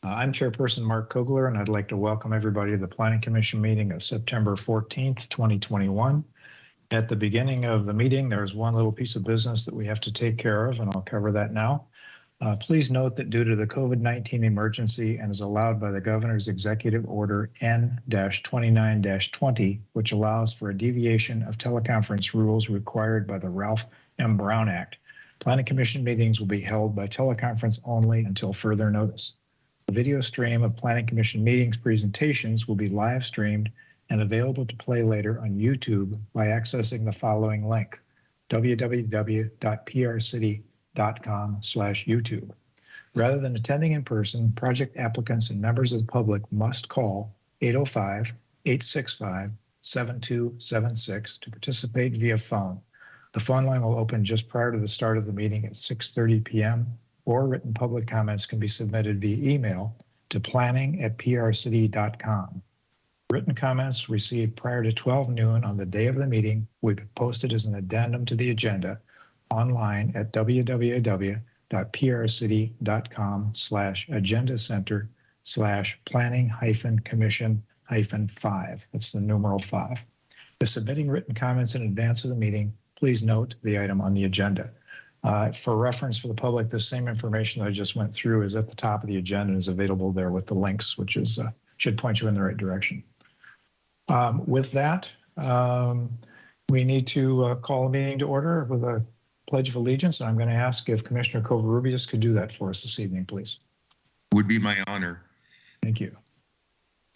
I'm Chairperson Mark Kogler, and I'd like to welcome everybody to the Planning Commission meeting of September 14th, 2021. At the beginning of the meeting, there's one little piece of business that we have to take care of, and I'll cover that now. Please note that due to the COVID-19 emergency and as allowed by the Governor's Executive Order N-29-20, which allows for a deviation of teleconference rules required by the Ralph M. Brown Act, Planning Commission meetings will be held by teleconference only until further notice. The video stream of Planning Commission meetings presentations will be live streamed and available to play later on YouTube by accessing the following link, www.prcity.com/YouTube. Rather than attending in person, project applicants and members of the public must call 805-865-7276 to participate via phone. The phone line will open just prior to the start of the meeting at 6:30 p.m. or written public comments can be submitted via email to planning@prcity.com. Written comments received prior to 12 noon on the day of the meeting will be posted as an addendum to the agenda online at www.prcity.com/agenda center/planning-commission-5. That's the numeral 5. If submitting written comments in advance of the meeting, please note the item on the agenda. For reference for the public, the same information that I just went through is at the top of the agenda and is available there with the links, which is should point you in the right direction. With that, we need to call a meeting to order with a Pledge of Allegiance, and I'm going to ask if Commissioner Covarrubias could do that for us this evening, please. Would be my honor. Thank you.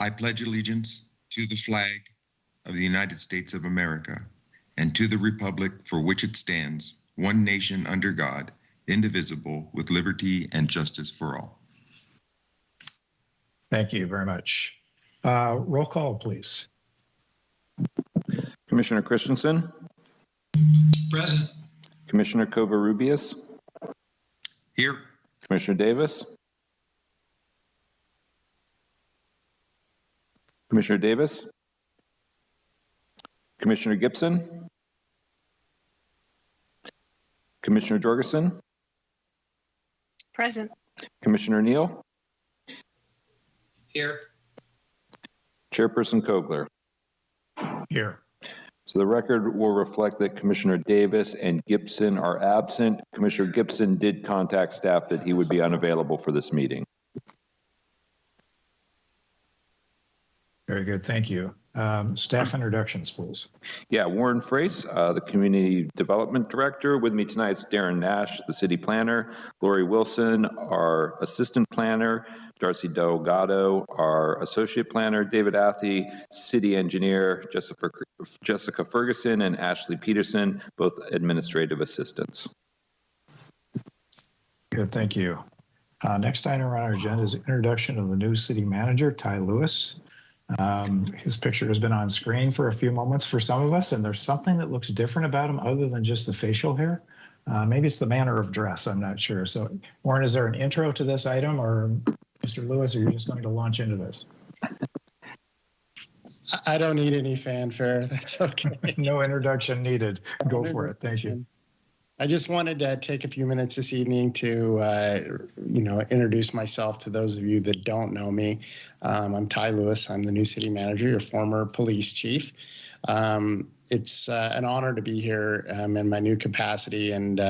I pledge allegiance to the flag of the United States of America and to the republic for which it stands, one nation under God, indivisible, with liberty and justice for all. Thank you very much. Roll call, please. Commissioner Christensen. Present. Commissioner Covarrubias. Here. Commissioner Davis. Commissioner Davis. Commissioner Gibson. Commissioner Jorgensen. Present. Commissioner Neal. Here. Chairperson Kogler. Here. So the record will reflect that Commissioner Davis and Gibson are absent. Commissioner Gibson did contact staff that he would be unavailable for this meeting. Very good, thank you. Staff introductions, please. Yeah, Warren Frace, the Community Development Director. With me tonight is Darren Nash, the City Planner. Lori Wilson, our Assistant Planner. Darcy Delgado, our Associate Planner. David Athey, City Engineer. Jessica Ferguson and Ashley Peterson, both Administrative Assistants. Good, thank you. Next item on our agenda is introduction of the new City Manager, Ty Lewis. His picture has been on screen for a few moments for some of us, and there's something that looks different about him other than just the facial hair. Maybe it's the manner of dress, I'm not sure. So, Warren, is there an intro to this item, or Mr. Lewis, or are you just going to launch into this? I don't need any fanfare. That's okay. No introduction needed. Go for it. Thank you. I just wanted to take a few minutes this evening to, introduce myself to those of you that don't know me. I'm Ty Lewis. I'm the new city manager, your former police chief. It's an honor to be here in my new capacity, and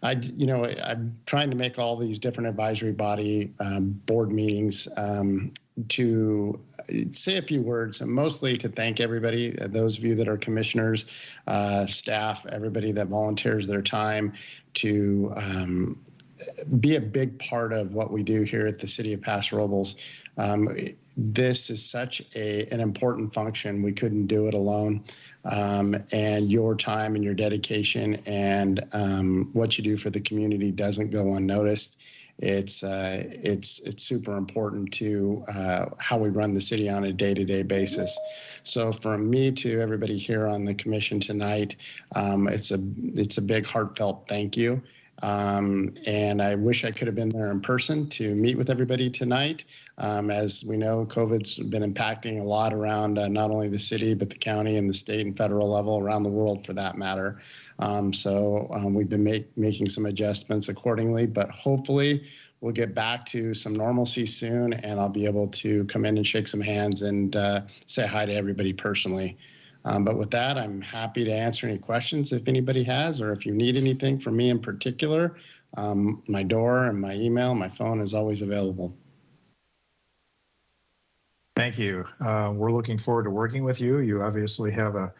I'm trying to make all these different advisory body board meetings to say a few words, and mostly to thank everybody, those of you that are commissioners, staff, everybody that volunteers their time to be a big part of what we do here at the City of Paso Robles. This is such an important function. We couldn't do it alone. And your time and your dedication and what you do for the community doesn't go unnoticed. It's super important to how we run the city on a day-to-day basis. So from me to everybody here on the commission tonight, it's a big heartfelt thank you. And I wish I could have been there in person to meet with everybody tonight. As we know, COVID's been impacting a lot around not only the city, but the county and the state and federal level, around the world for that matter. So we've been making some adjustments accordingly, but hopefully we'll get back to some normalcy soon, and I'll be able to come in and shake some hands and say hi to everybody personally. But with that, I'm happy to answer any questions if anybody has, or if you need anything from me in particular. My door and my email, my phone is always available. Thank you. We're looking forward to working with you. You obviously have a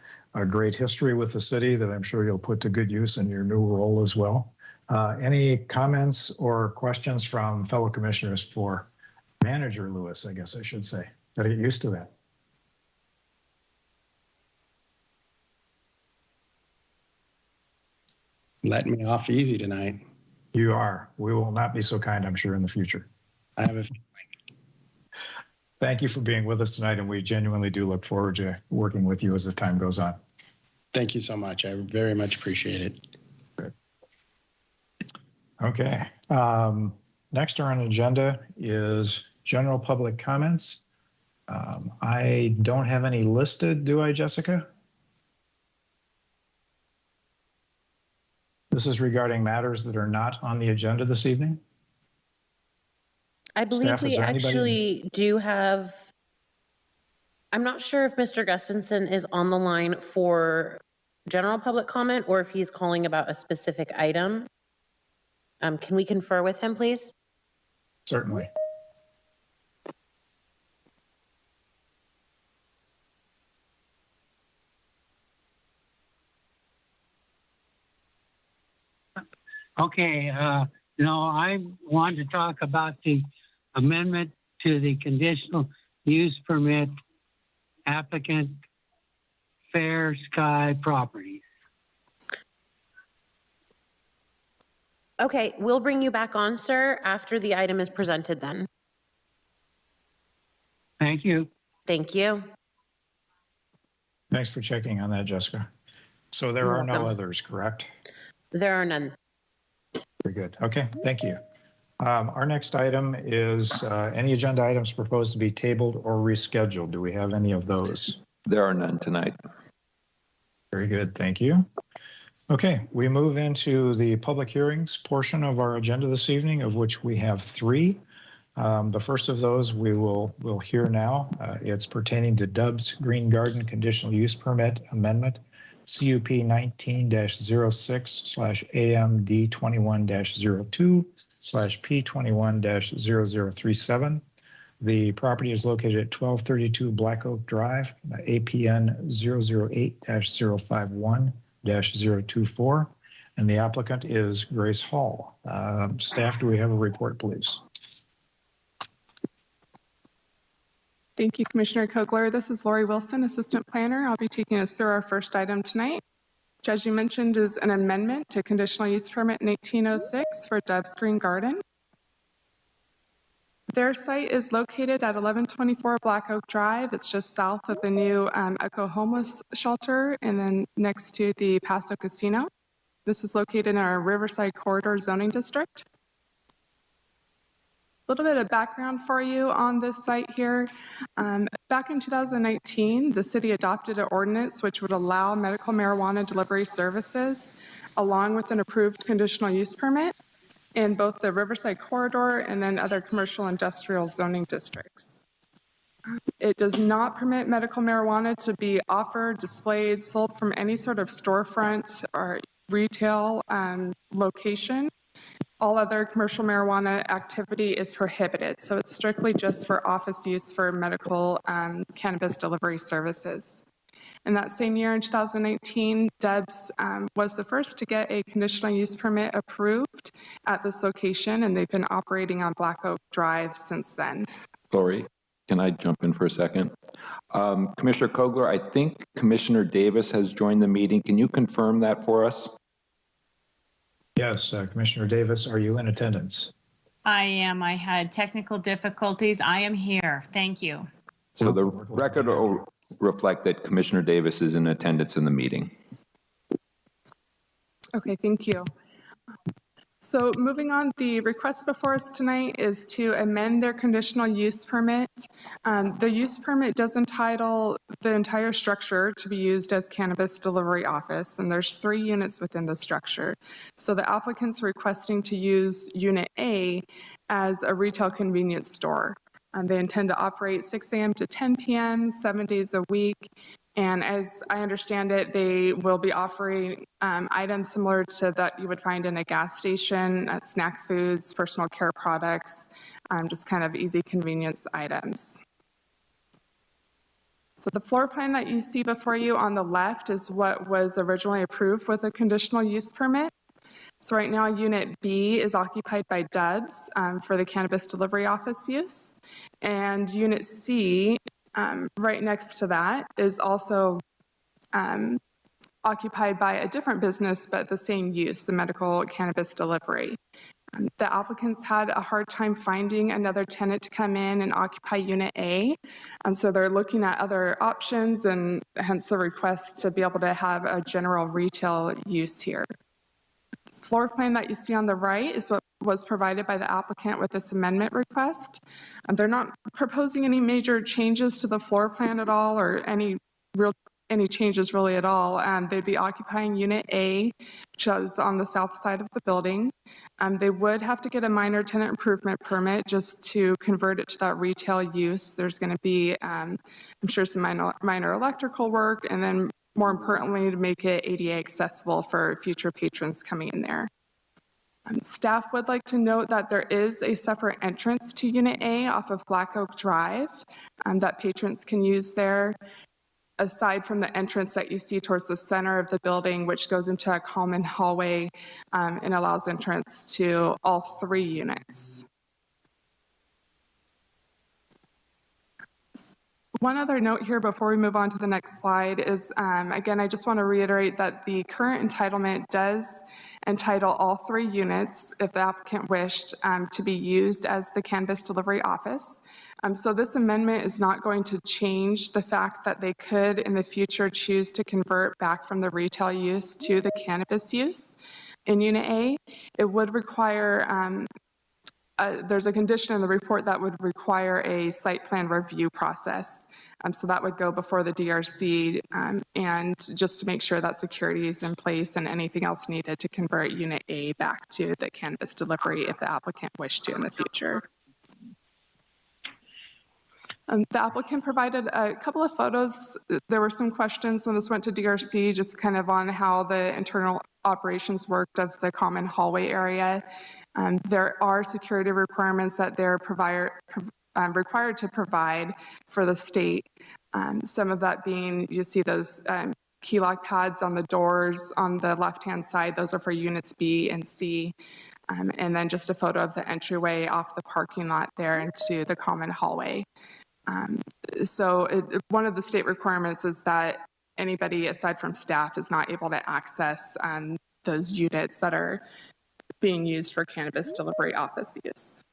great history with the city that I'm sure you'll put to good use in your new role as well. Any comments or questions from fellow commissioners for Manager Lewis, I guess I should say. Got to get used to that. Letting me off easy tonight. You are. We will not be so kind, I'm sure, in the future. I have a Thank you for being with us tonight, and we genuinely do look forward to working with you as the time goes on. Thank you so much. I very much appreciate it. Good. Okay. Next on our agenda is general public comments. I don't have any listed, do I, Jessica? This is regarding matters that are not on the agenda this evening. I believe Staff, is we there anybody- actually do have, I'm not sure if Mr. Gustafson is on the line for general public comment or if he's calling about a specific item. Can we confer with him, please? Certainly. Okay, I want to talk about the amendment to the conditional use permit applicant Fair Sky Properties. Okay, we'll bring you back on, sir, after the item is presented then. Thank you. Thank you. Thanks for checking on that, Jessica. So there You're are no welcome. others, correct? There are none. Very good. Okay, thank you. Our next item is any agenda items proposed to be tabled or rescheduled. Do we have any of those? There are none tonight. Very good, thank you. Okay, we move into the public hearings portion of our agenda this evening, of which we have 3. The first of those we'll hear now. It's pertaining to Dub's Green Garden Conditional Use Permit Amendment, CUP 19-06/AMD21-02/P21-0037. The property is located at 1232 Black Oak Drive, APN 008-051-024, and the applicant is Grace Hall. Staff, do we have a report, please? Thank you, Commissioner Kogler. This is Lori Wilson, Assistant Planner. I'll be taking us through our first item tonight, which, as you mentioned, is an amendment to Conditional Use Permit 1806 for Dub's Green Garden. Their site is located at 1124 Black Oak Drive. It's just south of the new Echo Homeless Shelter and then next to the Paso Casino. This is located in our Riverside Corridor zoning district. A little bit of background for you on this site here. Back in 2019, the city adopted an ordinance which would allow medical marijuana delivery services along with an approved conditional use permit in both the Riverside Corridor and then other commercial industrial zoning districts. It does not permit medical marijuana to be offered, displayed, sold from any sort of storefront or retail location. All other commercial marijuana activity is prohibited. So it's strictly just for office use for medical cannabis delivery services. In that same year, in 2019, Dubs was the first to get a conditional use permit approved at this location, and they've been operating on Black Oak Drive since then. Lori, can I jump in for a second? Commissioner Kogler, I think Commissioner Davis has joined the meeting. Can you confirm that for us? Yes, Commissioner Davis, are you in attendance? I am. I had technical difficulties. I am here. Thank you. So the record will reflect that Commissioner Davis is in attendance in the meeting. Okay, thank you. So moving on, the request before us tonight is to amend their conditional use permit. The use permit does entitle the entire structure to be used as cannabis delivery office, and there's 3 units within the structure. So the applicant's requesting to use Unit A as a retail convenience store. They intend to operate 6 a.m. to 10 p.m., 7 days a week. And as I understand it, they will be offering items similar to that you would find in a gas station, snack foods, personal care products, just kind of easy convenience items. So the floor plan that you see before you on the left is what was originally approved with a conditional use permit. So right now, Unit B is occupied by Dubs for the cannabis delivery office use. And Unit C, right next to that, is also occupied by a different business, but the same use, the medical cannabis delivery. The applicants had a hard time finding another tenant to come in and occupy Unit A. So they're looking at other options, and hence the request to be able to have a general retail use here. The floor plan that you see on the right is what was provided by the applicant with this amendment request. They're not proposing any major changes to the floor plan at all, or any changes really at all. They'd be occupying Unit A, which is on the south side of the building. They would have to get a minor tenant improvement permit just to convert it to that retail use. There's going to be, I'm sure, some minor electrical work, and then more importantly, to make it ADA accessible for future patrons coming in there. Staff would like to note that there is a separate entrance to Unit A off of Black Oak Drive that patrons can use there, aside from the entrance that you see towards the center of the building, which goes into a common hallway and allows entrance to all 3 units. One other note here before we move on to the next slide is, again, I just want to reiterate that the current entitlement does entitle all 3 units, if the applicant wished, to be used as the cannabis delivery office. So this amendment is not going to change the fact that they could in the future choose to convert back from the retail use to the cannabis use in Unit A. It would require, there's a condition in the report that would require a site plan review process. So that would go before the DRC, and just to make sure that security is in place and anything else needed to convert Unit A back to the cannabis delivery if the applicant wished to in the future. The applicant provided a couple of photos. There were some questions when this went to DRC, just kind of on how the internal operations worked of the common hallway area. There are security requirements that they're required to provide for the state. Some of that being, you see those key lock pads on the doors on the left-hand side. Those are for units B and C. And then just a photo of the entryway off the parking lot there into the common hallway. So one of the state requirements is that anybody aside from staff is not able to access those units that are being used for cannabis delivery office use.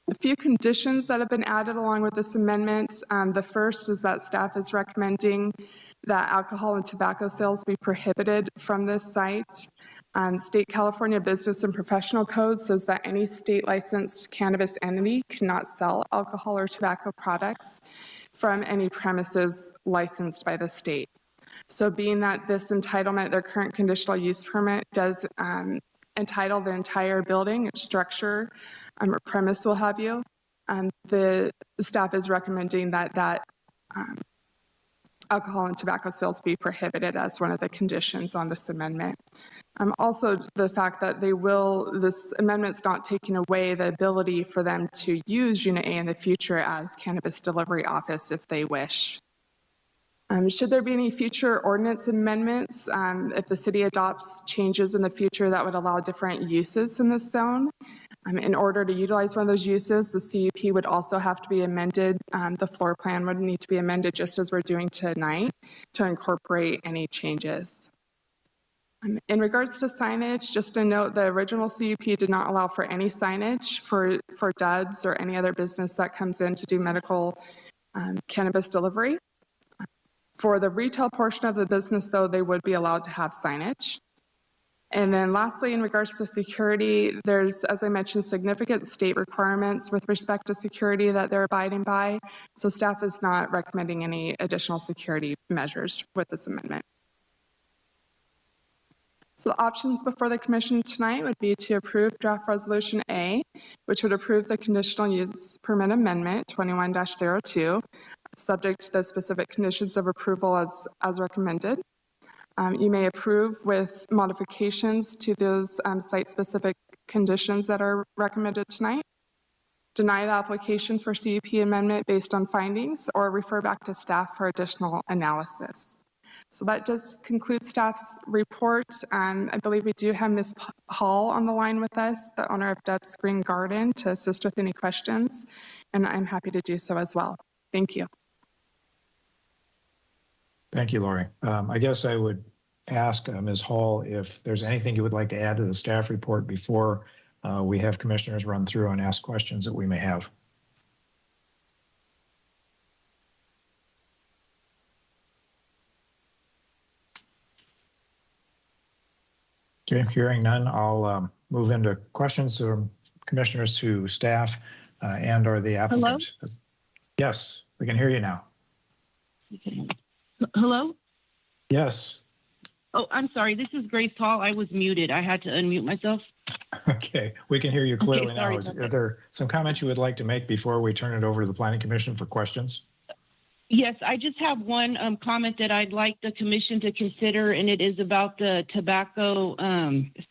A few conditions that have been added along with this amendment. The first is that staff is recommending that alcohol and tobacco sales be prohibited from this site. State California Business and Professional Code says that any state licensed cannabis entity cannot sell alcohol or tobacco products from any premises licensed by the state. So being that this entitlement, their current conditional use permit does entitle the entire building, structure, or premise will have you, the staff is recommending that alcohol and tobacco sales be prohibited as one of the conditions on this amendment. Also, the fact that this amendment's not taking away the ability for them to use Unit A in the future as cannabis delivery office if they wish. Should there be any future ordinance amendments, if the city adopts changes in the future that would allow different uses in this zone, in order to utilize one of those uses, the CUP would also have to be amended. The floor plan would need to be amended just as we're doing tonight to incorporate any changes. In regards to signage, just a note, the original CUP did not allow for any signage for Dubs or any other business that comes in to do medical cannabis delivery. For the retail portion of the business, though, they would be allowed to have signage. And then lastly, in regards to security, there's, as I mentioned, significant state requirements with respect to security that they're abiding by. So staff is not recommending any additional security measures with this amendment. So the options before the commission tonight would be to approve draft resolution A, which would approve the conditional use permit amendment 21-02, subject to the specific conditions of approval as recommended. You may approve with modifications to those site-specific conditions that are recommended tonight. Deny the application for CUP amendment based on findings, or refer back to staff for additional analysis. So that does conclude staff's report. I believe we do have Ms. Hall on the line with us, the owner of Deb's Green Garden, to assist with any questions, and I'm happy to do so as well. Thank you. Thank you, Lori. I guess I would ask Ms. Hall if there's anything you would like to add to the staff report before we have commissioners run through and ask questions that we may have. Okay, hearing none, I'll move into questions from commissioners to staff and or the applicant. Hello? Yes, we can hear you now. Okay. Hello? Yes. Oh, I'm sorry. This is Grace Hall. I was muted. I had to unmute myself. Okay, we can hear you clearly okay, now. Are there some comments you would like to make before we turn it over to the Planning Commission for questions? Yes, I just have one comment that I'd like the commission to consider, and it is about the tobacco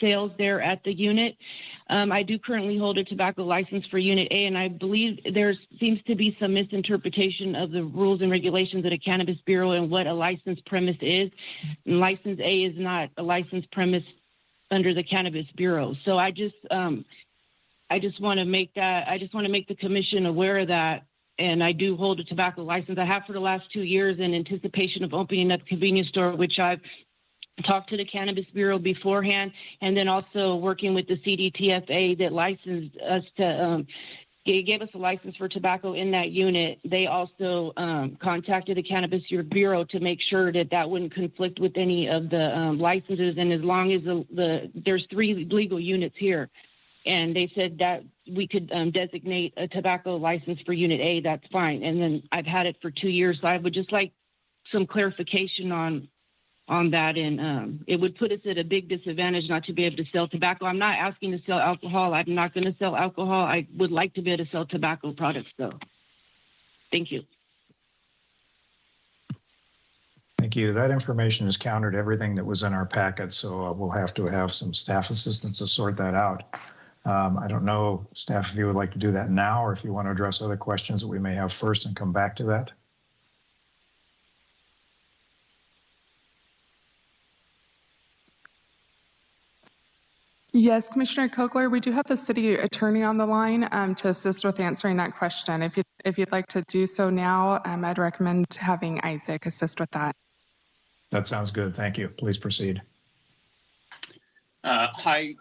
sales there at the unit. I do currently hold a tobacco license for Unit A, and I believe there seems to be some misinterpretation of the rules and regulations of the Cannabis Bureau and what a licensed premise is. And License A is not a licensed premise under the Cannabis Bureau. So I just want to make the commission aware of that. And I do hold a tobacco license. I have for the last 2 years in anticipation of opening up a convenience store, which I've talked to the Cannabis Bureau beforehand, and then also working with the CDTFA that licensed us to, gave us a license for tobacco in that unit. They also contacted the Cannabis Bureau to make sure that that wouldn't conflict with any of the licenses. And as long as there's 3 legal units here, and they said that we could designate a tobacco license for Unit A, that's fine. And then I've had it for 2 years, so I would just like some clarification on that. And it would put us at a big disadvantage not to be able to sell tobacco. I'm not asking to sell alcohol. I'm not going to sell alcohol. I would like to be able to sell tobacco products, though. Thank you. Thank you. That information is countered everything that was in our packet, so we'll have to have some staff assistance to sort that out. I don't know, staff, if you would like to do that now or if you want to address other questions that we may have first and come back to that. Yes, Commissioner Kogler, we do have the city attorney on the line to assist with answering that question. If you'd like to do so now, I'd recommend having Isaac assist with that. That sounds good. Thank you. Please proceed. Hi,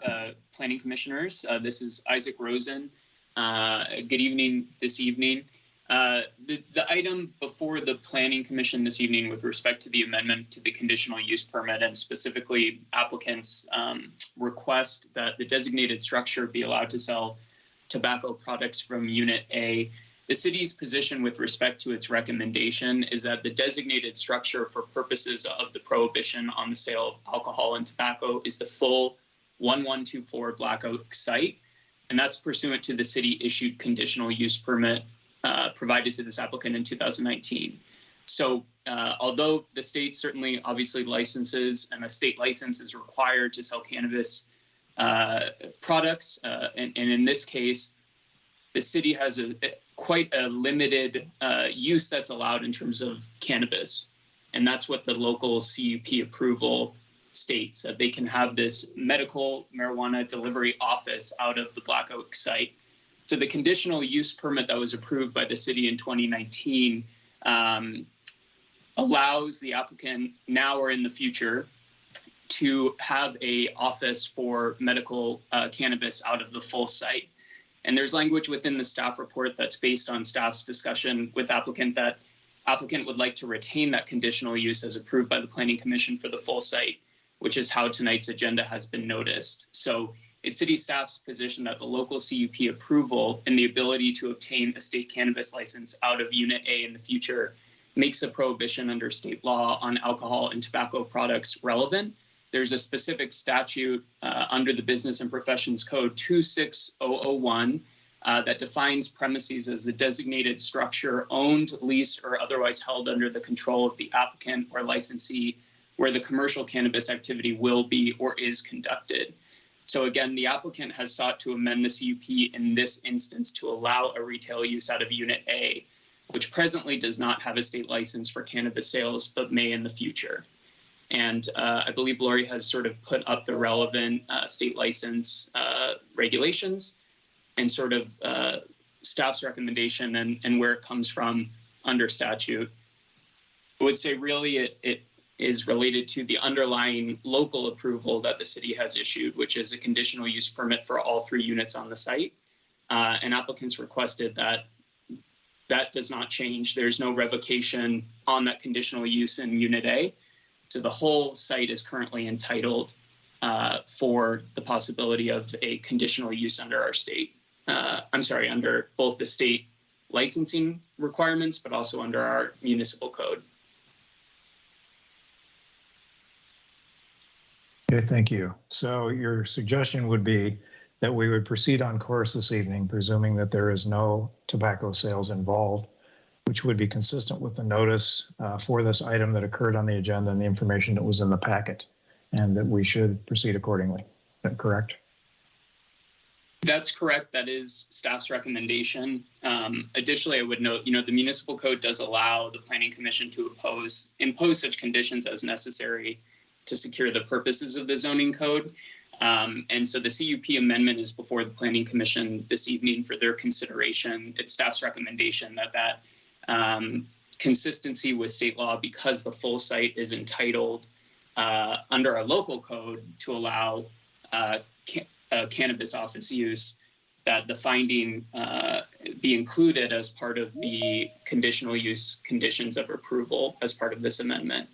Planning Commissioners. This is Isaac Rosen. Good evening this evening. The item before the Planning Commission this evening with respect to the amendment to the conditional use permit, and specifically applicants' request that the designated structure be allowed to sell tobacco products from Unit A. The city's position with respect to its recommendation is that the designated structure for purposes of the prohibition on the sale of alcohol and tobacco is the full 1124 Black Oak site, and that's pursuant to the city issued conditional use permit provided to this applicant in 2019. So although the state certainly obviously licenses, and a state license is required to sell cannabis products, and in this case, the city has quite a limited use that's allowed in terms of cannabis. And that's what the local CUP approval states, that they can have this medical marijuana delivery office out of the Black Oak site. So the conditional use permit that was approved by the city in 2019 allows the applicant now or in the future to have a office for medical cannabis out of the full site. And there's language within the staff report that's based on staff's discussion with applicant that applicant would like to retain that conditional use as approved by the Planning Commission for the full site. which is how tonight's agenda has been noticed. So it's city staff's position that the local CUP approval and the ability to obtain a state cannabis license out of Unit A in the future makes a prohibition under state law on alcohol and tobacco products relevant. There's a specific statute under the Business and Professions Code 26001 that defines premises as the designated structure owned, leased, or otherwise held under the control of the applicant or licensee where the commercial cannabis activity will be or is conducted. So again, the applicant has sought to amend the CUP in this instance to allow a retail use out of Unit A, which presently does not have a state license for cannabis sales, but may in the future. And I believe Lori has sort of put up the relevant state license regulations and sort of staff's recommendation and where it comes from under statute. I would say really it is related to the underlying local approval that the city has issued, which is a conditional use permit for all 3 units on the site. And applicants requested that that does not change. There's no revocation on that conditional use in Unit A. So the whole site is currently entitled for the possibility of a conditional use under our state. Under both the state licensing requirements, but also under our municipal code. Okay, thank you. So your suggestion would be that we would proceed on course this evening, presuming that there is no tobacco sales involved, which would be consistent with the notice for this item that occurred on the agenda and the information that was in the packet, and that we should proceed accordingly. Is that correct? That's correct. That is staff's recommendation. Additionally, I would note, the municipal code does allow the Planning Commission to impose such conditions as necessary to secure the purposes of the zoning code. And so the CUP amendment is before the Planning Commission this evening for their consideration. It's staff's recommendation that consistency with state law, because the full site is entitled under our local code to allow cannabis office use, that the finding be included as part of the conditional use conditions of approval as part of this amendment.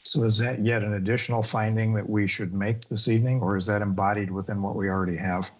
So is that yet an additional finding that we should make this evening, or is that embodied within what we already have?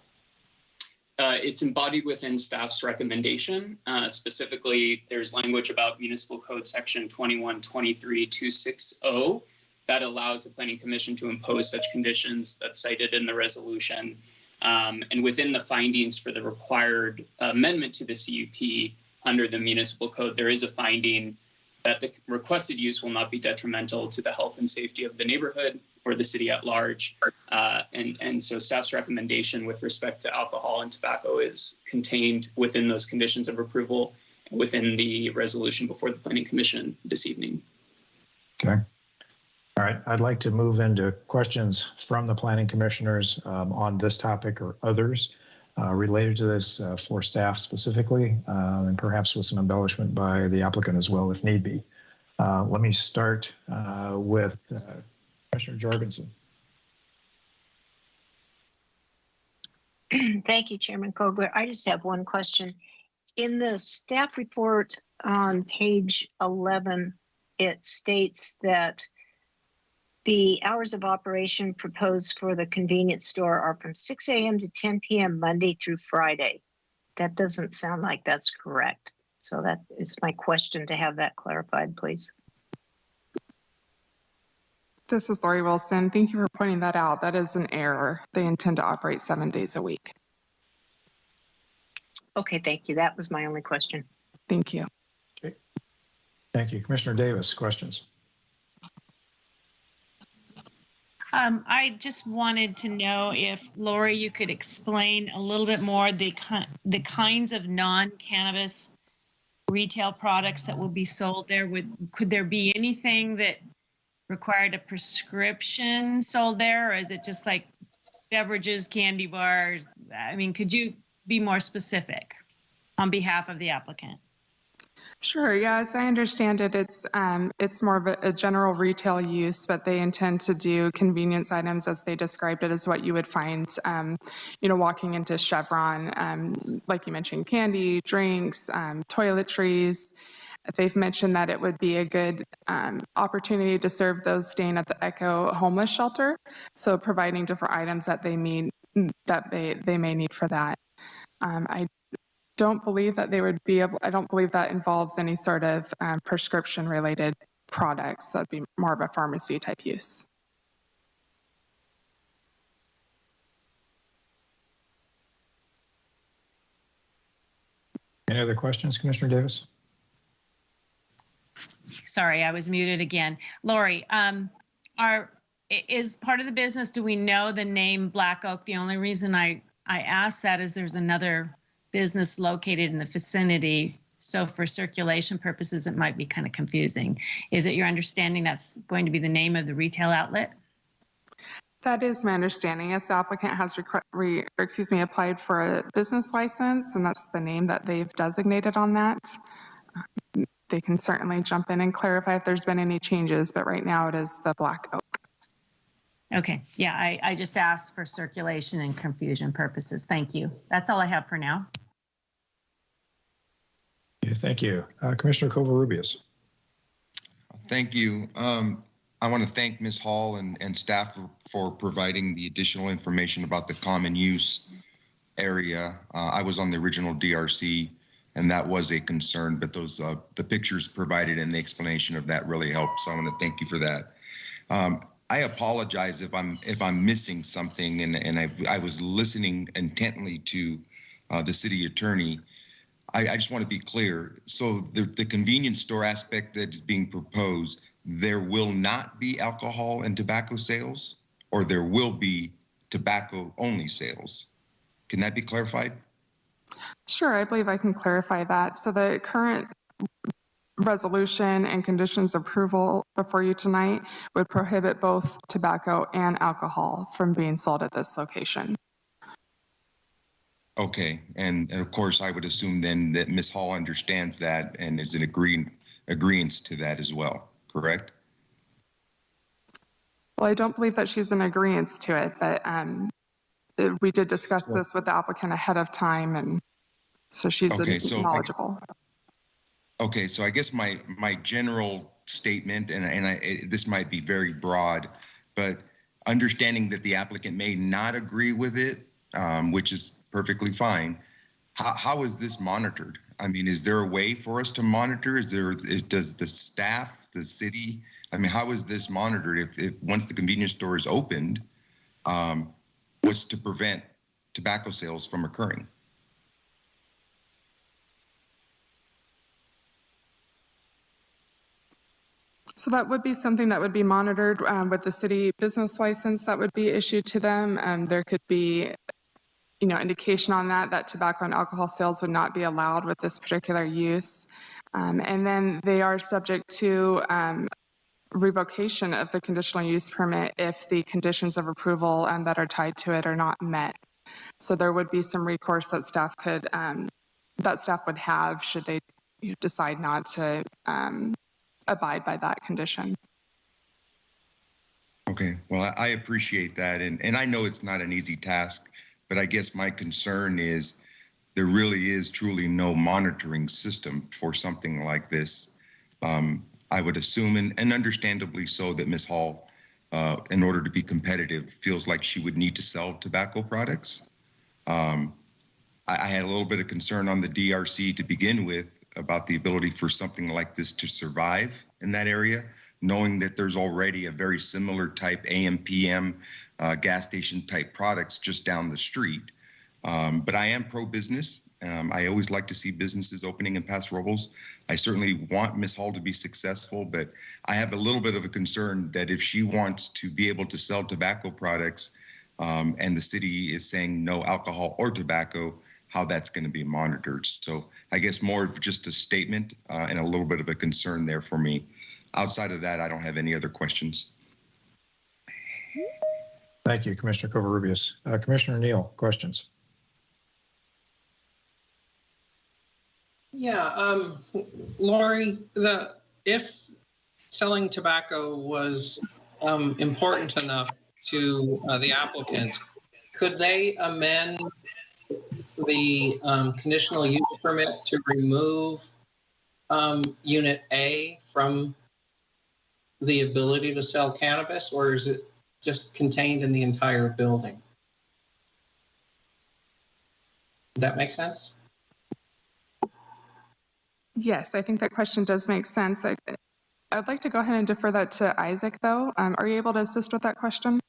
It's embodied within staff's recommendation. Specifically, there's language about Municipal Code Section 2123-260 that allows the Planning Commission to impose such conditions that's cited in the resolution. And within the findings for the required amendment to the CUP under the Municipal Code, there is a finding that the requested use will not be detrimental to the health and safety of the neighborhood or the city at large. And so staff's recommendation with respect to alcohol and tobacco is contained within those conditions of approval within the resolution before the Planning Commission this evening. Okay. All right. I'd like to move into questions from the planning commissioners on this topic or others related to this for staff specifically, and perhaps with some embellishment by the applicant as well if need be. Let me start with Commissioner Jorgensen. Thank you, Chairman Kogler. I just have one question. In the staff report on page 11, it states that the hours of operation proposed for the convenience store are from 6 a.m. to 10 p.m. Monday through Friday. That doesn't sound like that's correct. So that is my question, to have that clarified, please. This is Lori Wilson. Thank you for pointing that out. That is an error. They intend to operate 7 days a week. Okay, thank you. That was my only question. Thank you. Okay. Thank you. Commissioner Davis, questions? I just wanted to know if, Lori, you could explain a little bit more the kinds of non-cannabis retail products that will be sold there. Could there be anything that required a prescription sold there, or is it just like beverages, candy bars? I mean, could you be more specific on behalf of the applicant? Sure. Yeah, as I understand it, it's more of a general retail use, but they intend to do convenience items as they described it, as what you would find, walking into Chevron, like you mentioned, candy, drinks, toiletries. they've mentioned that it would be a good opportunity to serve those staying at the Echo homeless shelter. So providing different items that they may need for that. I don't believe that they would be able, I don't believe that involves any sort of prescription related products. That'd be more of a pharmacy type use. Any other questions, Commissioner Davis? Sorry, I was muted again. Lori, is part of the business, do we know the name Black Oak? The only reason I asked that is there's another business located in the vicinity. So for circulation purposes, it might be kind of confusing. Is it your understanding that's going to be the name of the retail outlet? That is my understanding. Yes, the applicant has applied for a business license, and that's the name that they've designated on that. They can certainly jump in and clarify if there's been any changes, but right now it is the Black Oak. Okay, yeah, I just asked for circulation and confusion purposes. Thank you. That's all I have for now. Yeah, thank you. Commissioner Covarrubias. Thank you. I want to thank Ms. Hall and staff for providing the additional information about the common use area. I was on the original DRC, and that was a concern, but those the pictures provided and the explanation of that really helped. So I want to thank you for that. I apologize if I'm missing something, and I was listening intently to the city attorney. I just want to be clear. So the convenience store aspect that is being proposed, there will not be alcohol and tobacco sales, or there will be tobacco only sales. Can that be clarified? Sure, I believe I can clarify that. So the current resolution and conditions approval before you tonight would prohibit both tobacco and alcohol from being sold at this location. Okay, and of course, I would assume then that Ms. Hall understands that and is in agreement to that as well, correct? Well, I don't believe that she's in agreement to it, but we did discuss this with the applicant ahead of time, and so she's knowledgeable. Okay, so I guess my general statement, and this might be very broad, but understanding that the applicant may not agree with it, which is perfectly fine. How is this monitored? I mean, is there a way for us to monitor? Does the staff, the city, I mean, how is this monitored? If once the convenience store is opened, what's to prevent tobacco sales from occurring? So that would be something that would be monitored with the city business license that would be issued to them. There could be, indication on that tobacco and alcohol sales would not be allowed with this particular use. And then they are subject to revocation of the conditional use permit if the conditions of approval that are tied to it are not met. So there would be some recourse that staff would have should they decide not to abide by that condition. Okay, well, I appreciate that. And I know it's not an easy task, but I guess my concern is there really is truly no monitoring system for something like this. I would assume, and understandably so, that Ms. Hall, in order to be competitive, feels like she would need to sell tobacco products. I had a little bit of concern on the DRC to begin with about the ability for something like this to survive in that area, knowing that there's already a very similar type AM/PM gas station type products just down the street. But I am pro-business. I always like to see businesses opening in Paso Robles. I certainly want Ms. Hall to be successful, but I have a little bit of a concern that if she wants to be able to sell tobacco products and the city is saying no alcohol or tobacco, how that's going to be monitored. So I guess more of just a statement and a little bit of a concern there for me. Outside of that, I don't have any other questions. Thank you, Commissioner Covarrubias. Commissioner Neal, questions? Yeah, Lori, if selling tobacco was important enough to the applicant, could they amend the conditional use permit to remove Unit A from the ability to sell cannabis, or is it just contained in the entire building? Does that make sense? Yes, I think that question does make sense. I'd like to go ahead and defer that to Isaac, though. Are you able to assist with that question?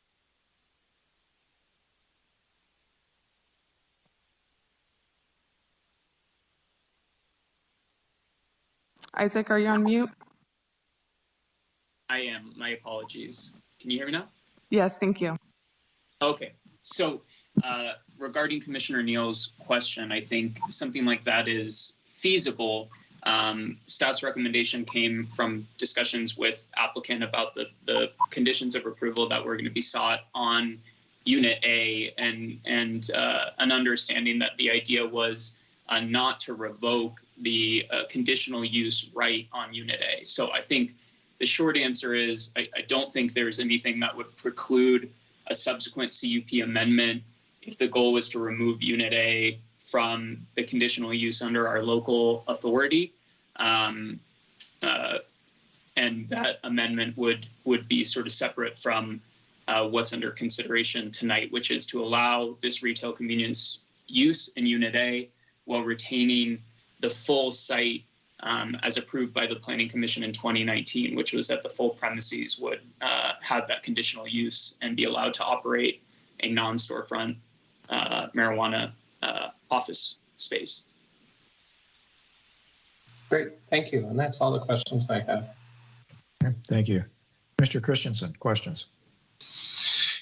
Isaac, are you on mute? I am. My apologies. Can you hear me now? Yes, thank you. Okay. So regarding Commissioner Neal's question, I think something like that is feasible. Staff's recommendation came from discussions with applicant about the conditions of approval that were going to be sought on Unit A, and an understanding that the idea was not to revoke the conditional use right on Unit A. So I think the short answer is I don't think there's anything that would preclude a subsequent CUP amendment if the goal was to remove Unit A from the conditional use under our local authority. And that amendment would be sort of separate from what's under consideration tonight, which is to allow this retail convenience use in Unit A while retaining the full site as approved by the Planning Commission in 2019, which was that the full premises would have that conditional use and be allowed to operate a non-storefront marijuana office space. Great, thank you. And that's all the questions I have. Okay, thank you. Mr. Christensen, questions?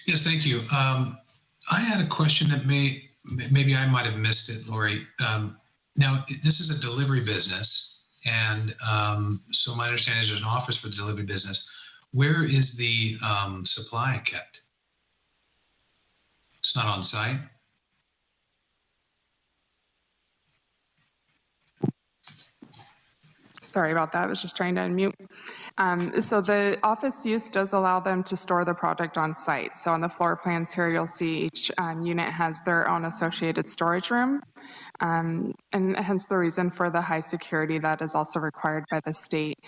Yes, thank you. I had a question that maybe I might have missed it, Lori. Now, this is a delivery business, and so my understanding is there's an office for the delivery business. Where is the supply kept? It's not on site? Sorry about that. I was just trying to unmute. So the office use does allow them to store the product on site. So on the floor plans here, you'll see each unit has their own associated storage room. And hence the reason for the high security that is also required by the state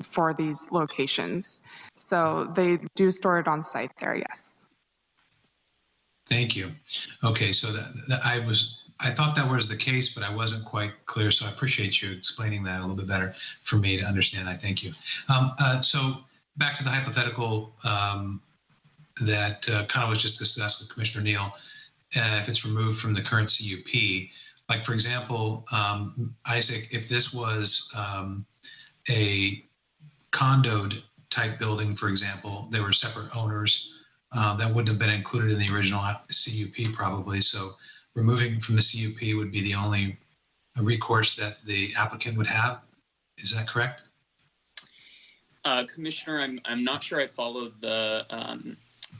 for these locations. So they do store it on site there, yes. Thank you. Okay, so I thought that was the case, but I wasn't quite clear. So I appreciate you explaining that a little bit better for me to understand. I thank you. So back to the hypothetical that kind of was just discussed with Commissioner Neal. If it's removed from the current CUP, like for example, Isaac, if this was a condoed type building, for example, there were separate owners, that wouldn't have been included in the original CUP probably. So removing from the CUP would be the only recourse that the applicant would have. Is that correct? Commissioner, I'm not sure I followed the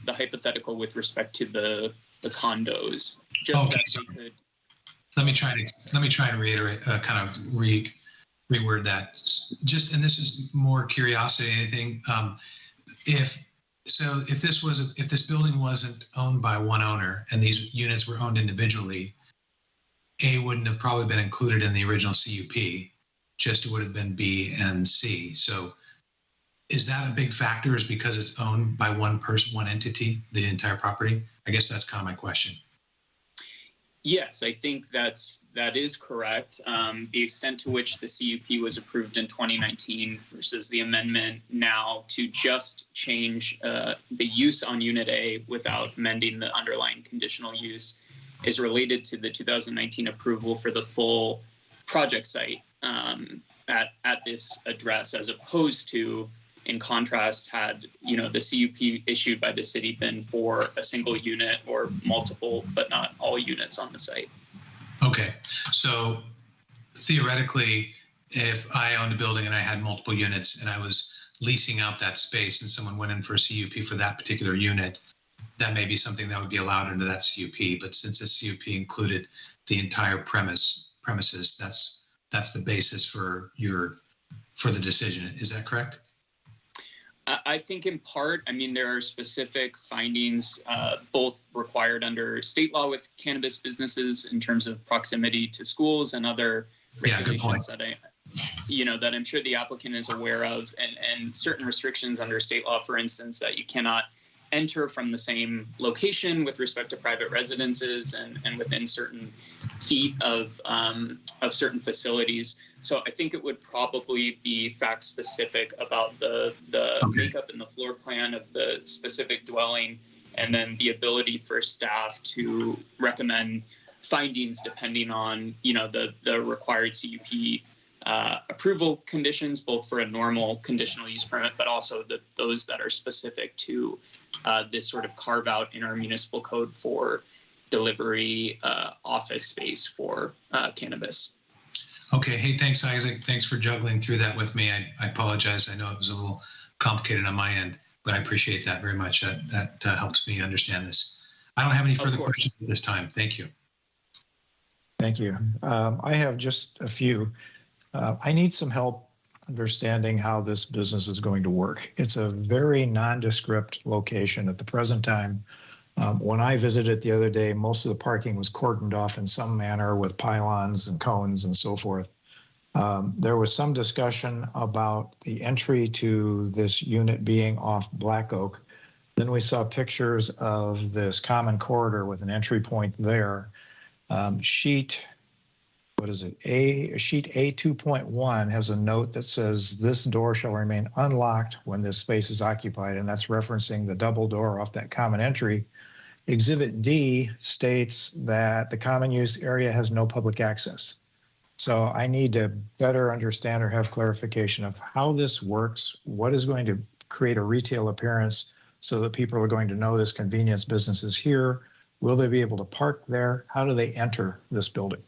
hypothetical with respect to the condos. Just okay, so let me try and reiterate, kind of reword that. Just, and this is more curiosity than anything. If this building wasn't owned by one owner and these units were owned individually, A wouldn't have probably been included in the original CUP, just it would have been B and C. So is that a big factor, is because it's owned by one person, one entity, the entire property? I guess that's kind of my question. Yes, I think that is correct. The extent to which the CUP was approved in 2019 versus the amendment now to just change the use on Unit A without amending the underlying conditional use is related to the 2019 approval for the full project site at this address, as opposed to, in contrast, had the CUP issued by the city been for a single unit or multiple, but not all units on the site. Okay, so theoretically, if I owned a building and I had multiple units and I was leasing out that space and someone went in for a CUP for that particular unit, that may be something that would be allowed under that CUP. But since this CUP included the entire premises, that's the basis for the decision. Is that correct? I think in part, there are specific findings, both required under state law with cannabis businesses in terms of proximity to schools and other regulations that that I'm sure the applicant is aware of, and certain restrictions under state law, for instance, that you cannot enter from the same location with respect to private residences and within certain feet of certain facilities. So I think it would probably be fact specific about the makeup and the floor plan of the specific dwelling, and then the ability for staff to recommend findings depending on the required CUP approval conditions, both for a normal conditional use permit, but also those that are specific to this sort of carve out in our municipal code for delivery office space for cannabis. Okay. Hey, thanks, Isaac. Thanks for juggling through that with me. I apologize. I know it was a little complicated on my end, but I appreciate that very much. That helps me understand this. I don't have any further questions at this time. Thank you. Thank you. I have just a few. I need some help understanding how this business is going to work. It's a very nondescript location at the present time. When I visited the other day, most of the parking was cordoned off in some manner with pylons and cones and so forth. There was some discussion about the entry to this unit being off Black Oak. Then we saw pictures of this common corridor with an entry point there. Sheet A2.1 has a note that says this door shall remain unlocked when this space is occupied, and that's referencing the double door off that common entry. Exhibit D states that the common use area has no public access. So I need to better understand or have clarification of how this works, what is going to create a retail appearance so that people are going to know this convenience business is here. Will they be able to park there? How do they enter this building?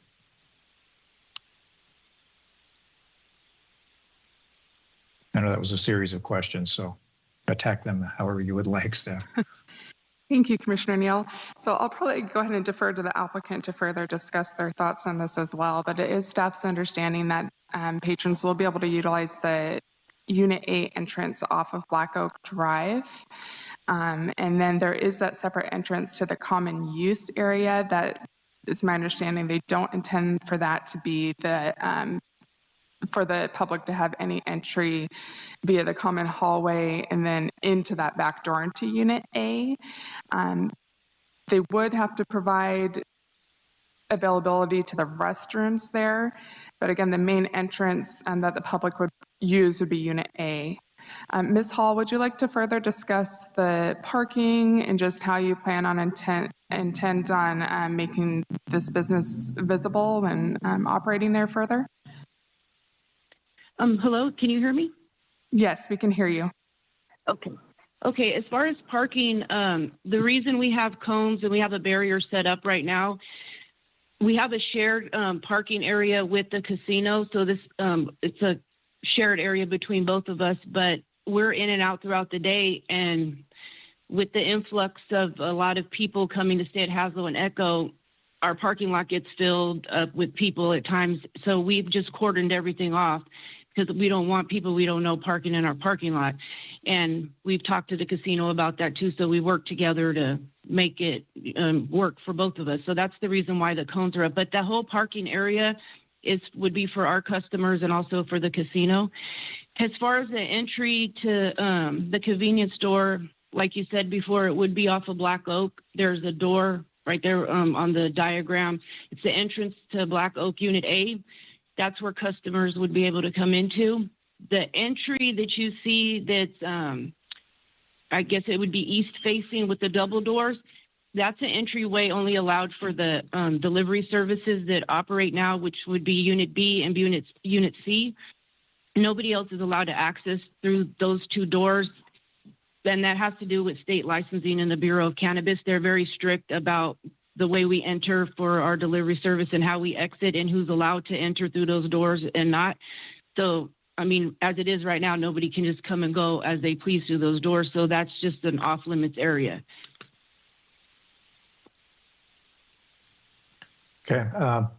I know that was a series of questions, so attack them however you would like, staff. Thank you, Commissioner Neal. So I'll probably go ahead and defer to the applicant to further discuss their thoughts on this as well, but it is staff's understanding that patrons will be able to utilize the Unit 8 entrance off of Black Oak Drive. And then there is that separate entrance to the common use area that it's my understanding they don't intend for that to be for the public to have any entry via the common hallway and then into that back door into Unit A. They would have to provide availability to the restrooms there, but again, the main entrance that the public would use would be Unit A. Ms. Hall, would you like to further discuss the parking and just how you plan on intend on making this business visible and operating there further? Hello, can you hear me? Yes, we can hear you. Okay, as far as parking, the reason we have cones and we have a barrier set up right now, we have a shared parking area with the casino. So this it's a shared area between both of us, but we're in and out throughout the day. And with the influx of a lot of people coming to stay at Haslow and Echo, our parking lot gets filled up with people at times. So we've just cordoned everything off because we don't want people we don't know parking in our parking lot. And we've talked to the casino about that too. So we work together to make it work for both of us. So that's the reason why the cones are up. But the whole parking area would be for our customers and also for the casino. As far as the entry to the convenience store, like you said before, it would be off of Black Oak. There's a door right there on the diagram. It's the entrance to Black Oak Unit A. That's where customers would be able to come into. The entry that you see that's, I guess it would be east facing with the double doors, that's an entryway only allowed for the delivery services that operate now, which would be Unit B and Unit C. Nobody else is allowed to access through those two doors. And that has to do with state licensing and the Bureau of Cannabis. They're very strict about the way we enter for our delivery service and how we exit and who's allowed to enter through those doors and not. So, I mean, as it is right now, nobody can just come and go as they please through those doors. So that's just an off-limits area. Okay,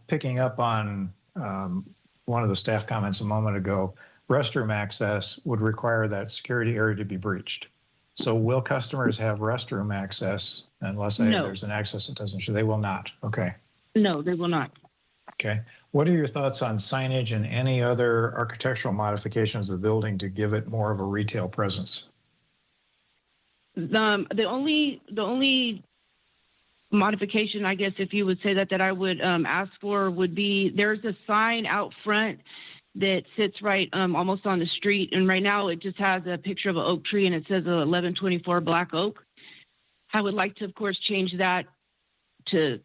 picking up on one of the staff comments a moment ago, restroom access would require that security area to be breached. So will customers have restroom access unless there's an access that doesn't show? They will not. Okay. No, they will not. Okay. What are your thoughts on signage and any other architectural modifications of the building to give it more of a retail presence? The only modification, I guess, if you would say that I would ask for would be there's a sign out front that sits right almost on the street, and right now it just has a picture of an oak tree and it says 1124 Black Oak. I would like to, of course, change that to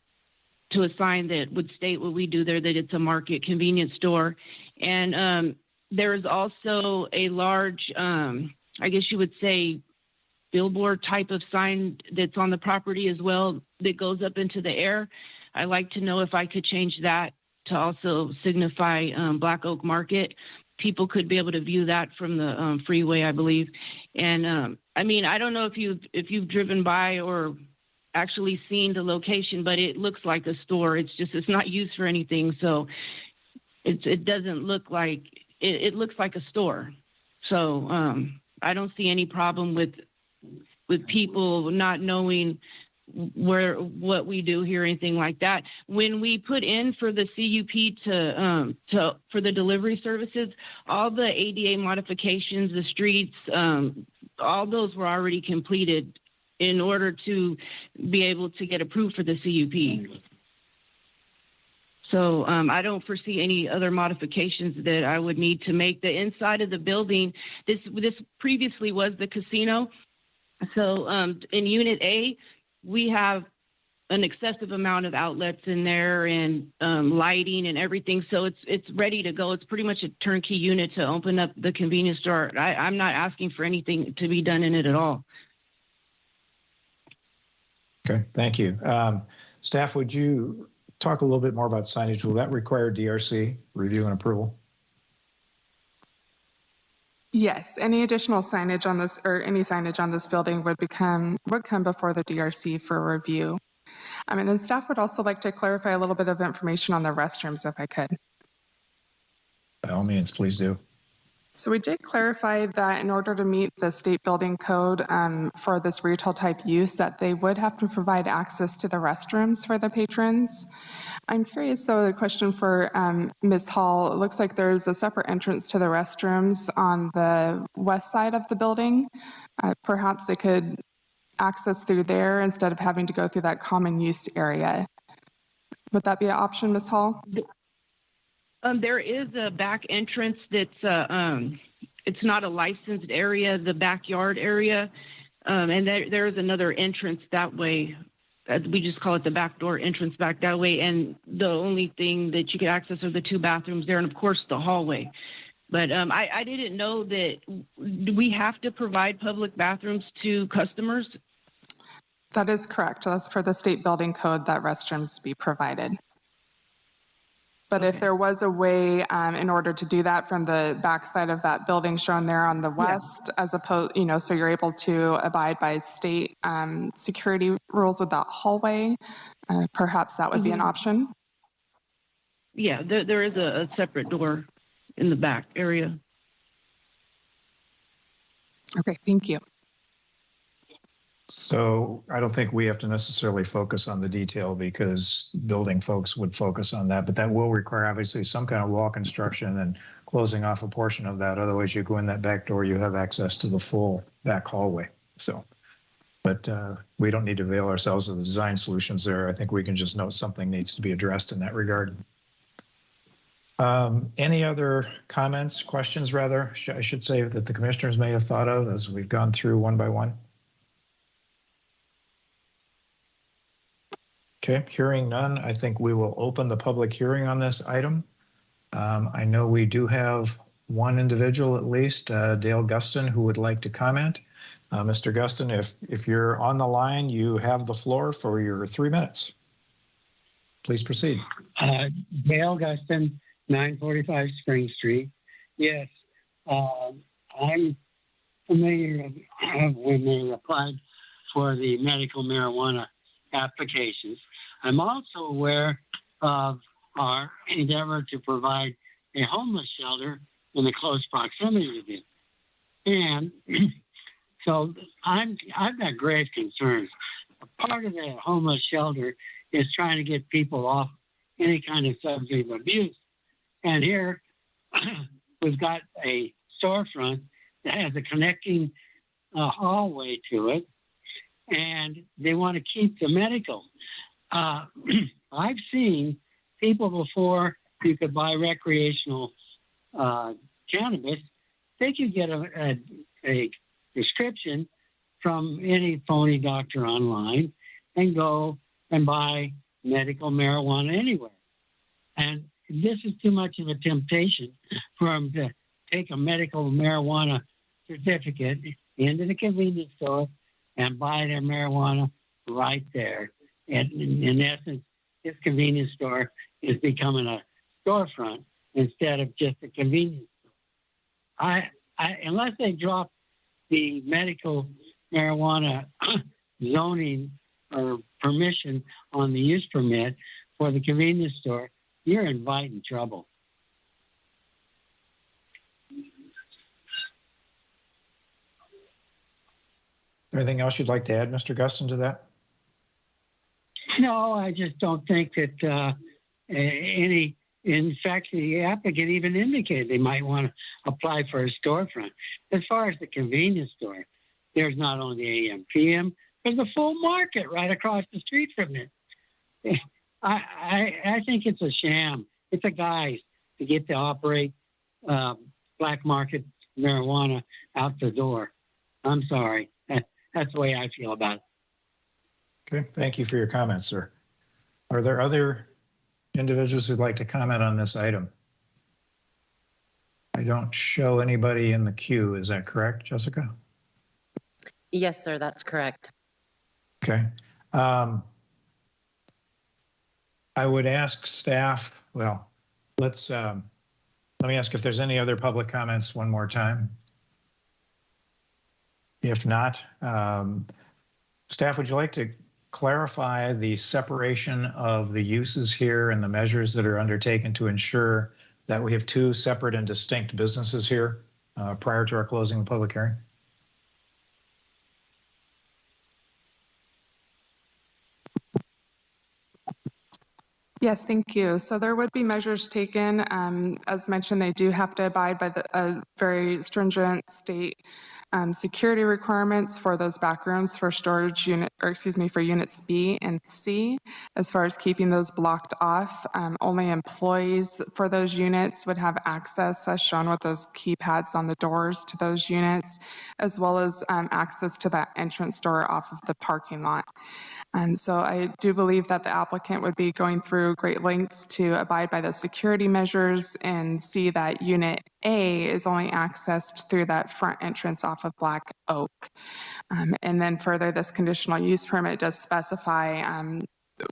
a sign that would state what we do there, that it's a market convenience store. And there is also a large, I guess you would say, billboard type of sign that's on the property as well that goes up into the air. I'd like to know if I could change that to also signify Black Oak Market. People could be able to view that from the freeway, I believe. And I mean, I don't know if you've driven by or actually seen the location, but it looks like a store. It's not used for anything, so it doesn't look like it looks like a store. So I don't see any problem with people not knowing what we do here, anything like that. When we put in for the CUP for the delivery services, all the ADA modifications, the streets, all those were already completed in order to be able to get approved for the CUP. So I don't foresee any other modifications that I would need to make. The inside of the building, this previously was the casino. So in Unit A, we have an excessive amount of outlets in there and lighting and everything. So it's ready to go. It's pretty much a turnkey unit to open up the convenience store. I'm not asking for anything to be done in it at all. Okay, thank you. Staff, would you talk a little bit more about signage? Will that require DRC review and approval? Yes, any additional signage on this or any signage on this building would come before the DRC for review. And then staff would also like to clarify a little bit of information on the restrooms if I could. By all means, please do. So we did clarify that in order to meet the state building code for this retail type use, that they would have to provide access to the restrooms for the patrons. I'm curious, though, a question for Ms. Hall. It looks like there's a separate entrance to the restrooms on the west side of the building. Perhaps they could access through there instead of having to go through that common use area. Would that be an option, Ms. Hall? There is a back entrance that's it's not a licensed area, the backyard area, and there is another entrance that way. We just call it the back door entrance back that way, and the only thing that you can access are the two bathrooms there, and of course the hallway. But I didn't know that we have to provide public bathrooms to customers. That is correct. That's for the state building code that restrooms be provided. But okay, if there was a way in order to do that from the backside of that building shown there on the west, as opposed, so you're able to abide by state security rules with that hallway, perhaps that would be an option. Yeah, there is a separate door in the back area. Okay, thank you. So I don't think we have to necessarily focus on the detail because building folks would focus on that, but that will require obviously some kind of wall construction and closing off a portion of that. Otherwise you go in that back door, you have access to the full back hallway. So, but we don't need to avail ourselves of the design solutions there. I think we can just note something needs to be addressed in that regard. Any other comments, questions rather, I should say, that the commissioners may have thought of as we've gone through one by one? Okay, hearing none, I think we will open the public hearing on this item. I know we do have one individual at least, Dale Guston, who would like to comment. Mr. Guston, if you're on the line, you have the floor for your 3 minutes. Please proceed. Dale Guston, 945 Spring Street. Yes, I'm familiar when they applied for the medical marijuana applications. I'm also aware of our endeavor to provide a homeless shelter in the close proximity of it. And so I've got grave concerns. Part of that homeless shelter is trying to get people off any kind of substantive abuse. And here we've got a storefront that has a connecting hallway to it, and they want to keep the medical. I've seen people before you could buy recreational cannabis. They could get a prescription from any phony doctor online and go and buy medical marijuana anywhere. And this is too much of a temptation for them to take a medical marijuana certificate into the convenience store and buy their marijuana right there. And in essence, this convenience store is becoming a storefront instead of just a convenience store. Unless they drop the medical marijuana zoning or permission on the use permit for the convenience store, you're inviting trouble. Anything else you'd like to add, Mr. Gustin, to that? No, I just don't think that in fact, the applicant even indicated they might want to apply for a storefront. As far as the convenience store, there's not only the AM, PM, there's a full market right across the street from it. I think it's a sham. It's a guise to get to operate black market marijuana out the door. I'm sorry. That's the way I feel about it. Okay, thank you for your comments, sir. Are there other individuals who'd like to comment on this item? I don't show anybody in the queue. Is that correct, Jessica? Yes, sir, that's correct. Okay. I would ask staff, well, let me ask if there's any other public comments one more time. If not, staff, would you like to clarify the separation of the uses here and the measures that are undertaken to ensure that we have two separate and distinct businesses here prior to our closing the public hearing? Yes, thank you. So there would be measures taken. As mentioned, they do have to abide by the very stringent state security requirements for those back rooms for storage unit, or excuse me, for units B and C. As far as keeping those blocked off, only employees for those units would have access, as shown with those keypads on the doors to those units, as well as access to that entrance door off of the parking lot. And so I do believe that the applicant would be going through great lengths to abide by those security measures and see that Unit A is only accessed through that front entrance off of Black Oak. And then further, this conditional use permit does specify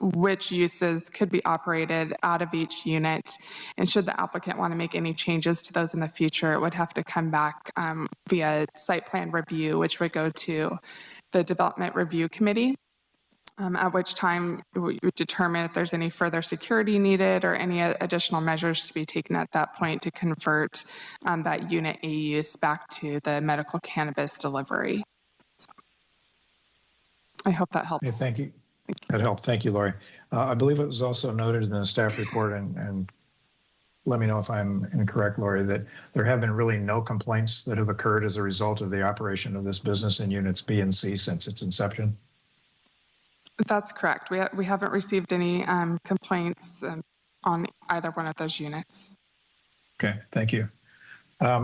which uses could be operated out of each unit. And should the applicant want to make any changes to those in the future, it would have to come back via site plan review, which would go to the Development Review Committee. At which time we would determine if there's any further security needed or any additional measures to be taken at that point to convert that Unit A use back to the medical cannabis delivery. So, I hope that helps. Okay, thank you. That helped. Thank you, Lori. I believe it was also noted in the staff report, and let me know if I'm incorrect, Lori, that there have been really no complaints that have occurred as a result of the operation of this business in Units B and C since its inception. That's correct. We haven't received any complaints on either one of those units. Okay, thank you.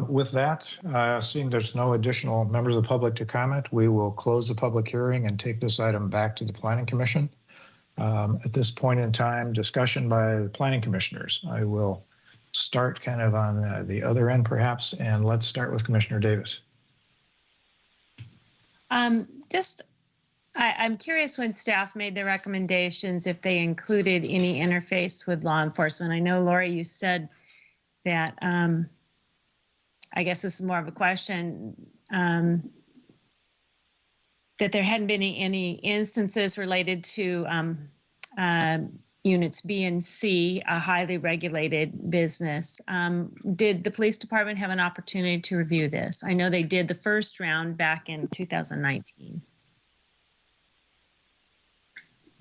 With that, seeing there's no additional members of the public to comment, we will close the public hearing and take this item back to the Planning Commission. At this point in time, discussion by the Planning Commissioners. I will start kind of on the other end perhaps, and let's start with Commissioner Davis. I'm curious when staff made their recommendations, if they included any interface with law enforcement. I know, Lori, you said that, I guess this is more of a question, that there hadn't been any instances related to units B and C, a highly regulated business. Did the police department have an opportunity to review this? I know they did the first round back in 2019.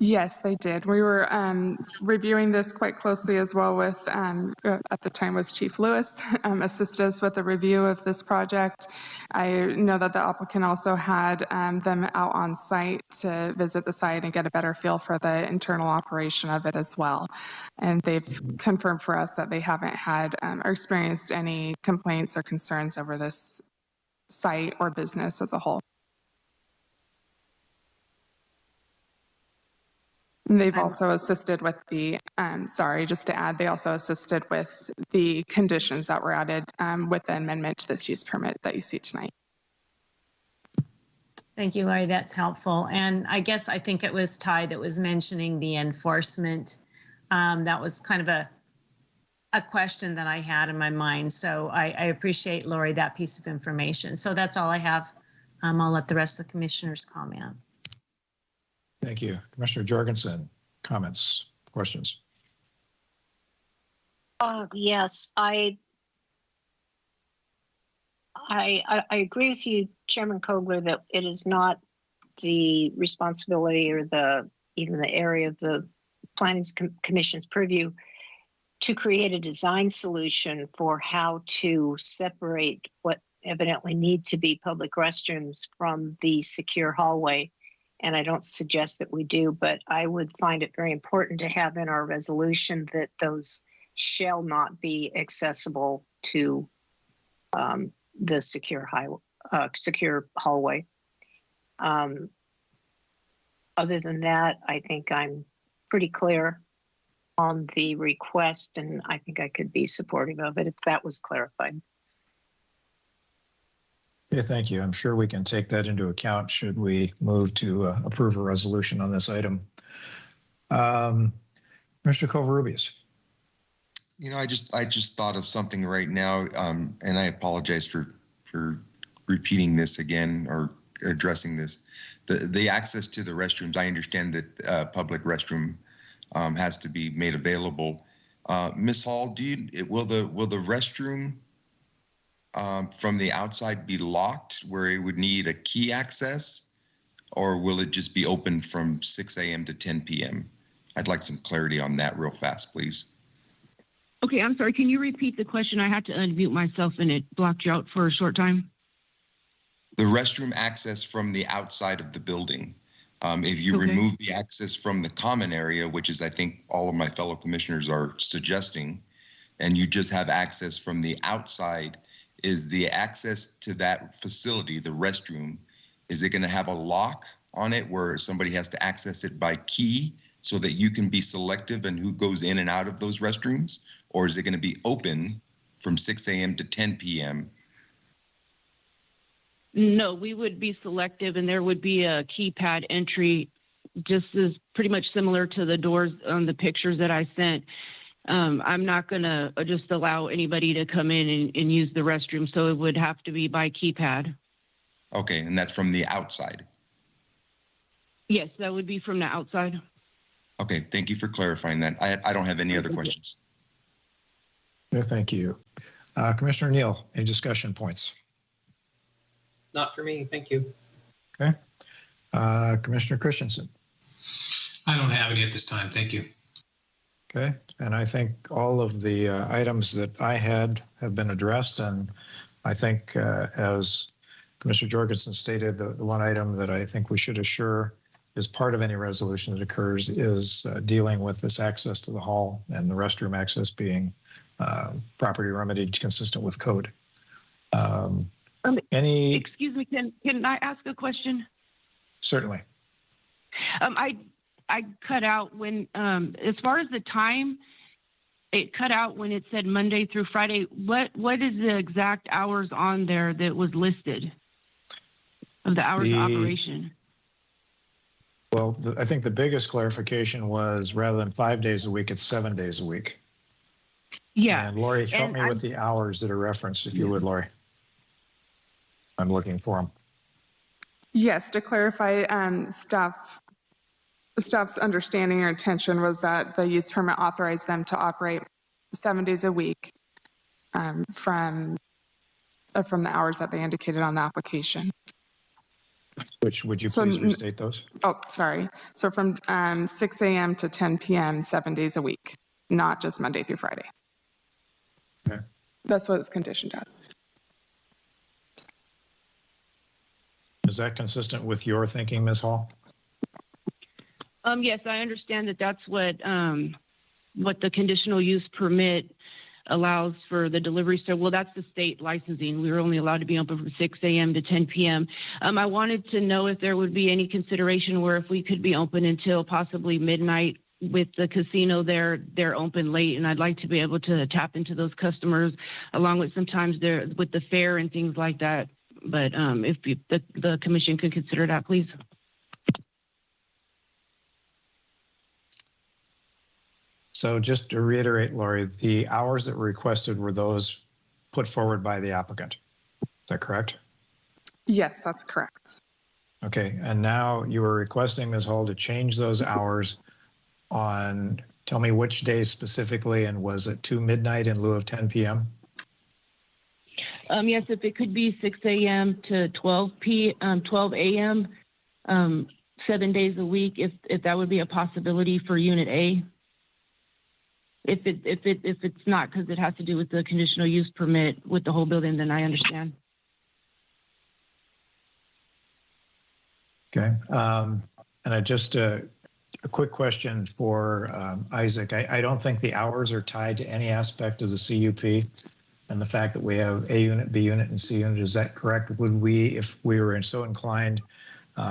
Yes, they did. We were reviewing this quite closely as well with, at the time was Chief Lewis, assisted us with a review of this project. I know that the applicant also had them out on site to visit the site and get a better feel for the internal operation of it as well. And they've confirmed for us that they haven't had or experienced any complaints or concerns over this site or business as a whole. And they've also assisted with the, sorry, just to add, they also assisted with the conditions that were added with the amendment to this use permit that you see tonight. Thank you, Lori. That's helpful. And I guess I think it was Ty that was mentioning the enforcement. That was kind of a question that I had in my mind. So I appreciate, Lori, that piece of information. So that's all I have. I'll let the rest of the commissioners comment. Thank you. Commissioner Jorgensen, comments, questions? Yes, I agree with you, Chairman Kogler, that it is not the responsibility or even the area of the Planning Commission's purview to create a design solution for how to separate what evidently need to be public restrooms from the secure hallway. And I don't suggest that we do, but I would find it very important to have in our resolution that those shall not be accessible to the secure hallway. Other than that, I think I'm pretty clear on the request, and I think I could be supportive of it if that was clarified. Okay, thank you. I'm sure we can take that into account should we move to approve a resolution on this item. Mr. Covarrubias. You know, I just thought of something right now, and I apologize for repeating this again or addressing this. The access to the restrooms. I understand that public restroom has to be made available. Ms. Hall, will the restroom from the outside be locked where it would need a key access, or will it just be open from 6 a.m. to 10 p.m.? I'd like some clarity on that real fast, please. Okay, I'm sorry. Can you repeat the question? I had to unmute myself and it blocked you out for a short time. The restroom access from the outside of the building. If you remove the access from the common area, which is I think all of my fellow commissioners are suggesting, and you just have access from the outside, is the access to that facility, the restroom, is it going to have a lock on it where somebody has to access it by key so that you can be selective in who goes in and out of those restrooms? Or is it going to be open from 6 a.m. to 10 p.m.? No, we would be selective and there would be a keypad entry, just as pretty much similar to the doors on the pictures that I sent. I'm not going to just allow anybody to come in and use the restroom, so it would have to be by keypad. Okay, and that's from the outside? Yes, that would be from the outside. Okay, thank you for clarifying that. I don't have any other questions. No, thank you. Commissioner Neal, any discussion points? Not for me, thank you. Okay. Commissioner Christensen. I don't have any at this time, thank you. Okay, and I think all of the items that I had have been addressed, and I think as Commissioner Jorgensen stated, the one item that I think we should assure is part of any resolution that occurs is dealing with this access to the hall and the restroom access being property remedied consistent with code. Excuse me, can I ask a question? Certainly. I cut out when, as far as the time, it cut out when it said Monday through Friday. What is the exact hours on there that was listed of the hours of operation? Well, I think the biggest clarification was rather than 5 days a week, it's 7 days a week. Yeah. And Lori, help me with the hours that are referenced, if you would, Lori. I'm looking for them. Yes, to clarify, staff's understanding or intention was that the use permit authorized them to operate 7 days a week from the hours that they indicated on the application. Which, would you So please restate those? Oh, sorry. So from 6 a.m. to 10 p.m., 7 days a week, not just Monday through Friday. Okay. That's what it's conditioned as. Is that consistent with your thinking, Ms. Hall? Yes, I understand that that's what the conditional use permit allows for the delivery. So, well, that's the state licensing. We were only allowed to be open from 6 a.m. to 10 p.m. I wanted to know if there would be any consideration where if we could be open until possibly midnight with the casino there, they're open late, and I'd like to be able to tap into those customers along with sometimes there with the fair and things like that. But if the commission could consider that, please. So just to reiterate, Lori, the hours that were requested were those put forward by the applicant. Is that correct? Yes, that's correct. Okay, and now you were requesting, Ms. Hall, to change those hours on, tell me which days specifically, and was it to midnight in lieu of 10 p.m.? Yes, if it could be 6 a.m. to 12 a.m., 7 days a week, if that would be a possibility for Unit A. If it's not, because it has to do with the conditional use permit with the whole building, then I understand. Okay, and I just a quick question for Isaac. I don't think the hours are tied to any aspect of the CUP and the fact that we have A unit, B unit, and C unit. Is that correct? Would we, if we were so inclined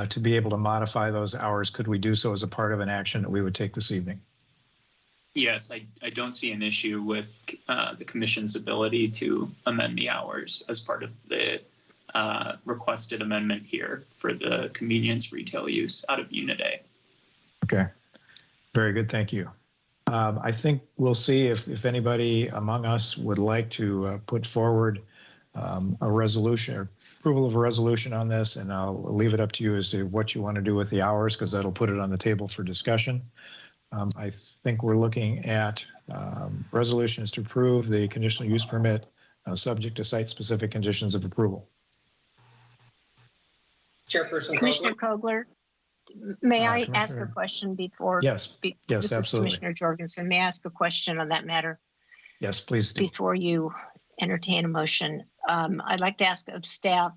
to be able to modify those hours, could we do so as a part of an action that we would take this evening? Yes, I don't see an issue with the commission's ability to amend the hours as part of the requested amendment here for the convenience retail use out of Unit A. Okay, very good, thank you. I think we'll see if anybody among us would like to put forward a resolution or approval of a resolution on this, and I'll leave it up to you as to what you want to do with the hours, because that'll put it on the table for discussion. I think we're looking at resolutions to approve the conditional use permit subject to site-specific conditions of approval. Chairperson Commissioner Kogler, may I ask a Commissioner- question before? Yes, yes, This absolutely. is Commissioner Jorgensen. May I ask a question on that matter Yes, please do. before you entertain a motion? I'd like to ask of staff.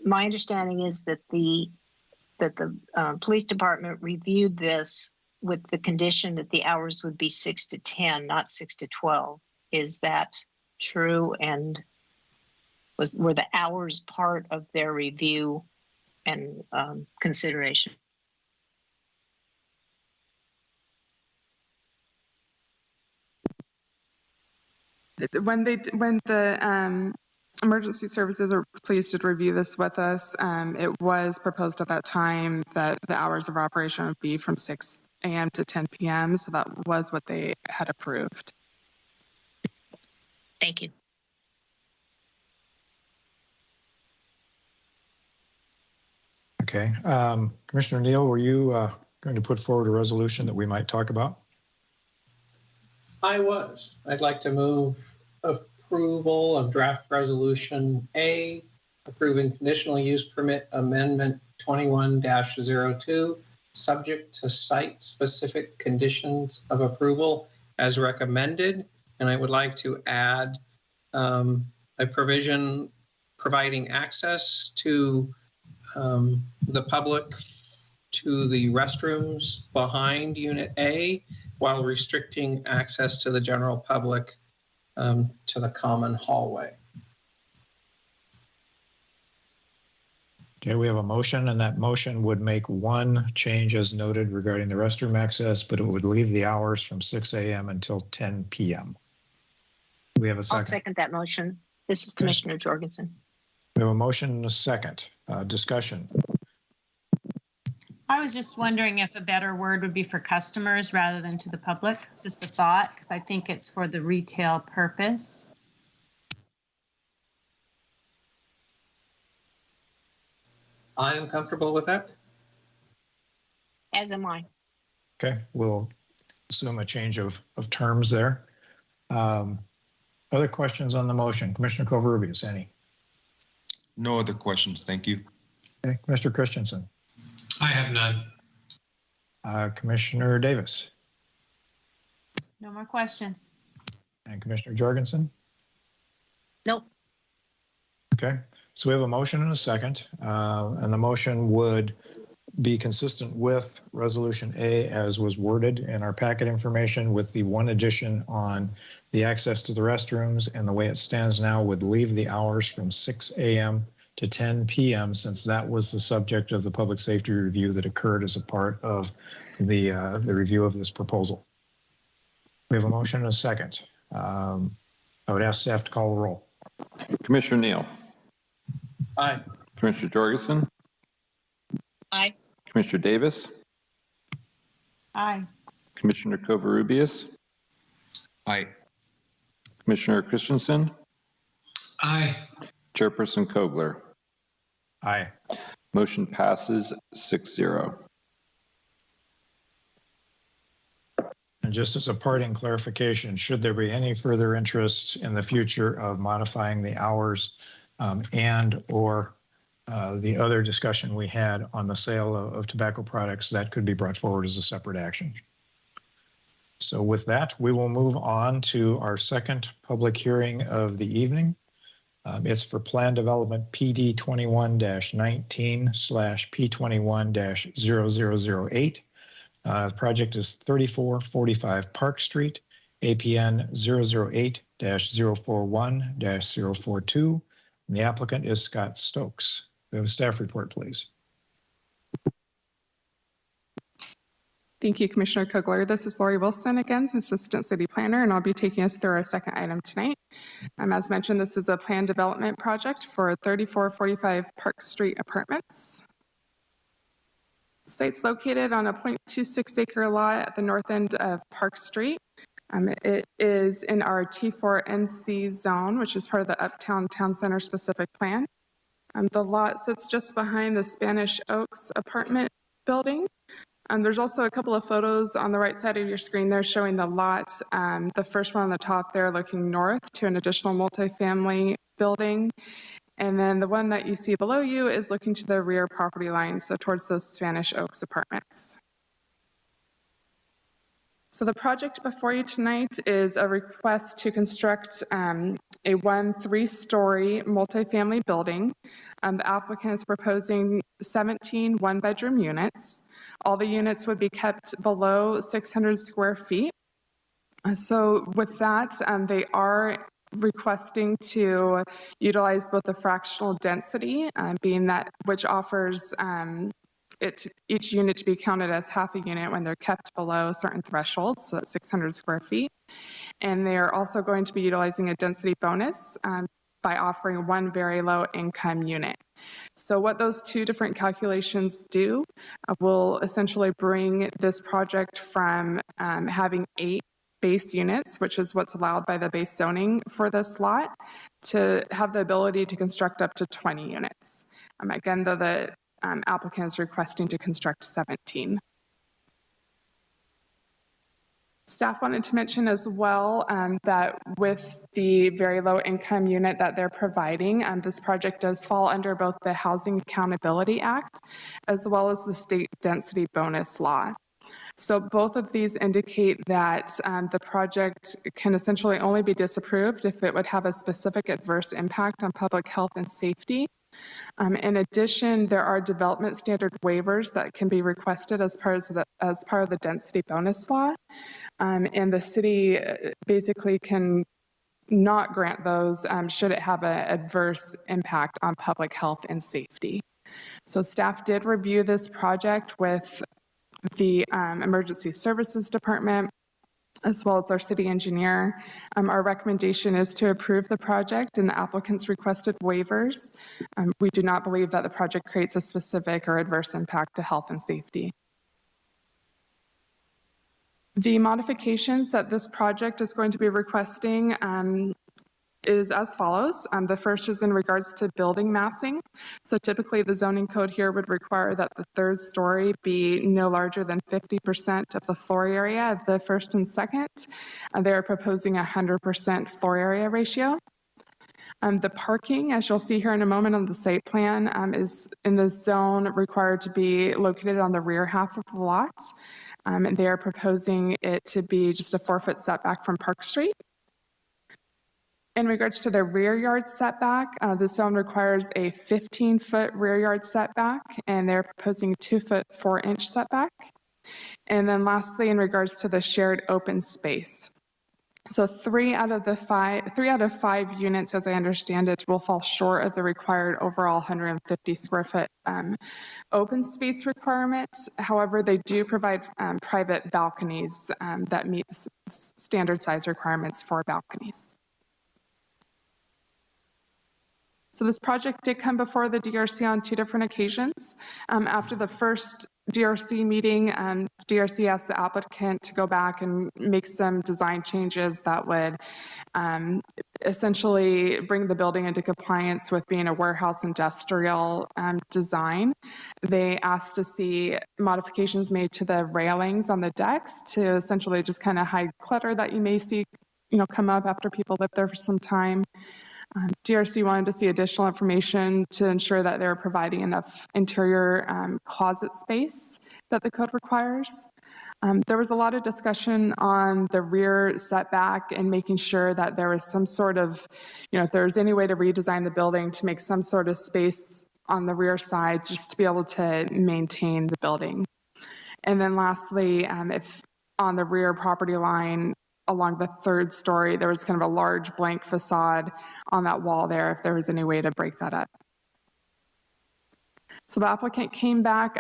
My understanding is that the police department reviewed this with the condition that the hours would be 6 to 10, not 6 to 12. Is that true? And were the hours part of their review and consideration? When the emergency services or police did review this with us, it was proposed at that time that the hours of operation would be from 6 a.m. to 10 p.m. So that was what they had approved. Thank you. Okay, Commissioner Neal, were you going to put forward a resolution that we might talk about? I was. I'd like to move approval of draft resolution A, approving conditional use permit amendment 21-02, subject to site-specific conditions of approval as recommended. And I would like to add a provision providing access to the public to the restrooms behind Unit A, while restricting access to the general public to the common hallway. Okay, we have a motion, and that motion would make one change as noted regarding the restroom access, but it would leave the hours from 6 a.m. until 10 p.m. Do we have a second? I'll second that motion. This is Commissioner Jorgensen. We have a motion and a second. Discussion. I was just wondering if a better word would be for customers rather than to the public. Just a thought, because I think it's for the retail purpose. I am comfortable with that. As am I. Okay, we'll assume a change of terms there. Other questions on the motion? Commissioner Covarrubias, any? No other questions, thank you. Okay, Mr. Christensen. I have none. Commissioner Davis No more questions. and Commissioner Jorgensen. Nope. Okay, so we have a motion and a second, and the motion would be consistent with Resolution A as was worded in our packet information, with the one addition on the access to the restrooms, and the way it stands now would leave the hours from 6 a.m. to 10 p.m. since that was the subject of the public safety review that occurred as a part of the review of this proposal. We have a motion and a second. I would ask staff to call the roll. Commissioner Neal. Aye. Commissioner Jorgensen. Aye. Commissioner Davis. Aye. Commissioner Covarrubias. Aye. Commissioner Christensen. Aye. Chairperson Kogler. Aye. Motion passes 6-0. And just as a parting clarification, should there be any further interest in the future of modifying the hours and or the other discussion we had on the sale of tobacco products, that could be brought forward as a separate action. So with that, we will move on to our second public hearing of the evening. It's for Plan Development PD 21-19/P21-0008. The project is 3445 Park Street, APN 008-041-042. And the applicant is Scott Stokes. We have a staff report, please. Thank you, Commissioner Kugler. This is Lori Wilson again, Assistant City Planner, and I'll be taking us through our second item tonight. As mentioned, this is a planned development project for 3445 Park Street Apartments. The site's located on a 0.26 acre lot at the north end of Park Street. It is in our T4 NC zone, which is part of the Uptown Town Center specific plan. The lot sits just behind the Spanish Oaks apartment building. There's also a couple of photos on the right side of your screen there showing the lot. The first one on the top there looking north to an additional multifamily building. And then the one that you see below you is looking to the rear property line, so towards those Spanish Oaks apartments. So the project before you tonight is a request to construct a 3-story multifamily building. The applicant is proposing 17 one-bedroom units. All the units would be kept below 600 square feet. So with that, they are requesting to utilize both the fractional density, being that which offers each unit to be counted as half a unit when they're kept below certain thresholds, so that's 600 square feet. And they are also going to be utilizing a density bonus by offering one very low income unit. So what those two different calculations do will essentially bring this project from having 8 base units, which is what's allowed by the base zoning for this lot, to have the ability to construct up to 20 units. Again, though the applicant is requesting to construct 17. Staff wanted to mention as well that with the very low income unit that they're providing, this project does fall under both the Housing Accountability Act as well as the state density bonus law. So both of these indicate that the project can essentially only be disapproved if it would have a specific adverse impact on public health and safety. In addition, there are development standard waivers that can be requested as part of the density bonus law. And the city basically can not grant those should it have an adverse impact on public health and safety. So staff did review this project with the Emergency Services Department, as well as our city engineer. Our recommendation is to approve the project and the applicant's requested waivers. We do not believe that the project creates a specific or adverse impact to health and safety. The modifications that this project is going to be requesting is as follows. The first is in regards to building massing. So typically the zoning code here would require that the third story be no larger than 50% of the floor area of the first and second. They are proposing 100% floor area ratio. The parking, as you'll see here in a moment on the site plan, is in the zone required to be located on the rear half of the lot. And they are proposing it to be just a 4-foot setback from Park Street. In regards to the rear yard setback, the zone requires a 15-foot rear yard setback, and they're proposing a 2-foot 4-inch setback. And then lastly, in regards to the shared open space. So 3 out of 5 units, as I understand it, will fall short of the required overall 150 square foot open space requirements. However, they do provide private balconies that meet standard size requirements for balconies. So this project did come before the DRC on 2 different occasions. After the first DRC meeting, DRC asked the applicant to go back and make some design changes that would essentially bring the building into compliance with being a warehouse industrial design. They asked to see modifications made to the railings on the decks to essentially just kind of hide clutter that you may see, come up after people live there for some time. DRC wanted to see additional information to ensure that they're providing enough interior closet space that the code requires. There was a lot of discussion on the rear setback and making sure that there was some sort of, if there's any way to redesign the building to make some sort of space on the rear side just to be able to maintain the building. And then lastly, if on the rear property line, along the 3rd story, there was kind of a large blank facade on that wall there, if there was any way to break that up. So the applicant came back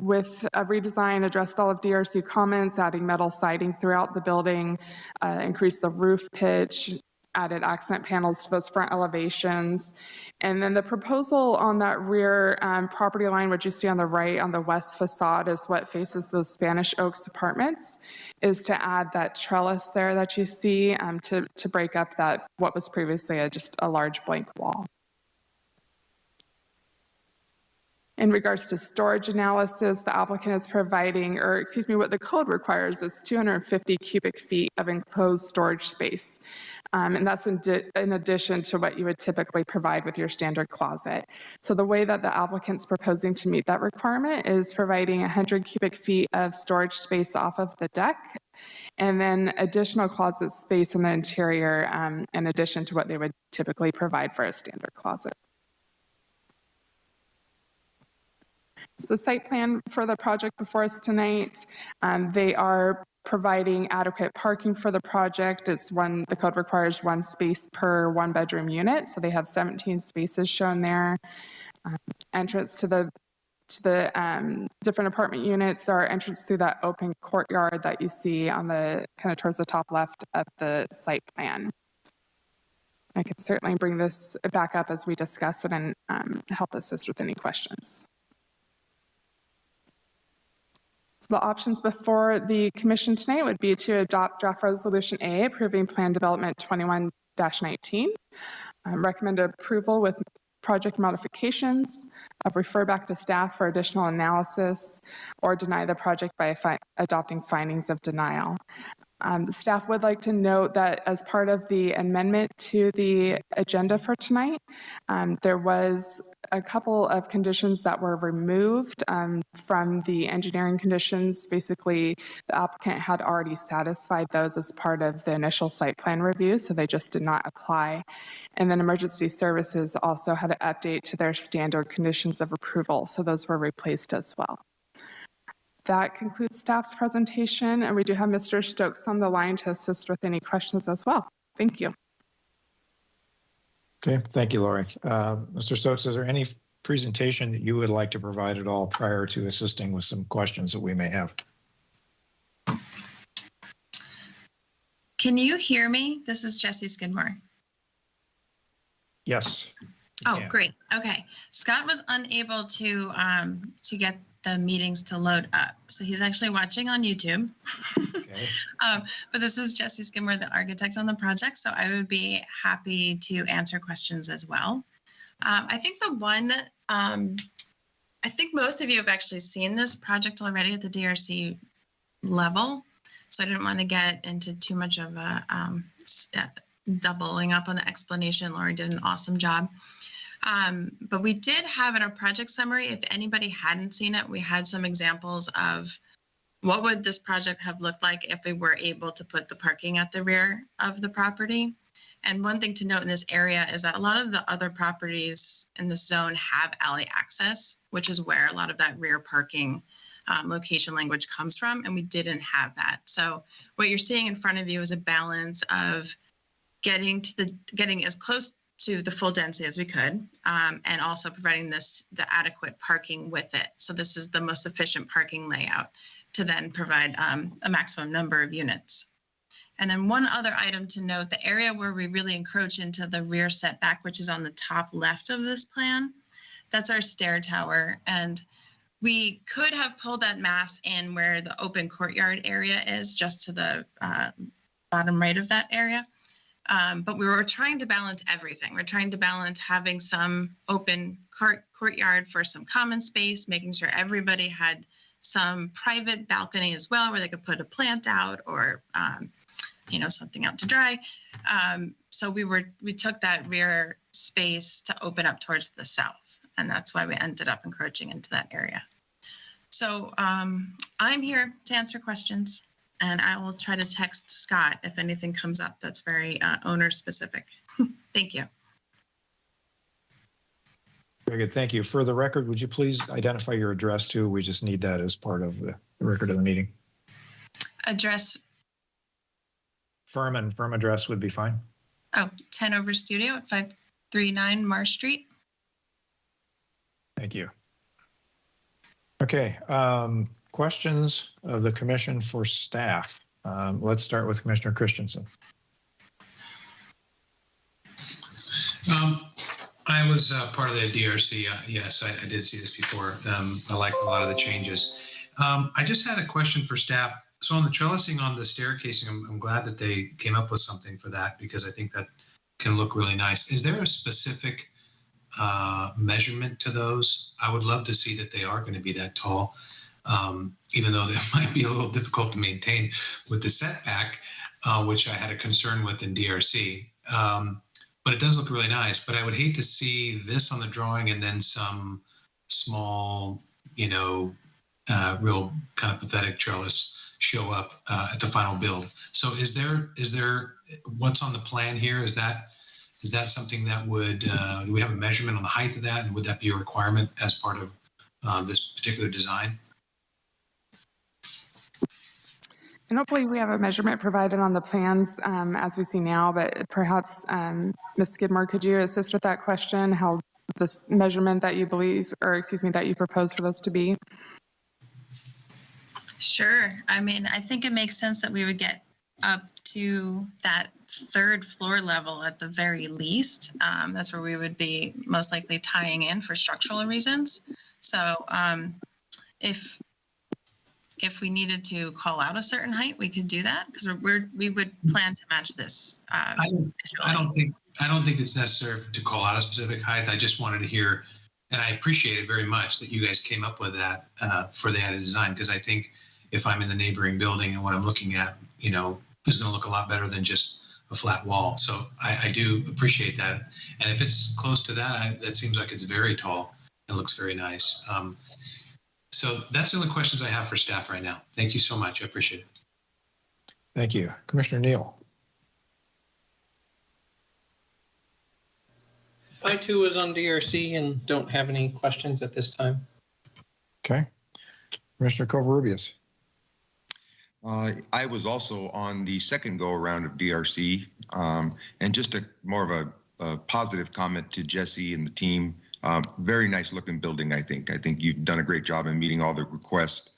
with a redesign, addressed all of DRC comments, adding metal siding throughout the building, increased the roof pitch, added accent panels to those front elevations. And then the proposal on that rear property line, which you see on the right on the west facade is what faces those Spanish Oaks apartments, is to add that trellis there that you see to break up that what was previously just a large blank wall. In regards to storage analysis, the applicant is providing, what the code requires is 250 cubic feet of enclosed storage space. And that's in addition to what you would typically provide with your standard closet. So the way that the applicant's proposing to meet that requirement is providing 100 cubic feet of storage space off of the deck, and then additional closet space in the interior in addition to what they would typically provide for a standard closet. So the site plan for the project before us tonight, they are providing adequate parking for the project. The code requires 1 space per 1-bedroom unit, so they have 17 spaces shown there. Entrance to the different apartment units are entrance through that open courtyard that you see on the kind of towards the top left of the site plan. I can certainly bring this back up as we discuss it and help assist with any questions. The options before the commission tonight would be to adopt draft resolution A, approving plan development 21-19, recommend approval with project modifications, refer back to staff for additional analysis, or deny the project by adopting findings of denial. Staff would like to note that as part of the amendment to the agenda for tonight, there was a couple of conditions that were removed from the engineering conditions. Basically, the applicant had already satisfied those as part of the initial site plan review, so they just did not apply. And then emergency services also had an update to their standard conditions of approval, so those were replaced as well. That concludes staff's presentation, and we do have Mr. Stokes on the line to assist with any questions as well. Thank you. Okay, thank you, Lori. Mr. Stokes, is there any presentation that you would like to provide at all prior to assisting with some questions that we may have? Can you hear me? This is Jessie Skidmore. Yes. Oh, great. Okay. Scott was unable to get the meetings to load up. So he's actually watching on YouTube. Okay. But this is Jessie Skidmore, the architect on the project. So I would be happy to answer questions as well. I think I think most of you have actually seen this project already at the DRC level. So I didn't want to get into too much of a doubling up on the explanation. Lori did an awesome job. But we did have in our project summary, if anybody hadn't seen it, we had some examples of what would this project have looked like if we were able to put the parking at the rear of the property. And one thing to note in this area is that a lot of the other properties in this zone have alley access, which is where a lot of that rear parking location language comes from, and we didn't have that. So what you're seeing in front of you is a balance of getting as close to the full density as we could, and also providing the adequate parking with it. So this is the most efficient parking layout to then provide a maximum number of units. And then one other item to note, the area where we really encroach into the rear setback, which is on the top left of this plan, that's our stair tower. And we could have pulled that mass in where the open courtyard area is, just to the bottom right of that area. But we were trying to balance everything. We're trying to balance having some open courtyard for some common space, making sure everybody had some private balcony as well, where they could put a plant out or something out to dry. So we took that rear space to open up towards the south, and that's why we ended up encroaching into that area. So I'm here to answer questions, and I will try to text Scott if anything comes up that's very owner specific. Thank you. Very good, thank you. For the record, would you please identify your address too? We just need that as part of the record of the meeting. Address. Firm address would be fine. Oh, 10 Over Studio at 539 Marsh Street. Thank you. Okay, questions of the commission for staff. Let's start with Commissioner Christensen. I was part of the DRC. Yes, I did see this before. I like a lot of the changes. I just had a question for staff. So on the trellising on the staircasing, I'm glad that they came up with something for that, because I think that can look really nice. Is there a specific measurement to those? I would love to see that they are going to be that tall, even though that might be a little difficult to maintain with the setback, which I had a concern with in DRC. But it does look really nice. But I would hate to see this on the drawing and then some small, real kind of pathetic trellis show up at the final build. So is there what's on the plan here? Is that something that would, do we have a measurement on the height of that? And would that be a requirement as part of this particular design? I don't believe we have a measurement provided on the plans as we see now, but perhaps Ms. Skidmore, could you assist with that question? How this measurement that you believe, or excuse me, that you propose for those to be? Sure. I mean, I think it makes sense that we would get up to that third floor level at the very least. That's where we would be most likely tying in for structural reasons. So if we needed to call out a certain height, we could do that, because we would plan to match this. I don't think it's necessary to call out a specific height. I just wanted to hear, and I appreciate it very much that you guys came up with that for the added design, because I think if I'm in the neighboring building and what I'm looking at, is going to look a lot better than just a flat wall. So I do appreciate that. And if it's close to that, that seems like it's very tall. It looks very nice. So that's the only questions I have for staff right now. Thank you so much. I appreciate it. Thank you. Commissioner Neal. I too was on DRC and don't have any questions at this time. Okay. Commissioner Covarrubias. I was also on the second go around of DRC, and just more of a positive comment to Jesse and the team. Very nice looking building, I think. I think you've done a great job in meeting all the requests.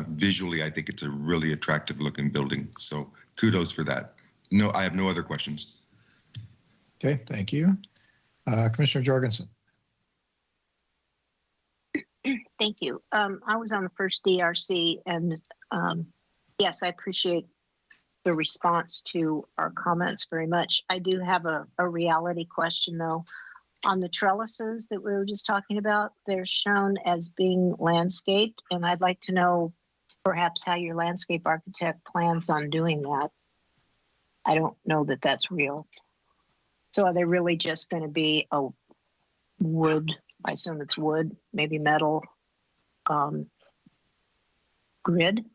Visually, I think it's a really attractive looking building. So kudos for that. No, I have no other questions. Okay, thank you. Commissioner Jorgensen. Thank you. I was on the first DRC, and yes, I appreciate the response to our comments very much. I do have a reality question, though. On the trellises that we were just talking about, they're shown as being landscaped, and I'd like to know perhaps how your landscape architect plans on doing that. I don't know that that's real. So are they really just going to be a wood, I assume it's wood, maybe metal grid?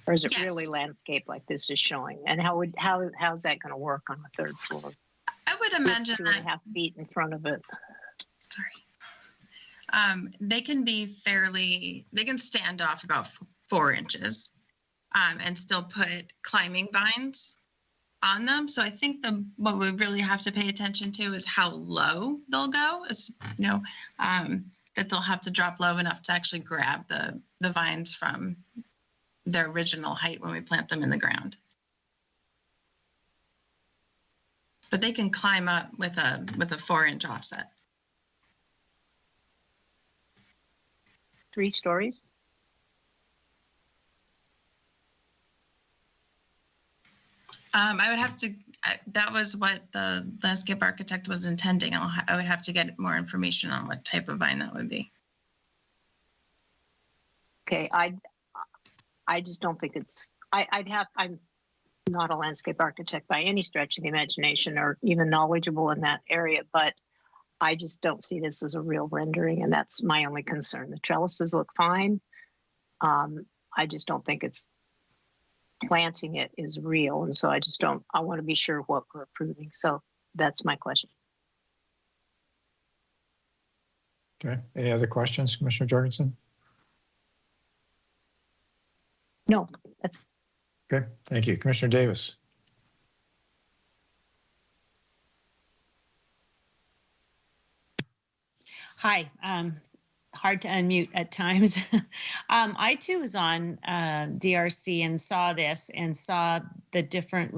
Or is it really landscape like this is showing? And how's that going to work on the third floor? I would imagine that 2.5 feet in front of it. Sorry. They can stand off about 4 inches and still put climbing vines on them. So I think what we really have to pay attention to is how low they'll go. Is that they'll have to drop low enough to actually grab the vines from their original height when we plant them in the ground. But they can climb up with a 4-inch offset. 3 stories? I would have to, that was what the landscape architect was intending. I would have to get more information on what type of vine that would be. Okay, I just don't think it's, I'm not a landscape architect by any stretch of the imagination or even knowledgeable in that area, but I just don't see this as a real rendering, and that's my only concern. The trellises look fine. I just don't think it's planting it is real, and so I want to be sure what we're approving. So that's my question. Okay, any other questions, Commissioner Jorgensen? No, that's okay. Thank you, Commissioner Davis. Hi, hard to unmute at times. I too was on DRC and saw this and saw the different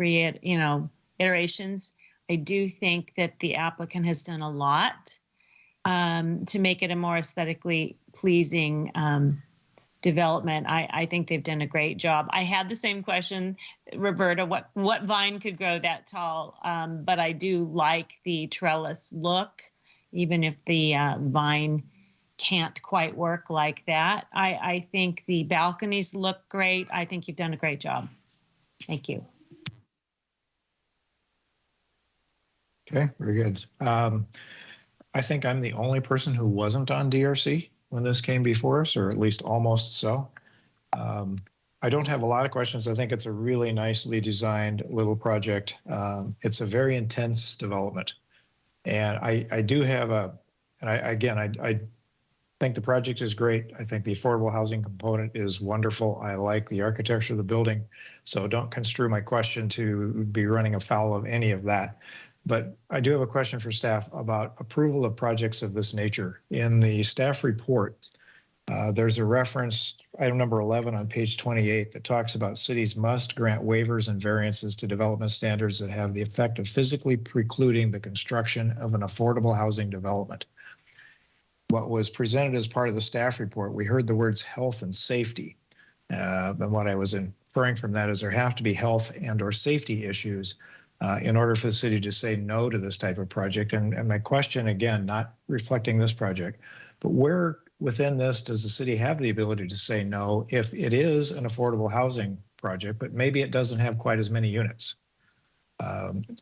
iterations. I do think that the applicant has done a lot to make it a more aesthetically pleasing development. I think they've done a great job. I had the same question, Roberta, what vine could grow that tall? But I do like the trellis look, even if the vine can't quite work like that. I think the balconies look great. I think you've done a great job. Thank you. Okay, very good. I think I'm the only person who wasn't on DRC when this came before us, or at least almost so. I don't have a lot of questions. I think it's a really nicely designed little project. It's a very intense development. And I do have I think the project is great. I think the affordable housing component is wonderful. I like the architecture of the building. So don't construe my question to be running afoul of any of that. But I do have a question for staff about approval of projects of this nature. In the staff report, there's a reference, item number 11 on page 28, that talks about cities must grant waivers and variances to development standards that have the effect of physically precluding the construction of an affordable housing development. What was presented as part of the staff report, we heard the words health and safety. And what I was inferring from that is there have to be health and or safety issues in order for the city to say no to this type of project. And my question, again, not reflecting this project, but where within this does the city have the ability to say no if it is an affordable housing project, but maybe it doesn't have quite as many units?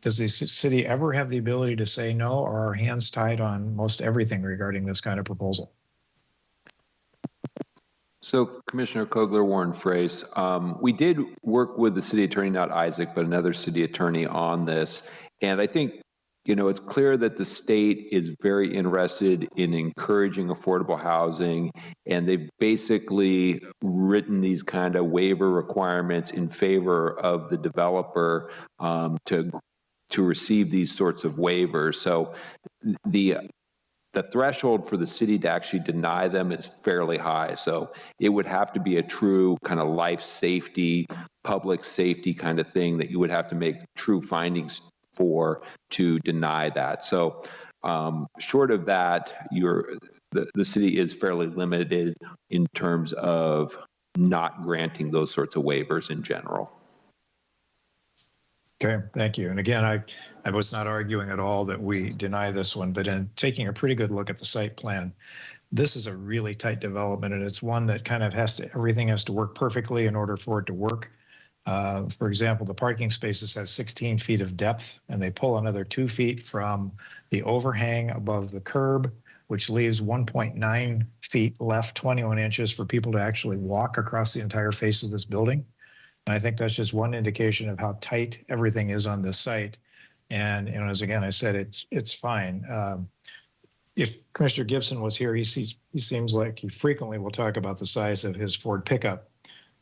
Does the city ever have the ability to say no, or are our hands tied on most everything regarding this kind of proposal? So Commissioner Kogler, Warren Frace, we did work with the city attorney, not Isaac, but another city attorney on this. And I think, it's clear that the state is very interested in encouraging affordable housing, and they've basically written these kind of waiver requirements in favor of the developer to receive these sorts of waivers. So the threshold for the city to actually deny them is fairly high. So it would have to be a true kind of life safety, public safety kind of thing that you would have to make true findings for to deny that. So short of that, the city is fairly limited in terms of not granting those sorts of waivers in general. Okay, thank you. And again, I was not arguing at all that we deny this one, but in taking a pretty good look at the site plan, this is a really tight development, and it's one that kind of everything has to work perfectly in order for it to work. For example, the parking spaces have 16 feet of depth, and they pull another 2 feet from the overhang above the curb, which leaves 1.9 feet left, 21 inches for people to actually walk across the entire face of this building. And I think that's just one indication of how tight everything is on this site. And as again, I said, it's fine. If Commissioner Gibson was here, he seems like he frequently will talk about the size of his Ford pickup.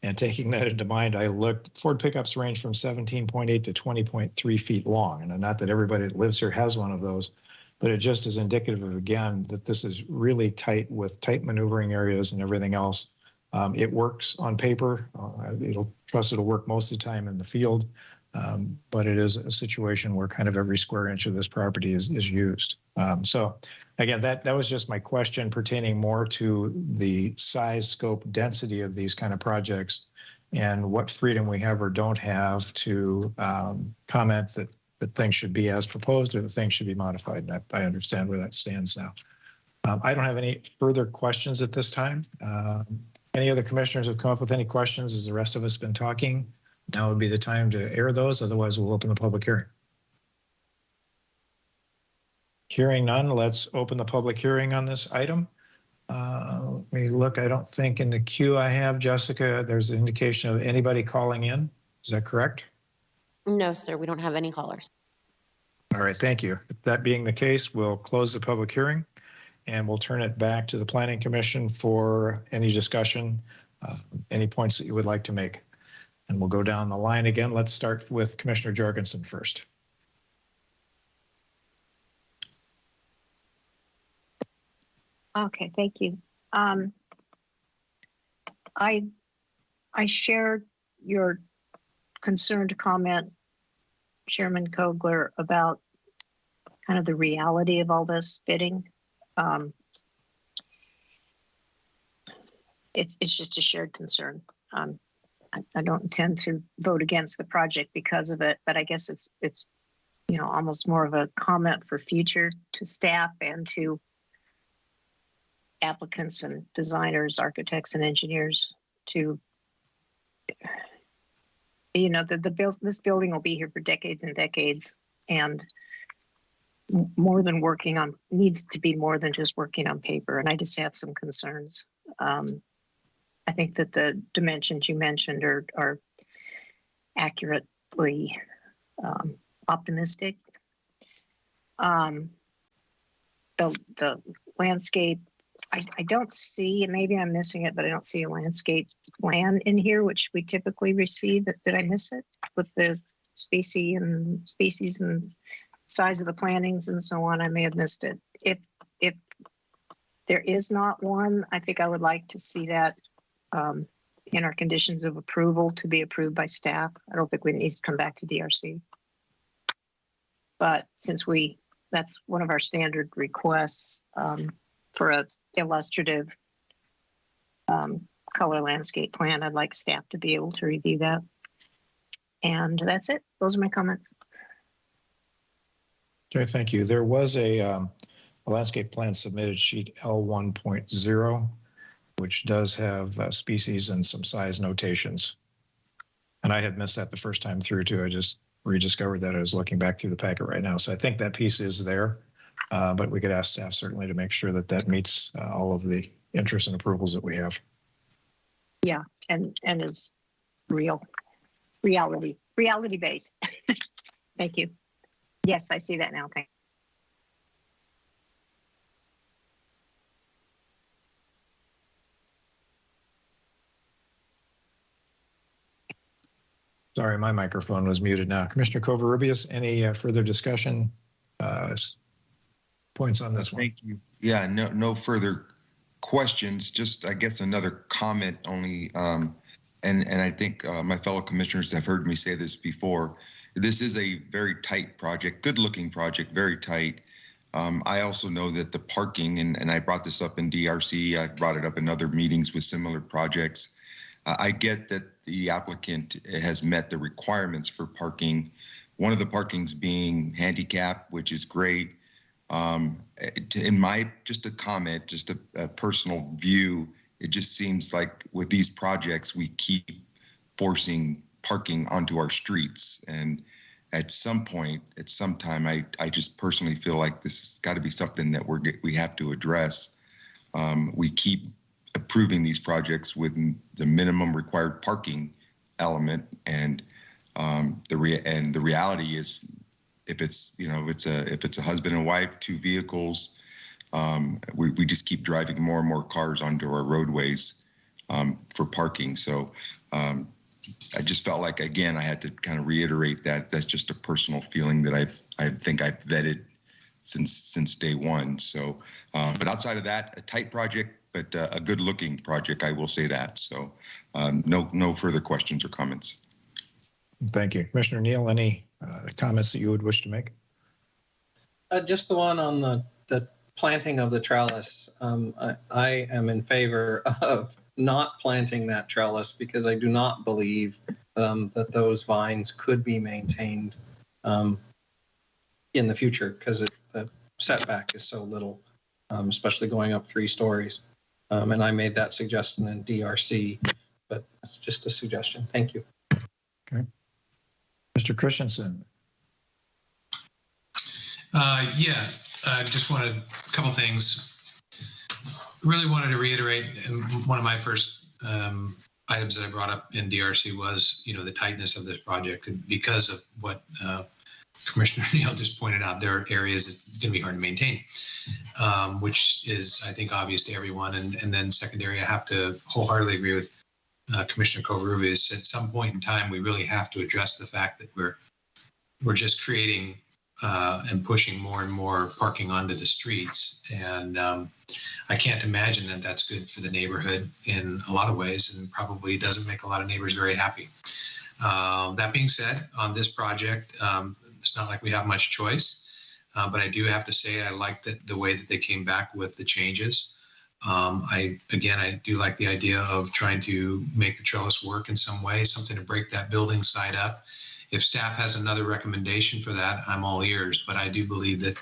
And taking that into mind, I looked, Ford pickups range from 17.8 to 20.3 feet long. And not that everybody that lives here has one of those, but it just is indicative of, again, that this is really tight with tight maneuvering areas and everything else. It works on paper. It'll work most of the time in the field. But it is a situation where kind of every square inch of this property is used. So again, that was just my question pertaining more to the size, scope, density of these kind of projects and what freedom we have or don't have to comment that things should be as proposed or that things should be modified. And I understand where that stands now. I don't have any further questions at this time. Any other commissioners have come up with any questions as the rest of us have been talking? Now would be the time to air those. Otherwise, we'll open the public hearing. Hearing none, let's open the public hearing on this item. Let me look. I don't think in the queue I have, Jessica, there's an indication of anybody calling in. Is that correct? No, sir. We don't have any callers. All right. Thank you. That being the case, we'll close the public hearing and we'll turn it back to the Planning Commission for any discussion, any points that you would like to make. And we'll go down the line again. Let's start with Commissioner Jorgensen first. Okay, thank you. I shared your concern to comment, Chairman Kogler, about kind of the reality of all this bidding. It's just a shared concern. I don't intend to vote against the project because of it, but I guess it's almost more of a comment for future to staff and to applicants and designers, architects and engineers to, this building will be here for decades and decades, and needs to be more than just working on paper. And I just have some concerns. I think that the dimensions you mentioned are accurately optimistic. The landscape, I don't see, and maybe I'm missing it, but I don't see a landscape plan in here, which we typically receive. Did I miss it with the species and size of the plantings and so on? I may have missed it. If there is not one, I think I would like to see that in our conditions of approval to be approved by staff. I don't think we need to come back to DRC. But since that's one of our standard requests for a illustrative color landscape plan, I'd like staff to be able to review that. And that's it. Those are my comments. Okay, thank you. There was a landscape plan submitted, sheet L1.0, which does have species and some size notations. And I had missed that the first time through too. I just rediscovered that. I was looking back through the packet right now. So I think that piece is there, but we could ask staff certainly to make sure that meets all of the interests and approvals that we have. Yeah, and it's reality based. Thank you. Yes, I see that now. Thank you. Sorry, my microphone was muted now. Commissioner Covarrubias, any further discussion points on this one? Thank you. Yeah, no further questions. Just, I guess, another comment only. And I think my fellow commissioners have heard me say this before. This is a very tight project, good-looking project, very tight. I also know that the parking, and I brought this up in DRC, I've brought it up in other meetings with similar projects. I get that the applicant has met the requirements for parking. One of the parkings being handicap, which is great. Just a comment, just a personal view, it just seems like with these projects, we keep forcing parking onto our streets. And at some point, at some time, I just personally feel like this has got to be something that we have to address. We keep approving these projects with the minimum required parking element, and the reality is, if it's a husband and wife, 2 vehicles, we just keep driving more and more cars onto our roadways for parking. So I just felt like, again, I had to kind of reiterate that that's just a personal feeling that I think I've vetted since day one. So, but outside of that, a tight project, but a good looking project, I will say that. So no further questions or comments. Thank you. Commissioner Neal, any comments that you would wish to make? Just the one on the planting of the trellis. I am in favor of not planting that trellis because I do not believe that those vines could be maintained in the future, because the setback is so little, especially going up 3 stories. And I made that suggestion in DRC, but it's just a suggestion. Thank you. Okay. Mr. Christensen. Just wanted a couple things. Really wanted to reiterate, one of my first items that I brought up in DRC was, the tightness of this project, because of what Commissioner Neal just pointed out. There are areas it's going to be hard to maintain, which is, I think, obvious to everyone. And then secondary, I have to wholeheartedly agree with Commissioner Covarrubias. At some point in time, we really have to address the fact that we're just creating and pushing more and more parking onto the streets. And I can't imagine that that's good for the neighborhood in a lot of ways, and probably doesn't make a lot of neighbors very happy. That being said, on this project, it's not like we have much choice, but I do have to say I like the way that they came back with the changes. I do like the idea of trying to make the trellis work in some way, something to break that building side up. If staff has another recommendation for that, I'm all ears, but I do believe that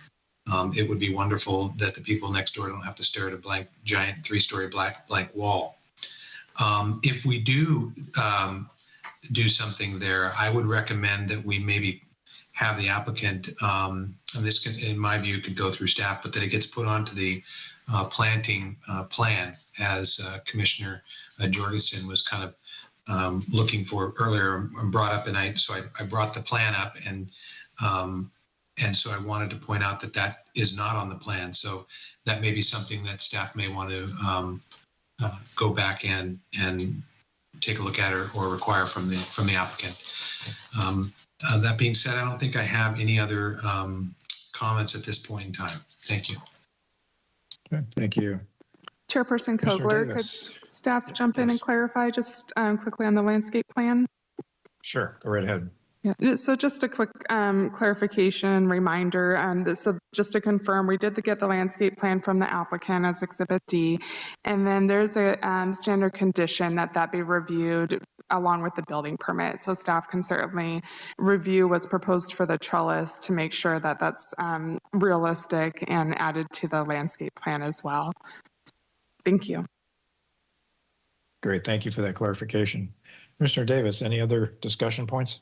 it would be wonderful that the people next door don't have to stare at a giant 3-story blank wall. If we do something there, I would recommend that we maybe have the applicant, and this can, in my view, could go through staff, but that it gets put onto the planting plan, as Commissioner Jorgensen was kind of looking for earlier and brought up, and so I brought the plan up, and so I wanted to point out that is not on the plan. So that may be something that staff may want to go back and take a look at or require from the applicant. That being said, I don't think I have any other comments at this point in time. Thank you. Okay, thank you. Chairperson Kovler, could staff jump in and clarify just quickly on the landscape plan? Sure, go right ahead. Yeah, so just a quick clarification reminder. So just to confirm, we did get the landscape plan from the applicant as Exhibit D, and then there's a standard condition that be reviewed along with the building permit. So staff can certainly review what's proposed for the trellis to make sure that that's realistic and added to the landscape plan as well. Thank you. Great, thank you for that clarification. Commissioner Davis, any other discussion points?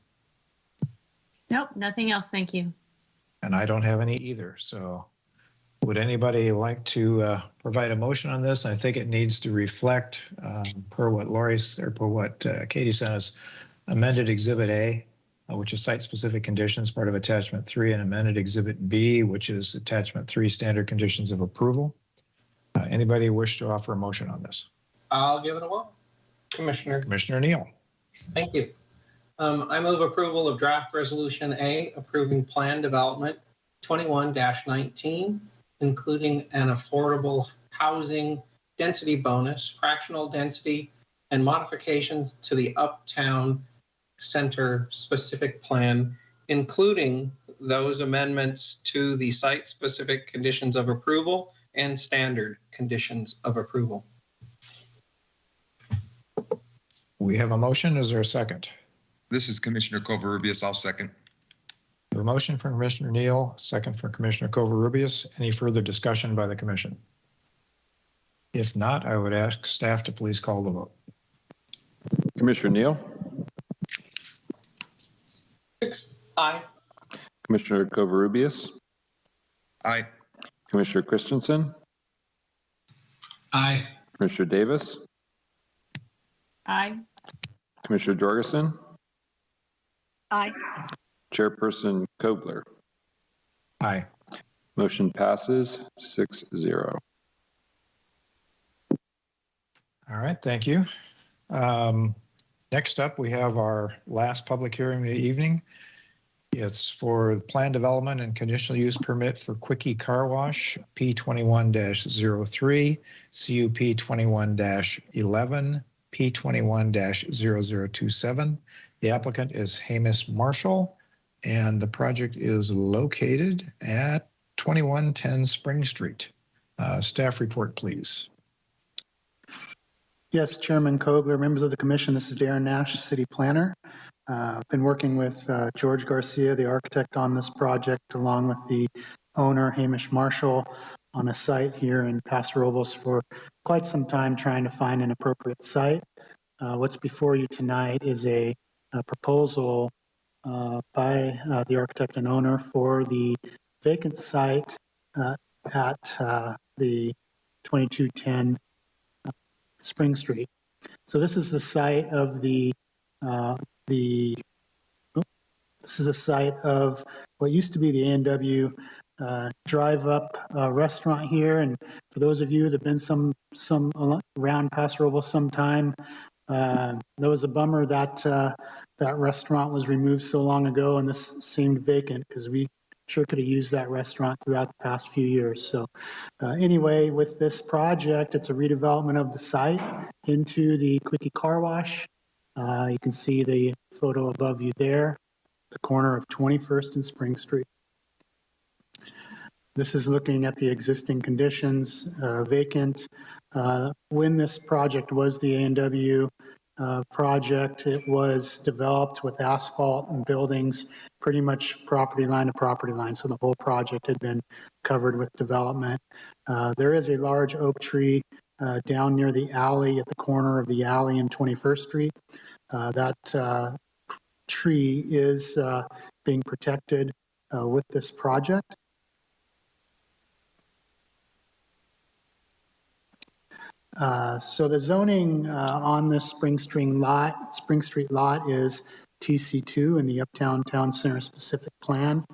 Nope, nothing else, thank you. And I don't have any either. So would anybody like to provide a motion on this? I think it needs to reflect per what Katie sent us, amended Exhibit A, which is site-specific conditions, part of Attachment 3, and amended Exhibit B, which is Attachment 3, standard conditions of approval. Anybody wish to offer a motion on this? I'll give it a whirl. Commissioner Neal. Thank you. I move approval of draft resolution A, approving plan development 21-19, including an affordable housing density bonus, fractional density, and modifications to the Uptown Center specific plan, including those amendments to the site-specific conditions of approval and standard conditions of approval. We have a motion. Is there a second? This is Commissioner Covarrubias. I'll second. A motion from Commissioner Neal, second from Commissioner Covarrubias. Any further discussion by the commission? If not, I would ask staff to please call the vote. Commissioner Neal? Aye. Commissioner Covarrubias, Aye. Commissioner Christensen, Aye. Commissioner Davis, Aye. Commissioner Jorgensen, Aye. Chairperson Kogler. Aye. Motion passes 6-0. All right, thank you. Next up, we have our last public hearing of the evening. It's for plan development and conditional use permit for Quickie Car Wash, P21-03, CUP 21-11, P21-0027. The applicant is Hamish Marshall, and the project is located at 2110 Spring Street. Staff report, please. Yes, Chairman Kogler, members of the commission, this is Darren Nash, city planner. I've been working with George Garcia, the architect on this project, along with the owner, Hamish Marshall, on a site here in Paso Robles for quite some time trying to find an appropriate site. What's before you tonight is a proposal by the architect and owner for the vacant site at the 2210 Spring Street. So this is the site of this is a site of what used to be the A&W drive-up restaurant here. And for those of you that have been some around Paso Robles sometime, that was a bummer that that restaurant was removed so long ago, and this seemed vacant because we sure could have used that restaurant throughout the past few years. So anyway, with this project, it's a redevelopment of the site into the Quickie Car Wash. You can see the photo above you there, the corner of 21st and Spring Street. This is looking at the existing conditions, vacant. When this project was the A&W project, it was developed with asphalt and buildings pretty much property line to property line. So the whole project had been covered with development. There is a large oak tree down near the alley at the corner of the alley and 21st Street. That tree is being protected with this project. So the zoning on this Spring Street lot is TC2 in the Uptown Town Center specific plan.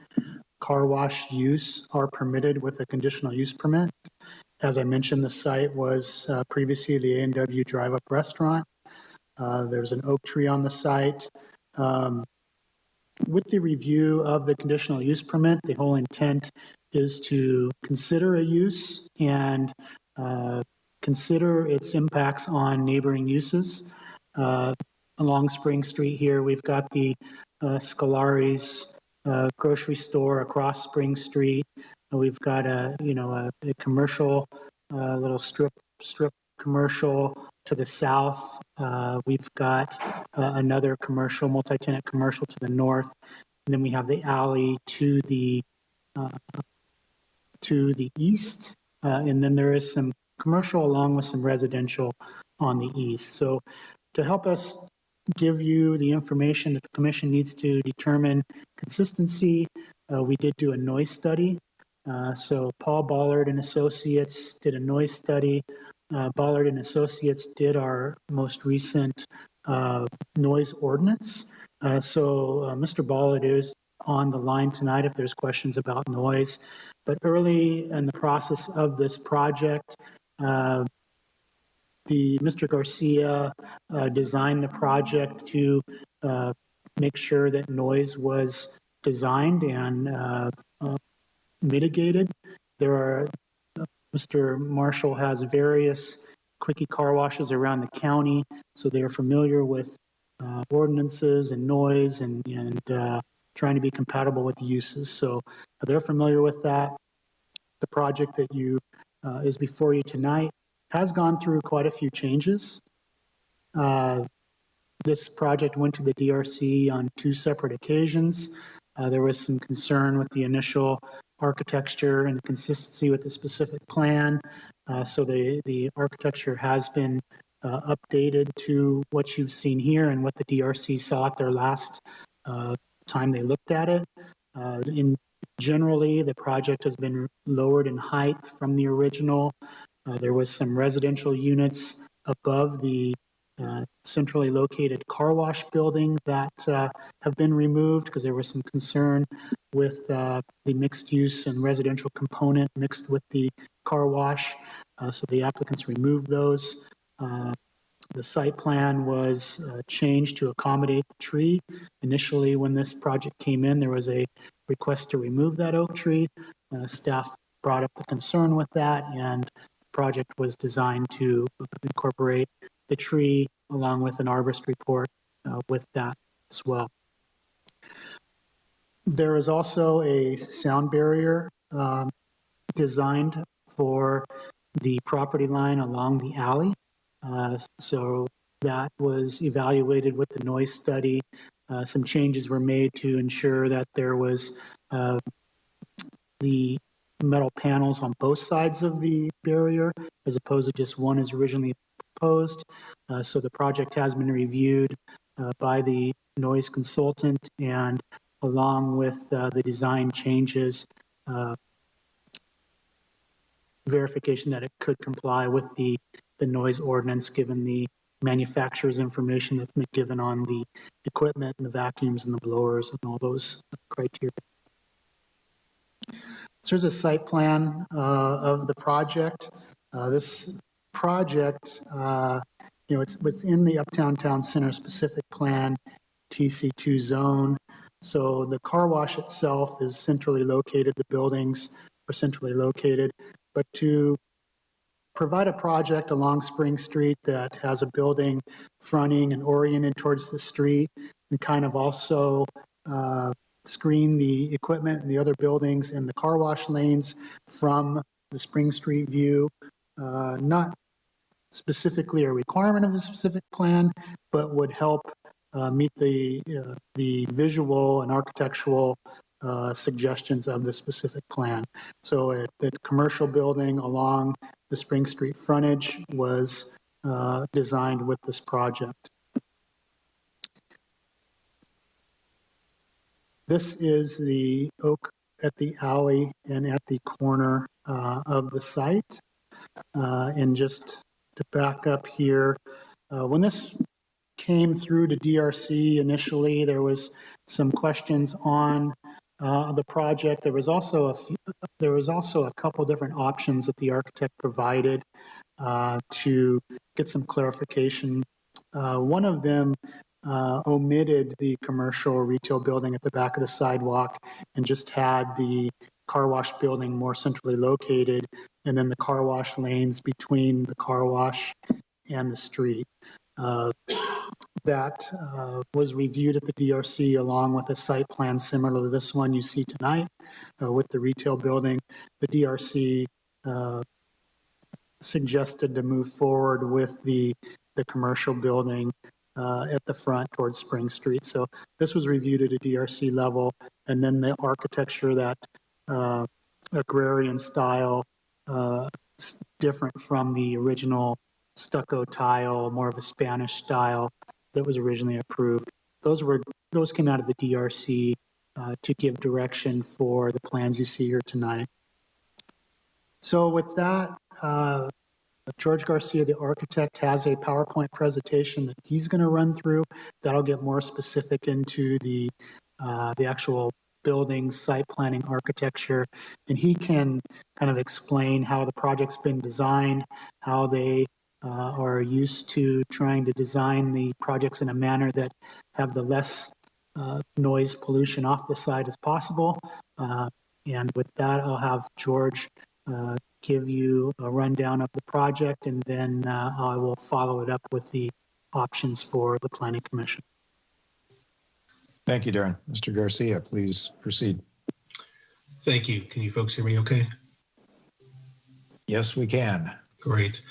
Car wash use are permitted with a conditional use permit. As I mentioned, the site was previously the A&W drive-up restaurant. There's an oak tree on the site. With the review of the conditional use permit, the whole intent is to consider a use and consider its impacts on neighboring uses. Along Spring Street here, we've got the Scolari's grocery store across Spring Street. We've got a commercial, little strip commercial to the south. We've got another commercial, multi-tenant commercial to the north. And then we have the alley to the east. And then there is some commercial along with some residential on the east. So to help us give you the information that the commission needs to determine consistency, we did do a noise study. So Paul Ballard and Associates did a noise study. Ballard and Associates did our most recent noise ordinance. So Mr. Ballard is on the line tonight if there's questions about noise. But early in the process of this project, Mr. Garcia designed the project to make sure that noise was designed and mitigated. Mr. Marshall has various Quickie car washes around the county, so they are familiar with ordinances and noise and trying to be compatible with the uses. So they're familiar with that. The project that is before you tonight has gone through quite a few changes. This project went to the DRC on 2 separate occasions. There was some concern with the initial architecture and the consistency with the specific plan. So the architecture has been updated to what you've seen here and what the DRC saw at their last time they looked at it. Generally, the project has been lowered in height from the original. There was some residential units above the centrally located car wash building that have been removed because there was some concern with the mixed use and residential component mixed with the car wash. So the applicants removed those. The site plan was changed to accommodate the tree. Initially, when this project came in, there was a request to remove that oak tree. Staff brought up the concern with that, and the project was designed to incorporate the tree along with an arborist report with that as well. There is also a sound barrier designed for the property line along the alley. So that was evaluated with the noise study. Some changes were made to ensure that there was the metal panels on both sides of the barrier as opposed to just one as originally proposed. So the project has been reviewed by the noise consultant, and along with the design changes, verification that it could comply with the noise ordinance given the manufacturer's information that's been given on the equipment and the vacuums and the blowers and all those criteria. So here's a site plan of the project. This project, it's in the Uptown Town Center specific plan, TC2 zone. So the car wash itself is centrally located, the buildings are centrally located, but to provide a project along Spring Street that has a building fronting and oriented towards the street and kind of also screen the equipment and the other buildings and the car wash lanes from the Spring Street view. Not specifically a requirement of the specific plan, but would help meet the visual and architectural suggestions of the specific plan. So the commercial building along the Spring Street frontage was designed with this project. This is the oak at the alley and at the corner of the site. And just to back up here, when this came through to DRC initially, there was some questions on the project. There was also a couple different options that the architect provided to get some clarification. One of them omitted the commercial retail building at the back of the sidewalk and just had the car wash building more centrally located, and then the car wash lanes between the car wash and the street. That was reviewed at the DRC along with a site plan similar to this one you see tonight with the retail building. The DRC suggested to move forward with the commercial building at the front towards Spring Street. So this was reviewed at a DRC level, and then the architecture, that agrarian style, different from the original stucco tile, more of a Spanish style that was originally approved. Those came out of the DRC to give direction for the plans you see here tonight. So with that, George Garcia, the architect, has a PowerPoint presentation that he's going to run through. That'll get more specific into the actual building, site planning, architecture, and he can kind of explain how the project's been designed, how they are used to trying to design the projects in a manner that have the less noise pollution off the site as possible. And with that, I'll have George give you a rundown of the project, and then I will follow it up with the options for the Planning Commission. Thank you, Darren. Mr. Garcia, please proceed. Thank you. Can you folks hear me okay? Yes, we can. Great.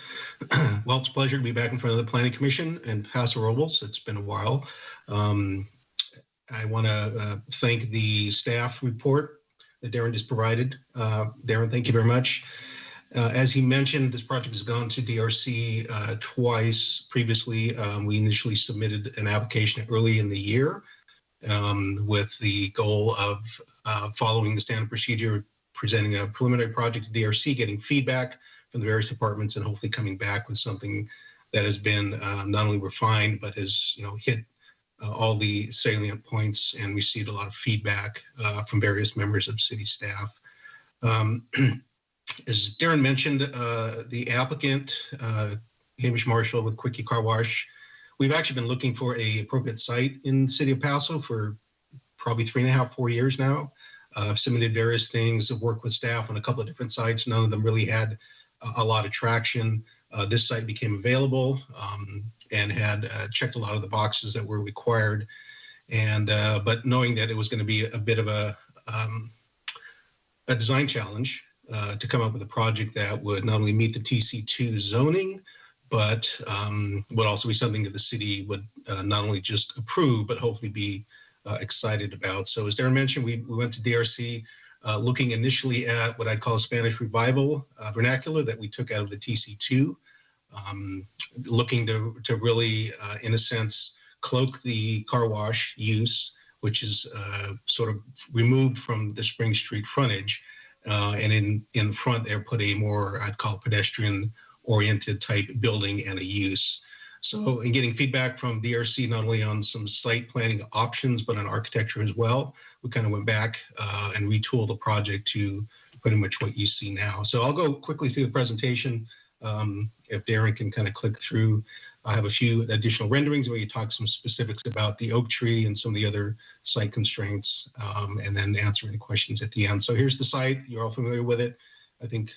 Well, it's a pleasure to be back in front of the Planning Commission and Paso Robles. It's been a while. I want to thank the staff report that Darren just provided. Darren, thank you very much. As he mentioned, this project has gone to DRC twice previously. We initially submitted an application early in the year with the goal of following the standard procedure, presenting a preliminary project to DRC, getting feedback from the various departments, and hopefully coming back with something that has been not only refined, but has hit all the salient points and received a lot of feedback from various members of city staff. As Darren mentioned, the applicant, Hamish Marshall with Quickie Car Wash, we've actually been looking for an appropriate site in the city of Paso for probably 3.5, 4 years now. Submitted various things, worked with staff on a couple of different sites. None of them really had a lot of traction. This site became available and had checked a lot of the boxes that were required. And but knowing that it was going to be a bit of a design challenge to come up with a project that would not only meet the TC2 zoning, but would also be something that the city would not only just approve, but hopefully be excited about. So as Darren mentioned, we went to DRC looking initially at what I'd call a Spanish revival vernacular that we took out of the TC2, looking to really, in a sense, cloak the car wash use, which is sort of removed from the Spring Street frontage, and in front there put a more, I'd call pedestrian-oriented type building and a use. So in getting feedback from DRC, not only on some site planning options, but on architecture as well, we kind of went back and retooled the project to pretty much what you see now. So I'll go quickly through the presentation. If Darren can kind of click through, I have a few additional renderings where you talk some specifics about the oak tree and some of the other site constraints, and then answer any questions at the end. So here's the site. You're all familiar with it. I think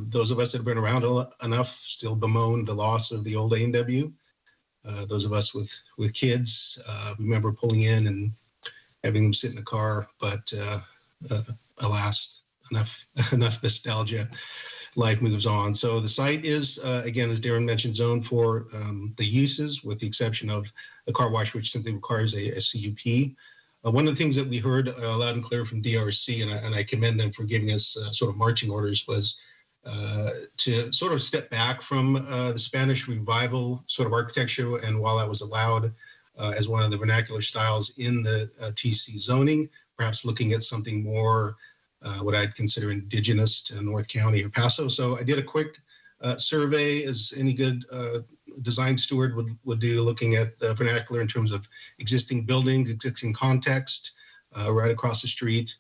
those of us that have been around enough still bemoan the loss of the old A&W. Those of us with kids remember pulling in and having them sit in the car, but alas, enough nostalgia. Life moves on. So the site is, again, as Darren mentioned, zoned for the uses, with the exception of the car wash, which simply requires a CUP. One of the things that we heard loud and clear from DRC, and I commend them for giving us sort of marching orders, was to sort of step back from the Spanish revival sort of architecture. And while that was allowed as one of the vernacular styles in the TC zoning, perhaps looking at something more what I'd consider indigenous to North County or Paso. So I did a quick survey, as any good design steward would do, looking at vernacular in terms of existing buildings, existing context, right across the street.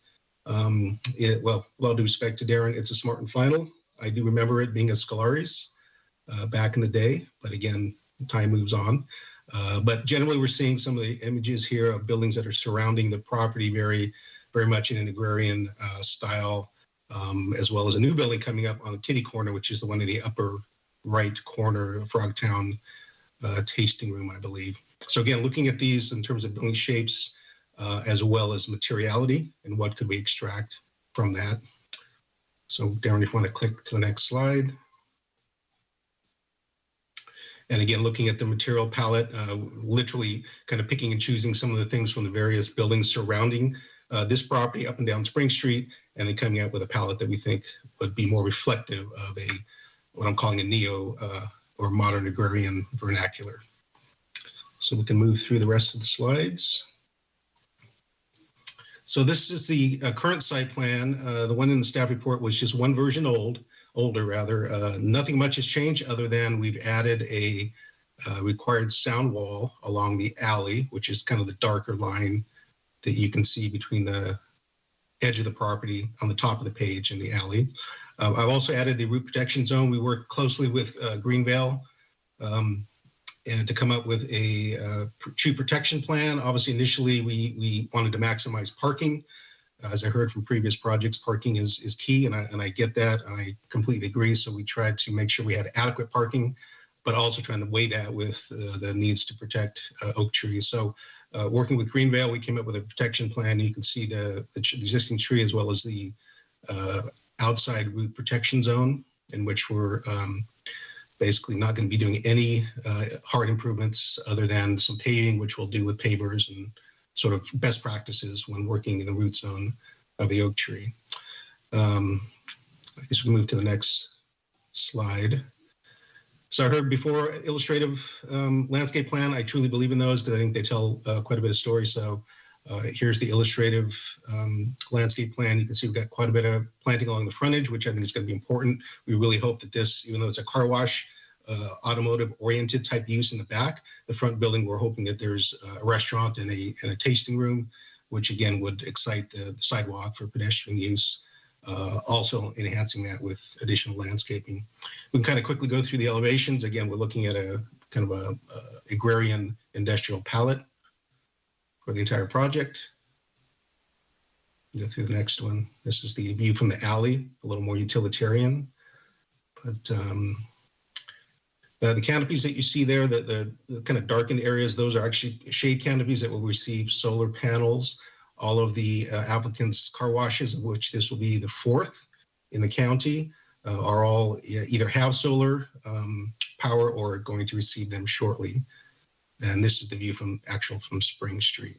Well, with all due respect to Darren, it's a Smart and Final. I do remember it being a Scolari's back in the day, but again, time moves on. But generally, we're seeing some of the images here of buildings that are surrounding the property very much in an agrarian style, as well as a new building coming up on the kitty corner, which is the one in the upper right corner, Frogtown tasting room, I believe. So again, looking at these in terms of building shapes, as well as materiality, and what could we extract from that. So Darren, if you want to click to the next slide. And again, looking at the material palette, literally kind of picking and choosing some of the things from the various buildings surrounding this property up and down Spring Street, and then coming out with a palette that we think would be more reflective of what I'm calling a neo or modern agrarian vernacular. So we can move through the rest of the slides. So this is the current site plan. The one in the staff report was just one version older rather. Nothing much has changed other than we've added a required sound wall along the alley, which is kind of the darker line that you can see between the edge of the property on the top of the page and the alley. I've also added the root protection zone. We worked closely with Greenvale and to come up with a tree protection plan. Obviously, initially, we wanted to maximize parking. As I heard from previous projects, parking is key, and I get that, and I completely agree. So we tried to make sure we had adequate parking, but also trying to weigh that with the needs to protect oak trees. So working with Greenvale, we came up with a protection plan. You can see the existing tree as well as the outside root protection zone, in which we're basically not going to be doing any hard improvements other than some paving, which we'll do with pavers and sort of best practices when working in the root zone of the oak tree. I guess we can move to the next slide. So I heard before illustrative landscape plan. I truly believe in those because I think they tell quite a bit of story. So Here's the illustrative landscape plan. You can see we've got quite a bit of planting along the frontage, which I think is going to be important. We really hope that this, even though it's a car wash, automotive-oriented type use in the back, the front building, we're hoping that there's a restaurant and a tasting room, which again would excite the sidewalk for pedestrian use, also enhancing that with additional landscaping. We can kind of quickly go through the elevations. Again, we're looking at a kind of a agrarian industrial palette for the entire project. Go through the next one. This is the view from the alley, a little more utilitarian. But the canopies that you see there, the kind of darkened areas, those are actually shade canopies that will receive solar panels. All of the applicants' car washes, of which this will be the 4th in the county, are all either have solar power or are going to receive them shortly. And this is the view from Spring Street.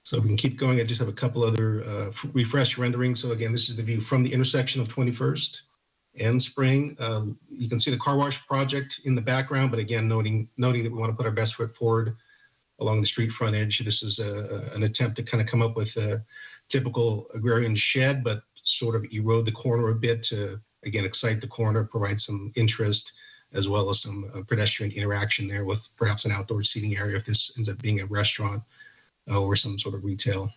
So we can keep going. I just have a couple other refresh renderings. So again, this is the view from the intersection of 21st and Spring. You can see the car wash project in the background, but again, noting that we want to put our best foot forward along the street frontage. This is an attempt to kind of come up with a typical agrarian shed, but sort of erode the corner a bit to, again, excite the corner, provide some interest, as well as some pedestrian interaction there with perhaps an outdoor seating area if this ends up being a restaurant or some sort of retail.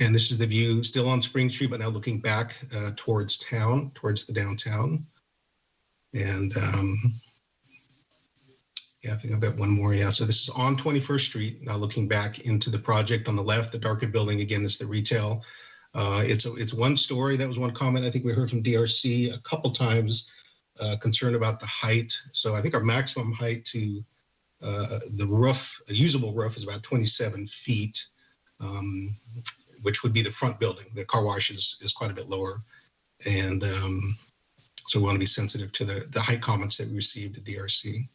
And this is the view still on Spring Street, but now looking back towards town, towards the downtown. And yeah, I think I've got one more. Yeah, so this is on 21st Street. Now looking back into the project on the left, the darker building again is the retail. It's one story. That was one comment I think we heard from DRC a couple times, concerned about the height. So I think our maximum height to the roof, a usable roof, is about 27 feet, which would be the front building. The car wash is quite a bit lower. And so we want to be sensitive to the height comments that we received at DRC.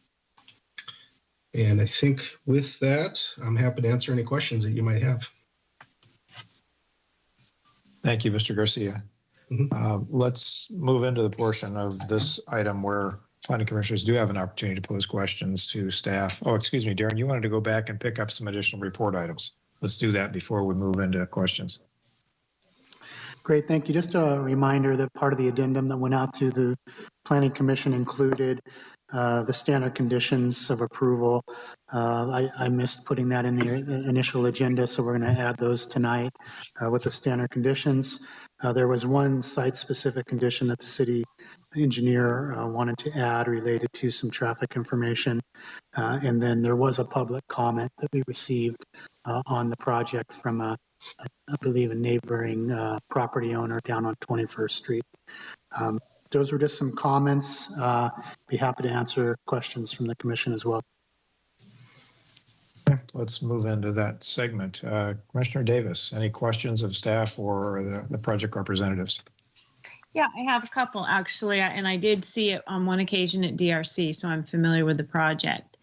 And I think with that, I'm happy to answer any questions that you might have. Thank you, Mr. Garcia. Let's move into the portion of this item where planning commissioners do have an opportunity to pose questions to staff. Oh, excuse me, Darren, you wanted to go back and pick up some additional report items. Let's do that before we move into questions. Great, thank you. Just a reminder that part of the addendum that went out to the Planning Commission included the standard conditions of approval. I missed putting that in the initial agenda, so we're going to add those tonight with the standard conditions. There was one site-specific condition that the city engineer wanted to add related to some traffic information. And then there was a public comment that we received on the project from I believe a neighboring property owner down on 21st Street. Those were just some comments. Be happy to answer questions from the commission as well. Let's move into that segment. Commissioner Davis, any questions of staff or the project representatives? Yeah, I have a couple actually, and I did see it on one occasion at DRC, so I'm familiar with the project.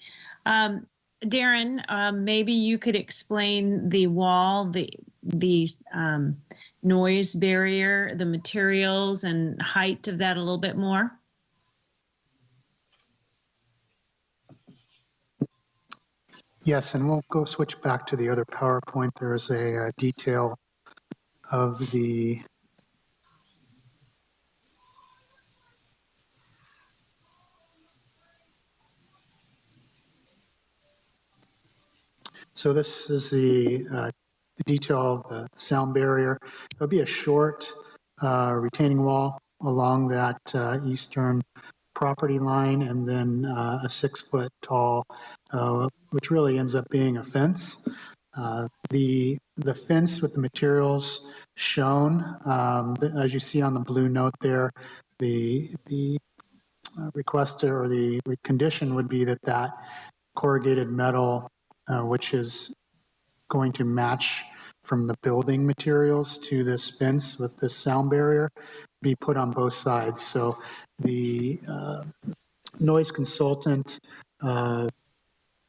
Darren, maybe you could explain the wall, the noise barrier, the materials and height of that a little bit more. Yes, and we'll go switch back to the other PowerPoint. There is a detail of the so this is the detail of the sound barrier. There'll be a short retaining wall along that eastern property line, and then a 6-foot tall, which really ends up being a fence. The fence with the materials shown, as you see on the blue note there, the request or the condition would be that corrugated metal, which is going to match from the building materials to this fence with this sound barrier, be put on both sides. So the noise consultant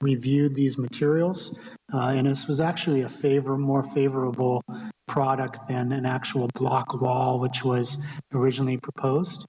reviewed these materials, and this was actually a more favorable product than an actual block wall, which was originally proposed.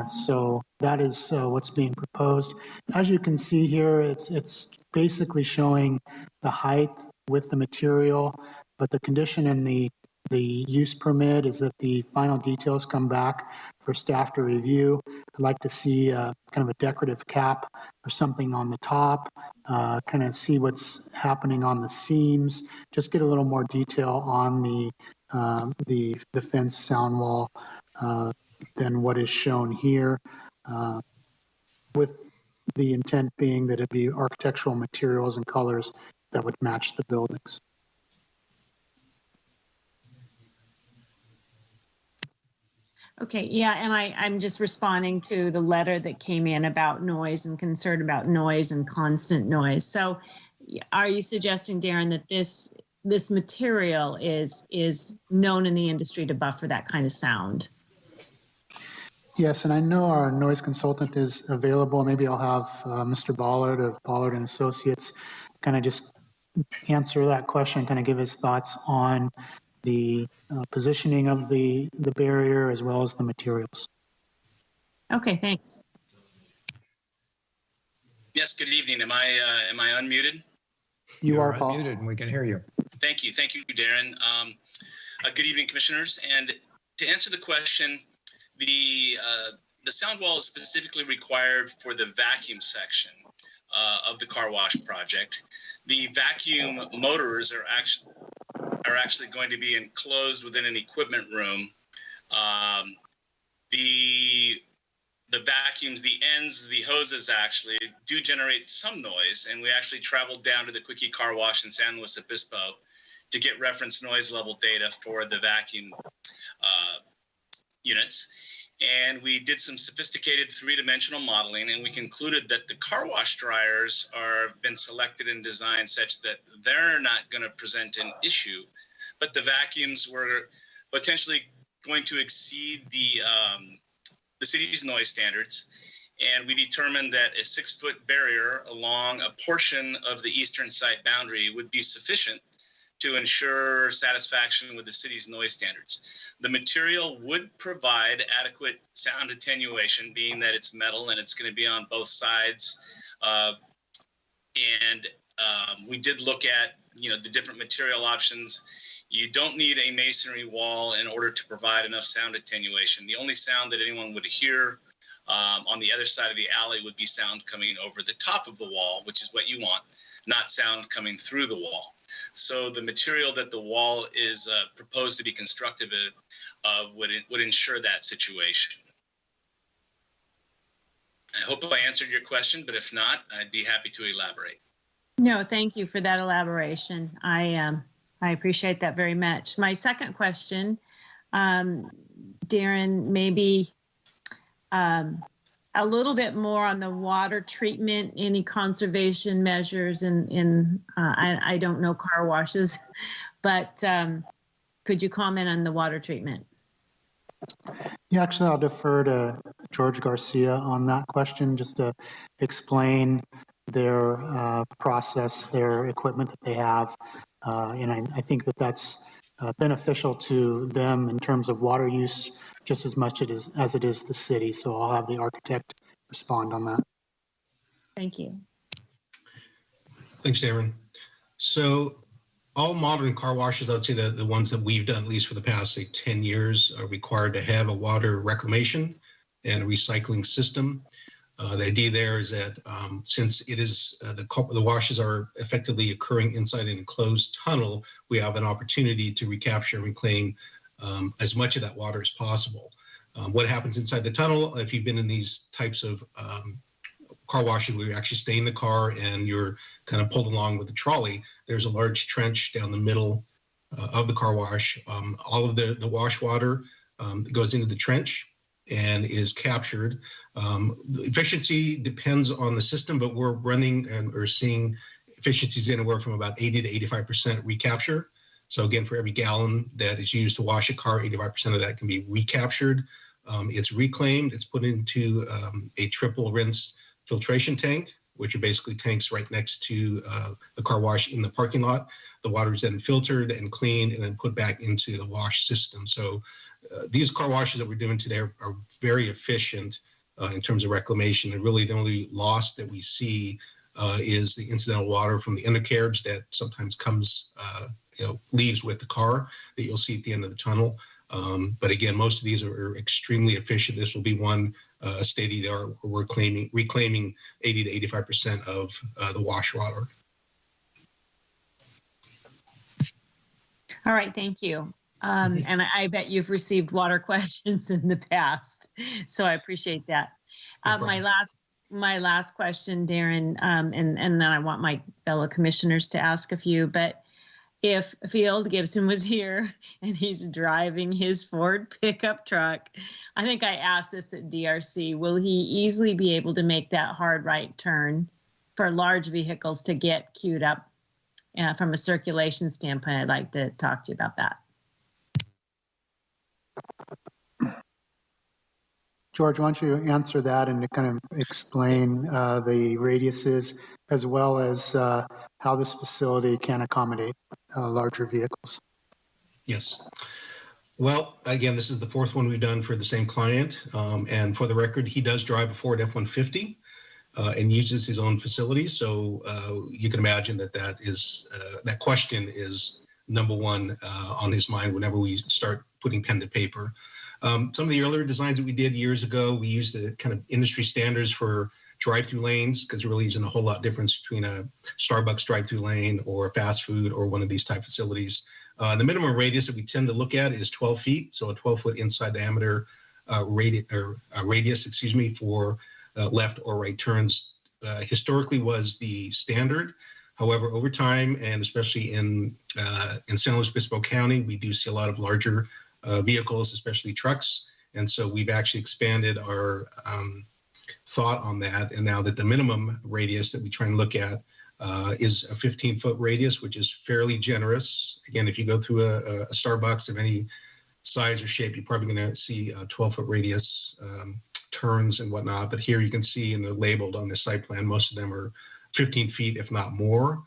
So that is what's being proposed. As you can see here, it's basically showing the height with the material, but the condition in the use permit is that the final details come back for staff to review. I'd like to see kind of a decorative cap or something on the top, kind of see what's happening on the seams, just get a little more detail on the fence sound wall than what is shown here, with the intent being that it be architectural materials and colors that would match the buildings. Okay, yeah, and I'm just responding to the letter that came in about noise and concern about noise and constant noise. So are you suggesting, Darren, that this material is known in the industry to buffer that kind of sound? Yes, and I know our noise consultant is available. Maybe I'll have Mr. Ballard of Ballard and Associates kind of just answer that question, kind of give his thoughts on the positioning of the barrier as well as the materials. Okay, thanks. Yes, good evening. Am I unmuted? You are, Paul. Unmuted, and we can hear you. Thank you, Darren. Good evening, commissioners. And to answer the question, the sound wall is specifically required for the vacuum section of the car wash project. The vacuum motors are actually going to be enclosed within an equipment room. The vacuums, the ends, the hoses actually do generate some noise, and we actually traveled down to the Quickie Car Wash in San Luis Obispo to get reference noise level data for the vacuum units. And we did some sophisticated three-dimensional modeling, and we concluded that the car wash dryers are been selected and designed such that they're not going to present an issue, but the vacuums were potentially going to exceed the city's noise standards. And we determined that a 6-foot barrier along a portion of the eastern site boundary would be sufficient to ensure satisfaction with the city's noise standards. The material would provide adequate sound attenuation, being that it's metal and it's going to be on both sides. We did look at, the different material options. You don't need a masonry wall in order to provide enough sound attenuation. The only sound that anyone would hear on the other side of the alley would be sound coming over the top of the wall, which is what you want, not sound coming through the wall. So the material that the wall is proposed to be constructed of would ensure that situation. I hope I answered your question, but if not, I'd be happy to elaborate. No, thank you for that elaboration. I appreciate that very much. My second question, Darren, maybe a little bit more on the water treatment, any conservation measures in I don't know car washes, but could you comment on the water treatment? Yeah, actually, I'll defer to George Garcia on that question, just to explain their process, their equipment that they have. And I think that that's beneficial to them in terms of water use, just as much as it is the city. So I'll have the architect respond on that. Thank you. Thanks, Darren. So all modern car washes, I would say the ones that we've done, at least for the past, say, 10 years, are required to have a water reclamation and a recycling system. The idea there is that since it is the washes are effectively occurring inside an enclosed tunnel, we have an opportunity to recapture and reclaim as much of that water as possible. What happens inside the tunnel, if you've been in these types of car washes where you actually stay in the car and you're kind of pulled along with the trolley, there's a large trench down the middle of the car wash. All of the wash water goes into the trench and is captured. Efficiency depends on the system, but we're running and we're seeing efficiencies anywhere from about 80 to 85% recapture. So again, for every gallon that is used to wash a car, 85% of that can be recaptured. It's reclaimed, it's put into a triple rinse filtration tank, which are basically tanks right next to the car wash in the parking lot. The water is then filtered and cleaned and then put back into the wash system. So these car washes that we're doing today are very efficient in terms of reclamation. And really the only loss that we see is the incidental water from the undercarriage that sometimes comes, leaves with the car that you'll see at the end of the tunnel. But again, most of these are extremely efficient. This will be one state of the art where we're reclaiming 80 to 85% of the wash water. All right, thank you. And I bet you've received water questions in the past, so I appreciate that. My last question, Darren, and then I want my fellow commissioners to ask a few, but if Field Gibson was here and he's driving his Ford pickup truck, I think I asked this at DRC, will he easily be able to make that hard right turn for large vehicles to get queued up? From a circulation standpoint, I'd like to talk to you about that. George, why don't you answer that and to kind of explain the radiuses as well as how this facility can accommodate larger vehicles? Yes. Well, again, this is the fourth one we've done for the same client. And for the record, he does drive a Ford F-150 and uses his own facility. So you can imagine that question is number one on his mind whenever we start putting pen to paper. Some of the earlier designs that we did years ago, we used the kind of industry standards for drive-through lanes because there really isn't a whole lot difference between a Starbucks drive-through lane or a fast food or one of these type facilities. The minimum radius that we tend to look at is 12 feet, so a 12-foot inside diameter radius, for left or right turns. Historically was the standard. However, over time, and especially in San Luis Obispo County, we do see a lot of larger vehicles, especially trucks. And so we've actually expanded our thought on that. And now that the minimum radius that we try and look at is a 15-foot radius, which is fairly generous. Again, if you go through a Starbucks of any size or shape, you're probably going to see a 12-foot radius turns and whatnot. But here you can see, and they're labeled on the site plan, most of them are 15 feet, if not more.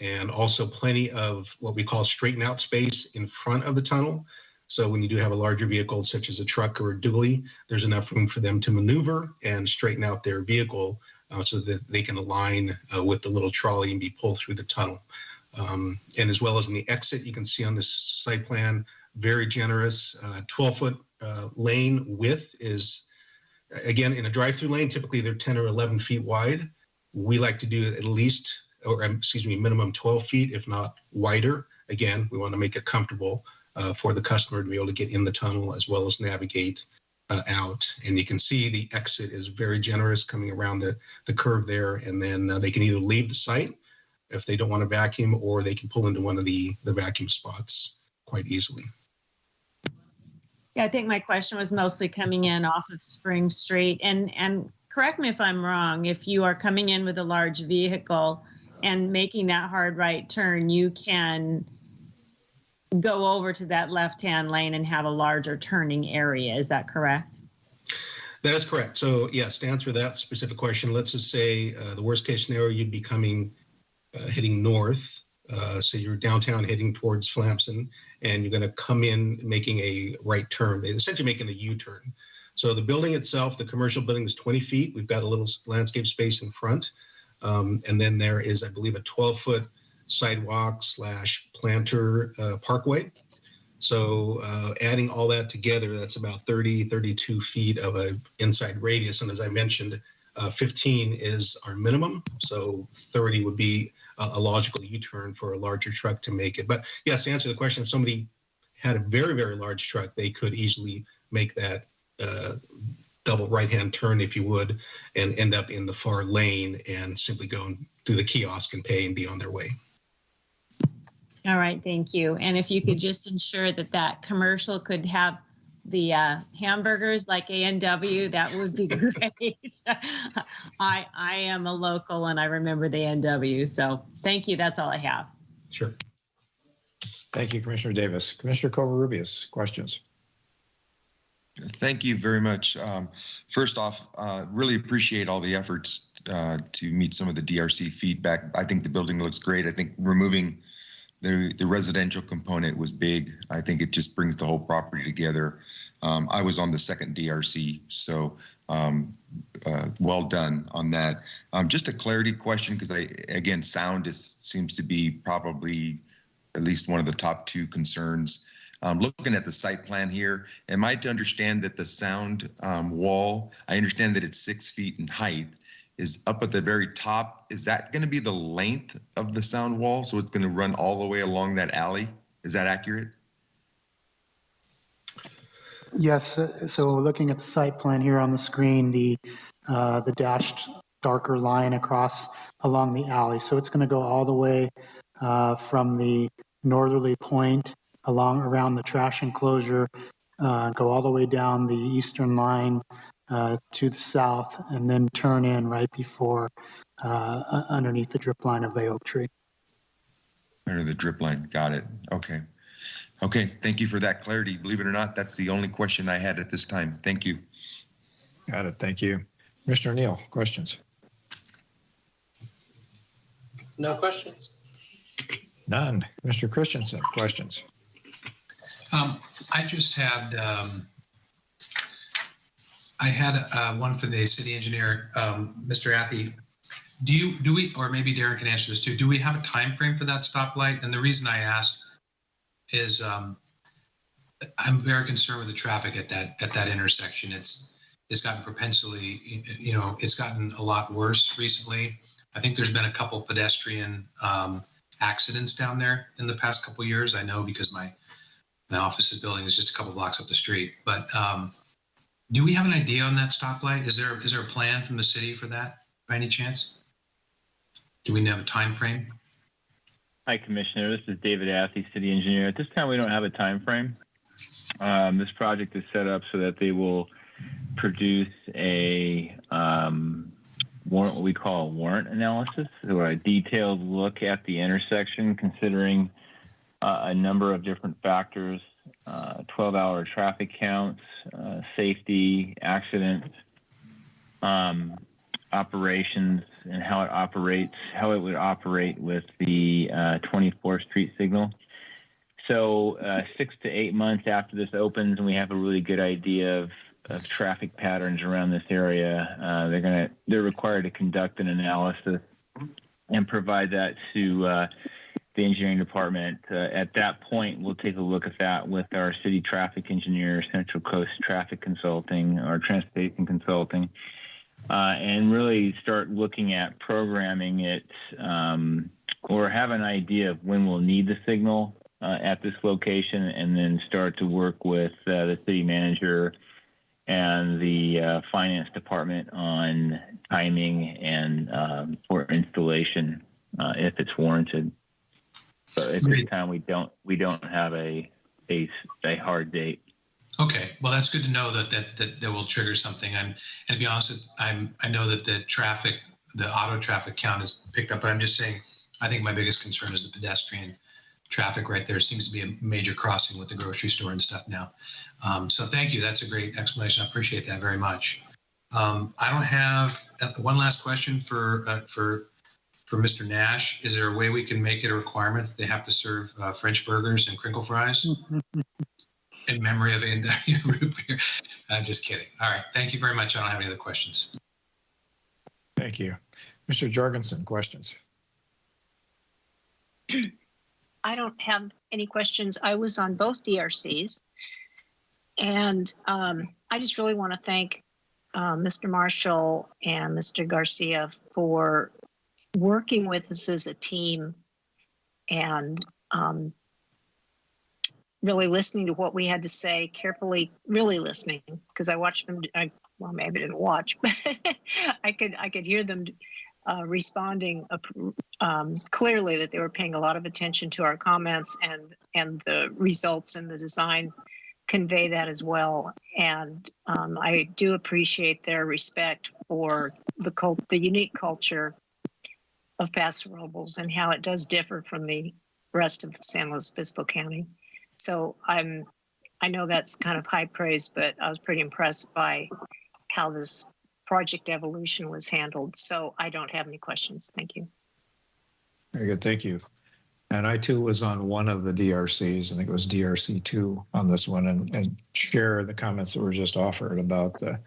And also plenty of what we call straighten out space in front of the tunnel. So when you do have a larger vehicle, such as a truck or a dually, there's enough room for them to maneuver and straighten out their vehicle so that they can align with the little trolley and be pulled through the tunnel. And as well as in the exit, you can see on this site plan, very generous 12-foot lane width is, again, in a drive-through lane, typically they're 10 or 11 feet wide. We like to do at least, minimum 12 feet, if not wider. Again, we want to make it comfortable for the customer to be able to get in the tunnel as well as navigate out. And you can see the exit is very generous coming around the curve there. And then they can either leave the site if they don't want to vacuum, or they can pull into one of the vacuum spots quite easily. Yeah, I think my question was mostly coming in off of Spring Street. And correct me if I'm wrong, if you are coming in with a large vehicle and making that hard right turn, you can go over to that left-hand lane and have a larger turning area. Is that correct? That is correct. So yes, to answer that specific question, let's just say the worst case scenario, you'd be coming, heading north. So you're downtown heading towards Flamson, and you're going to come in making a right turn, essentially making a U-turn. So the building itself, the commercial building, is 20 feet. We've got a little landscape space in front. And then there is, I believe, a 12-foot sidewalk / planter parkway. So adding all that together, that's about 32 feet of an inside radius. And as I mentioned, 15 is our minimum. So 30 would be a logical U-turn for a larger truck to make it. But yes, to answer the question, if somebody had a very, very large truck, they could easily make that double right-hand turn, if you would, and end up in the far lane and simply go through the kiosk and pay and be on their way. All right, thank you. And if you could just ensure that that commercial could have the hamburgers like A&W, that would be great. I am a local and I remember the A&W. So thank you. That's all I have. Sure. Thank you, Commissioner Davis. Commissioner Covarrubias, questions? Thank you very much. First off, really appreciate all the efforts to meet some of the DRC feedback. I think the building looks great. I think removing the residential component was big. I think it just brings the whole property together. I was on the second DRC, so well done on that. Just a clarity question, because again, sound seems to be probably at least one of the top two concerns. Looking at the site plan here, am I to understand that the sound wall, I understand that it's 6 feet in height, is up at the very top? Is that going to be the length of the sound wall? So it's going to run all the way along that alley? Is that accurate? Yes, so looking at the site plan here on the screen, the dashed darker line across along the alley. So it's going to go all the way from the northerly point along around the trash enclosure, go all the way down the eastern line to the south, and then turn in right before underneath the drip line of the oak tree. Under the drip line, got it. Okay. Okay, thank you for that clarity. Believe it or not, that's the only question I had at this time. Thank you. Got it, thank you. Mr. Neal, questions? No questions. None. Mr. Christensen, questions? I just had, one for the city engineer, Mr. Athey. Do we, or maybe Darren can answer this too, do we have a time frame for that stoplight? And the reason I ask is I'm very concerned with the traffic at that intersection. It's gotten propensely, it's gotten a lot worse recently. I think there's been a couple pedestrian accidents down there in the past couple of years. I know because my office's building is just a couple blocks up the street. But do we have an idea on that stoplight? Is there a plan from the city for that by any chance? Do we have a time frame? Hi, Commissioner. This is David Athey, City Engineer. At this time, we don't have a time frame. This project is set up so that they will produce a what we call a warrant analysis, so a detailed look at the intersection, considering a number of different factors, 12-hour traffic counts, safety, accidents, operations, and how it would operate with the 24th Street signal. So 6 to 8 months after this opens and we have a really good idea of traffic patterns around this area, they're required to conduct an analysis and provide that to the engineering department. At that point, we'll take a look at that with our city traffic engineer, Central Coast Traffic Consulting, or Transportation Consulting, and really start looking at programming it, or have an idea of when we'll need the signal at this location, and then start to work with the city manager and the finance department on timing and for installation if it's warranted. So at this time, we don't have a hard date. Okay, well, that's good to know that will trigger something. And to be honest, I know that the auto traffic count is picked up, but I'm just saying, I think my biggest concern is the pedestrian traffic right there. Seems to be a major crossing with the grocery store and stuff now. So thank you. That's a great explanation. I appreciate that very much. I don't have one last question for Mr. Nash. Is there a way we can make it a requirement that they have to serve French burgers and crinkle fries in memory of root beer? I'm just kidding. All right. Thank you very much. I don't have any other questions. Thank you. Mr. Jorgensen, questions? I don't have any questions. I was on both DRCs. And I just really want to thank Mr. Marshall and Mr. Garcia for working with us as a team and really listening to what we had to say, carefully, really listening, because I watched them. Well, maybe I didn't watch, but I could hear them responding clearly that they were paying a lot of attention to our comments, and the results and the design convey that as well. And I do appreciate their respect for the unique culture of Paso Robles and how it does differ from the rest of San Luis Obispo County. So I know that's kind of high praise, but I was pretty impressed by how this project evolution was handled. So I don't have any questions. Thank you. Very good. Thank you. And I too was on one of the DRCs. I think it was DRC2 on this one, and share the comments that were just offered about the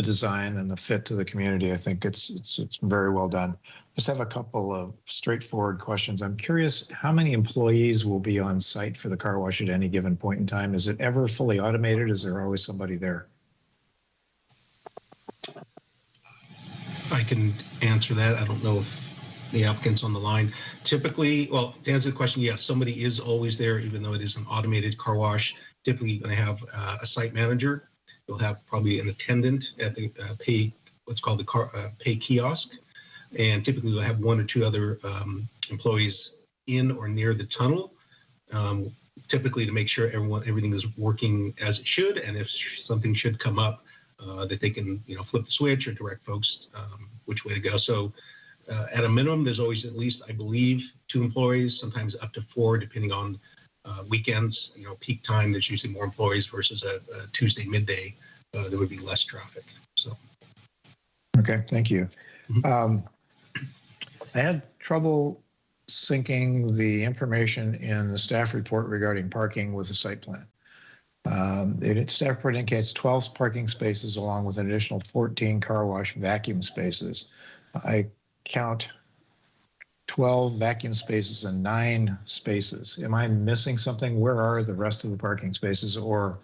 design and the fit to the community. I think it's very well done. Just have a couple of straightforward questions. I'm curious how many employees will be on site for the car wash at any given point in time? Is it ever fully automated? Is there always somebody there? I can answer that. I don't know if the applicant's on the line. Typically, well, to answer the question, yes, somebody is always there, even though it is an automated car wash. Typically, you're going to have a site manager. You'll have probably an attendant at the what's called the pay kiosk. And typically, you'll have one or two other employees in or near the tunnel, typically to make sure everything is working as it should. And if something should come up, that they can, flip the switch or direct folks which way to go. So at a minimum, there's always at least, I believe, 2 employees, sometimes up to 4, depending on weekends. Peak time, there's usually more employees versus a Tuesday midday. There would be less traffic. So. Okay, thank you. I had trouble syncing the information in the staff report regarding parking with the site plan. The staff report indicates 12 parking spaces along with an additional 14 car wash vacuum spaces. I count 12 vacuum spaces and 9 spaces. Am I missing something? Where are the rest of the parking spaces? Or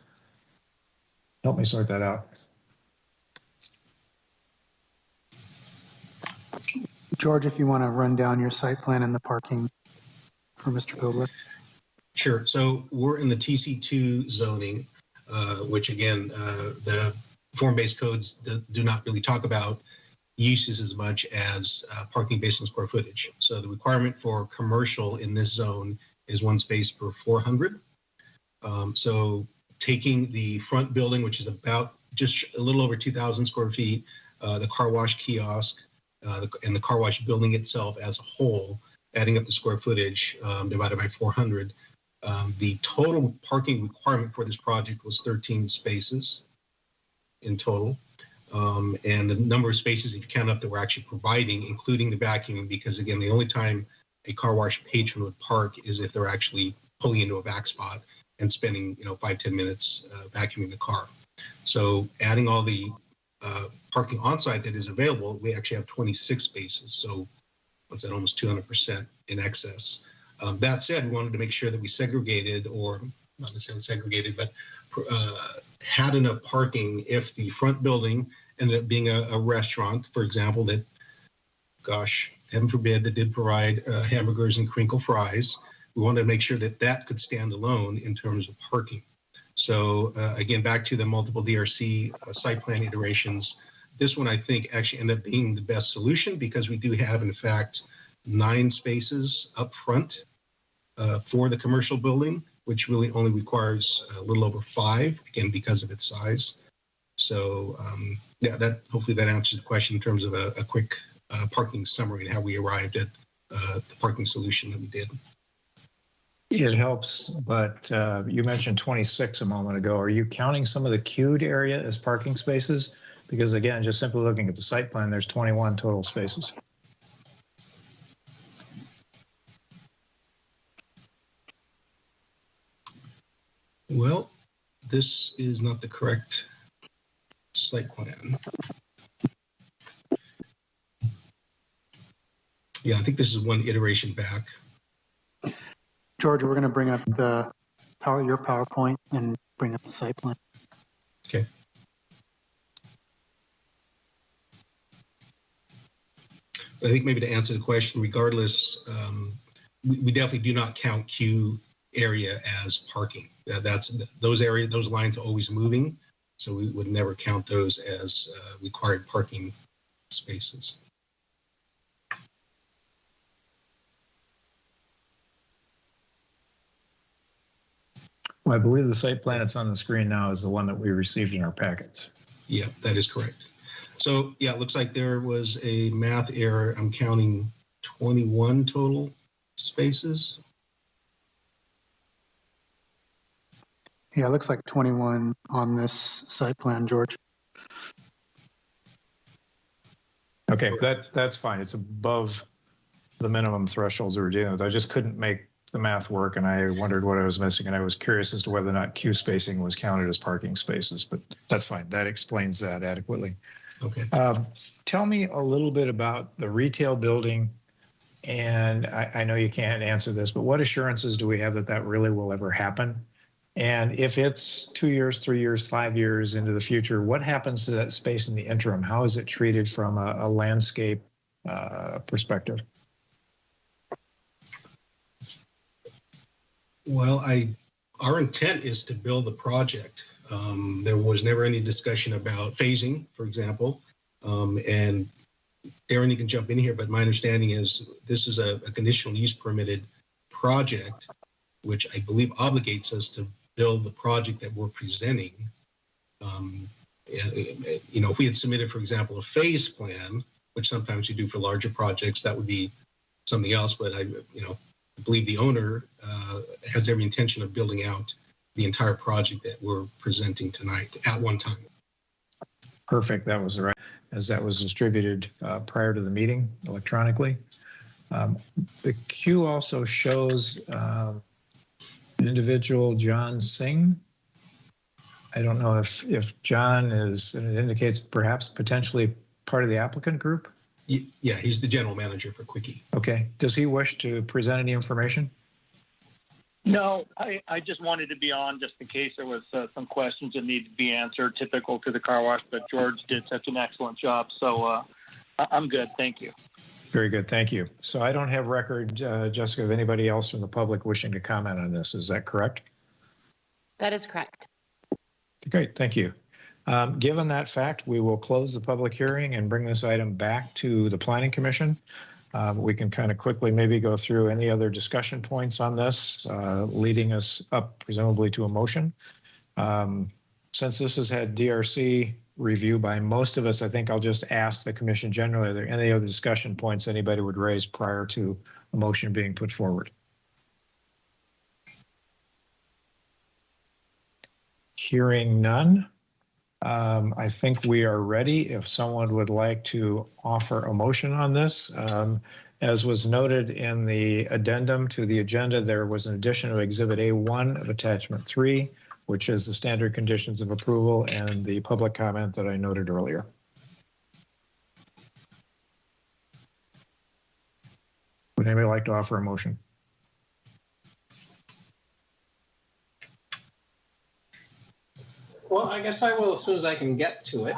help me sort that out. George, if you want to run down your site plan and the parking for Mr. Kobler. Sure. So we're in the TC2 zoning, which again, the form-based codes do not really talk about uses as much as parking based on square footage. So the requirement for commercial in this zone is 1 space per 400. So taking the front building, which is about just a little over 2,000 square feet, the car wash kiosk, and the car wash building itself as a whole, adding up the square footage divided by 400, the total parking requirement for this project was 13 spaces in total. And the number of spaces, if you count up, that we're actually providing, including the vacuuming, because again, the only time a car wash patron would park is if they're actually pulling into a vac spot and spending 5-10 minutes vacuuming the car. So adding all the parking on site that is available, we actually have 26 spaces. So what's that, almost 200% in excess. That said, we wanted to make sure that we segregated, or not necessarily segregated, but had enough parking if the front building ended up being a restaurant, for example, that, gosh, heaven forbid, that did provide hamburgers and crinkle fries. We wanted to make sure that that could stand alone in terms of parking. So again, back to the multiple DRC site plan iterations, this one I think actually ended up being the best solution, because we do have, in fact, 9 spaces up front for the commercial building, which really only requires a little over 5, again, because of its size. So yeah, that hopefully that answers the question in terms of a quick parking summary and how we arrived at the parking solution that we did. It helps, but you mentioned 26 a moment ago. Are you counting some of the queued area as parking spaces? Because again, just simply looking at the site plan, there's 21 total spaces. Well, this is not the correct site plan. Yeah, I think this is one iteration back. George, we're going to bring up your PowerPoint and bring up the site plan. Okay. I think maybe to answer the question, regardless, we definitely do not count queue area as parking. Those lines are always moving, so we would never count those as required parking spaces. Well, I believe the site plan that's on the screen now is the one that we received in our packets. Yeah, that is correct. So yeah, it looks like there was a math error. I'm counting 21 total spaces. Yeah, it looks like 21 on this site plan, George. Okay, that's fine. It's above the minimum thresholds we were dealing with. I just couldn't make the math work, and I wondered what I was missing, and I was curious as to whether or not queue spacing was counted as parking spaces, but that's fine. That explains that adequately. Okay. Tell me a little bit about the retail building, and I know you can't answer this, but what assurances do we have that that really will ever happen? And if it's 2 years, 3 years, 5 years into the future, what happens to that space in the interim? How is it treated from a landscape perspective? Well, our intent is to build the project. There was never any discussion about phasing, for example. And Darren, you can jump in here, but my understanding is this is a conditional use permitted project, which I believe obligates us to build the project that we're presenting. You know, if we had submitted, for example, a phase plan, which sometimes you do for larger projects, that would be something else. But I believe the owner has every intention of building out the entire project that we're presenting tonight at one time. Perfect. That was right, as that was distributed prior to the meeting electronically. The queue also shows individual John Singh. I don't know if John is, and it indicates perhaps potentially part of the applicant group. Yeah, he's the general manager for Quickie. Okay. Does he wish to present any information? No, I just wanted to be on just in case there was some questions that need to be answered, typical to the car wash, but George did such an excellent job. So I'm good. Thank you. Very good. Thank you. So I don't have record, Jessica, of anybody else from the public wishing to comment on this. Is that correct? That is correct. Great. Thank you. Given that fact, we will close the public hearing and bring this item back to the Planning Commission. We can kind of quickly maybe go through any other discussion points on this, leading us up presumably to a motion. Since this has had DRC review by most of us, I think I'll just ask the commission generally, are there any other discussion points anybody would raise prior to a motion being put forward? Hearing none, I think we are ready. If someone would like to offer a motion on this, as was noted in the addendum to the agenda, there was an addition of Exhibit A1 of Attachment 3, which is the standard conditions of approval and the public comment that I noted earlier. Would anybody like to offer a motion? Well, I guess I will as soon as I can get to it.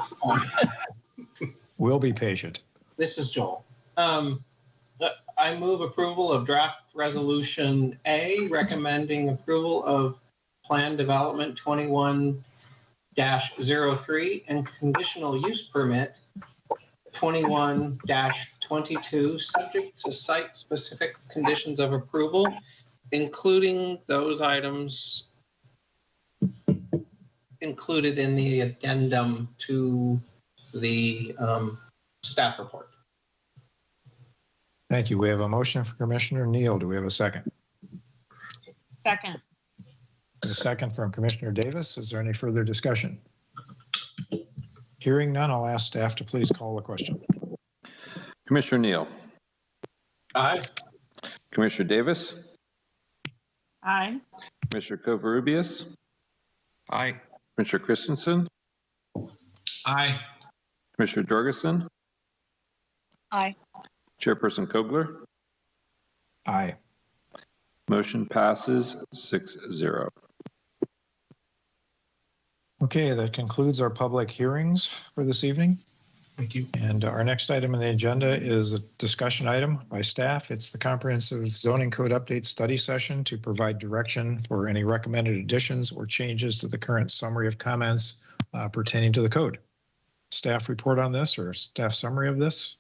We'll be patient. This is Joel. I move approval of draft resolution A, recommending approval of plan development 21-03 and conditional use permit 21-22, subject to site-specific conditions of approval, including those items included in the addendum to the staff report. Thank you. We have a motion for Commissioner Neal. Do we have a second? Second. A second from Commissioner Davis. Is there any further discussion? Hearing none, I'll ask staff to please call the question. Commissioner Neal. Aye. Commissioner Davis. Aye. Commissioner Covarrubias. Aye. Commissioner Christensen. Aye. Commissioner Jorgensen. Aye. Chairperson Kogler. Aye. Motion passes 6-0. Okay, that concludes our public hearings for this evening. Thank you. And our next item on the agenda is a discussion item by staff. It's the Comprehensive Zoning Code Update Study Session to provide direction for any recommended additions or changes to the current summary of comments pertaining to the code. Staff report on this or staff summary of this?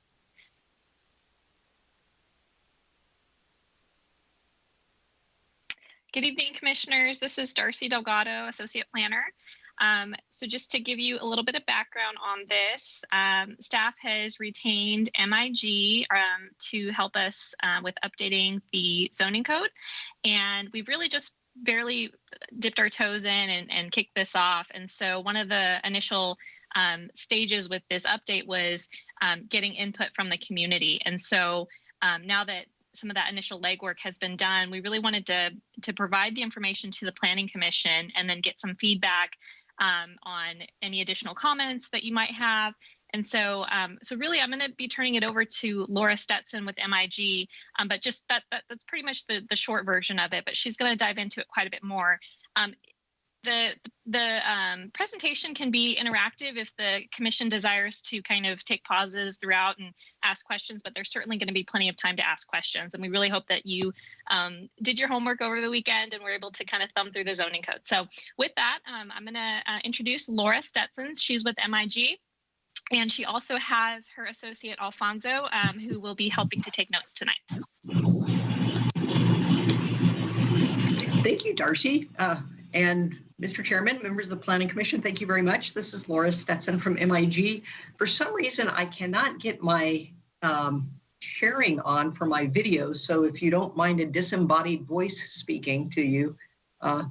Good evening, commissioners. This is Darcy Delgado, Associate Planner. So just to give you a little bit of background on this, staff has retained MIG to help us with updating the zoning code. And we've really just barely dipped our toes in and kicked this off. And so one of the initial stages with this update was getting input from the community. And so now that some of that initial legwork has been done. We really wanted to provide the information to the Planning Commission and then get some feedback on any additional comments that you might have. And so, so really, I'm going to be turning it over to Laura Stetson with MIG, but just that's pretty much the short version of it. But she's going to dive into it quite a bit more. The presentation can be interactive if the commission desires to kind of take pauses throughout and ask questions, but there's certainly going to be plenty of time to ask questions. And we really hope that you did your homework over the weekend and were able to kind of thumb through the zoning code. So with that, I'm going to introduce Laura Stetson. She's with MIG. And she also has her associate, Alfonso, who will be helping to take notes tonight. Thank you, Darcy. And Mr. Chairman, members of the Planning Commission, thank you very much. This is Laura Stetson from MIG. For some reason, I cannot get my sharing on for my videos. So if you don't mind a disembodied voice speaking to you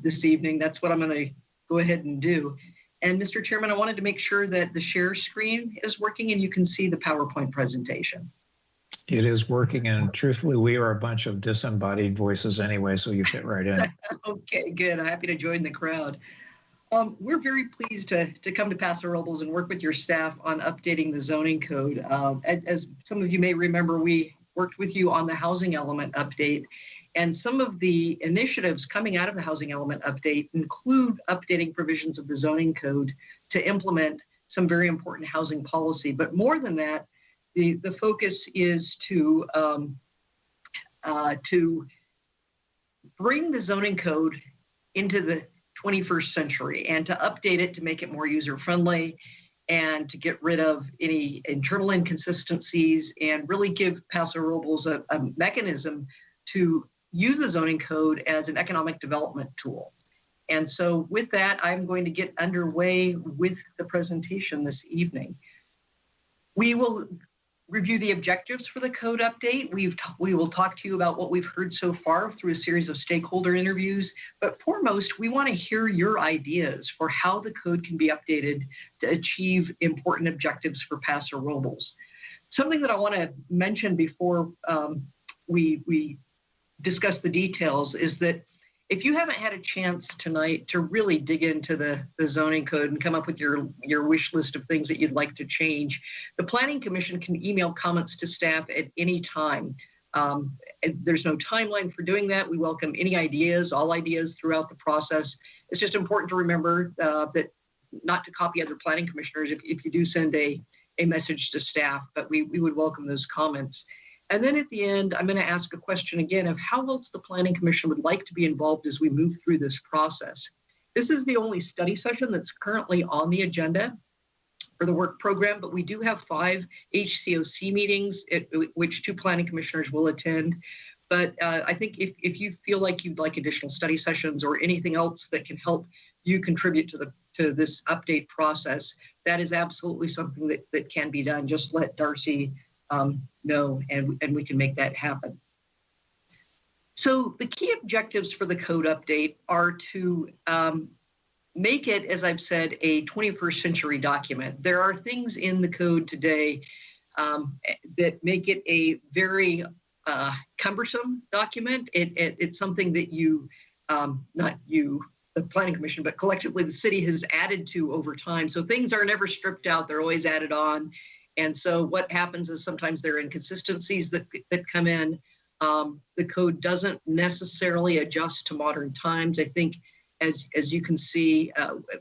this evening, that's what I'm going to go ahead and do. And Mr. Chairman, I wanted to make sure that the share screen is working and you can see the PowerPoint presentation. It is working, and truthfully, we are a bunch of disembodied voices anyway, so you fit right in. Okay, good. I'm happy to join the crowd. We're very pleased to come to Paso Robles and work with your staff on updating the zoning code. As some of you may remember, we worked with you on the housing element update, and some of the initiatives coming out of the housing element update include updating provisions of the zoning code to implement some very important housing policy. But more than that, the focus is to bring the zoning code into the 21st century and to update it to make it more user-friendly and to get rid of any internal inconsistencies and really give Paso Robles a mechanism to use the zoning code as an economic development tool. And so with that, I'm going to get underway with the presentation this evening. We will review the objectives for the code update. We will talk to you about what we've heard so far through a series of stakeholder interviews. But foremost, we want to hear your ideas for how the code can be updated to achieve important objectives for Paso Robles. Something that I want to mention before we discuss the details is that if you haven't had a chance tonight to really dig into the zoning code and come up with your wish list of things that you'd like to change, the Planning Commission can email comments to staff at any time. There's no timeline for doing that. We welcome any ideas, all ideas throughout the process. It's just important to remember that not to copy other planning commissioners if you do send a message to staff, but we would welcome those comments. And then at the end, I'm going to ask a question again of how else the Planning Commission would like to be involved as we move through this process. This is the only study session that's currently on the agenda for the work program, but we do have 5 HCOC meetings at which 2 planning commissioners will attend. But I think if you feel like you'd like additional study sessions or anything else that can help you contribute to this update process, that is absolutely something that can be done. Just let Darcy know, and we can make that happen. So the key objectives for the code update are to make it, as I've said, a 21st century document. There are things in the code today that make it a very cumbersome document. It's something that you, not you, the Planning Commission, but collectively the city has added to over time. So things are never stripped out, they're always added on. And so what happens is sometimes there are inconsistencies that come in. The code doesn't necessarily adjust to modern times. I think as you can see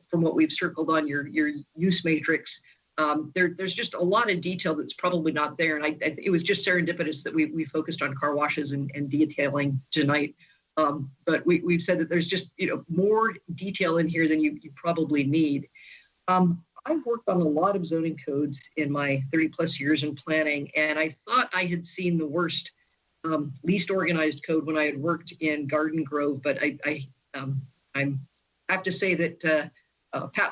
from what we've circled on your use matrix, there's just a lot of detail that's probably not there. And it was just serendipitous that we focused on car washes and detailing tonight. But we've said that there's just more detail in here than you probably need. I've worked on a lot of zoning codes in my 30 plus years in planning, and I thought I had seen the worst, least organized code when I had worked in Garden Grove, but I have to say that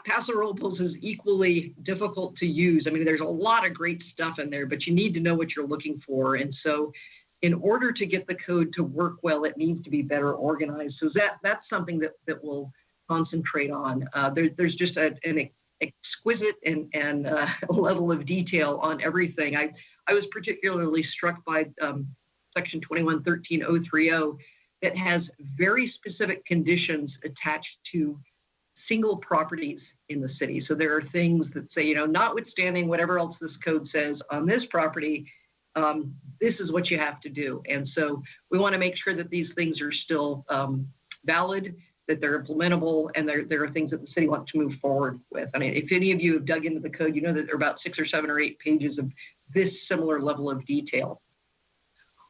Paso Robles is equally difficult to use. I mean, there's a lot of great stuff in there, but you need to know what you're looking for. And so in order to get the code to work well, it needs to be better organized. So that's something that we'll concentrate on. There's just an exquisite and level of detail on everything. I was particularly struck by section 2113.030, that has very specific conditions attached to single properties in the city. So there are things that say, you know, notwithstanding whatever else this code says on this property, this is what you have to do. And so we want to make sure that these things are still valid, that they're implementable, and there are things that the city wants to move forward with. I mean, if any of you have dug into the code, you know that there are about 6 or 7 or 8 pages of this similar level of detail.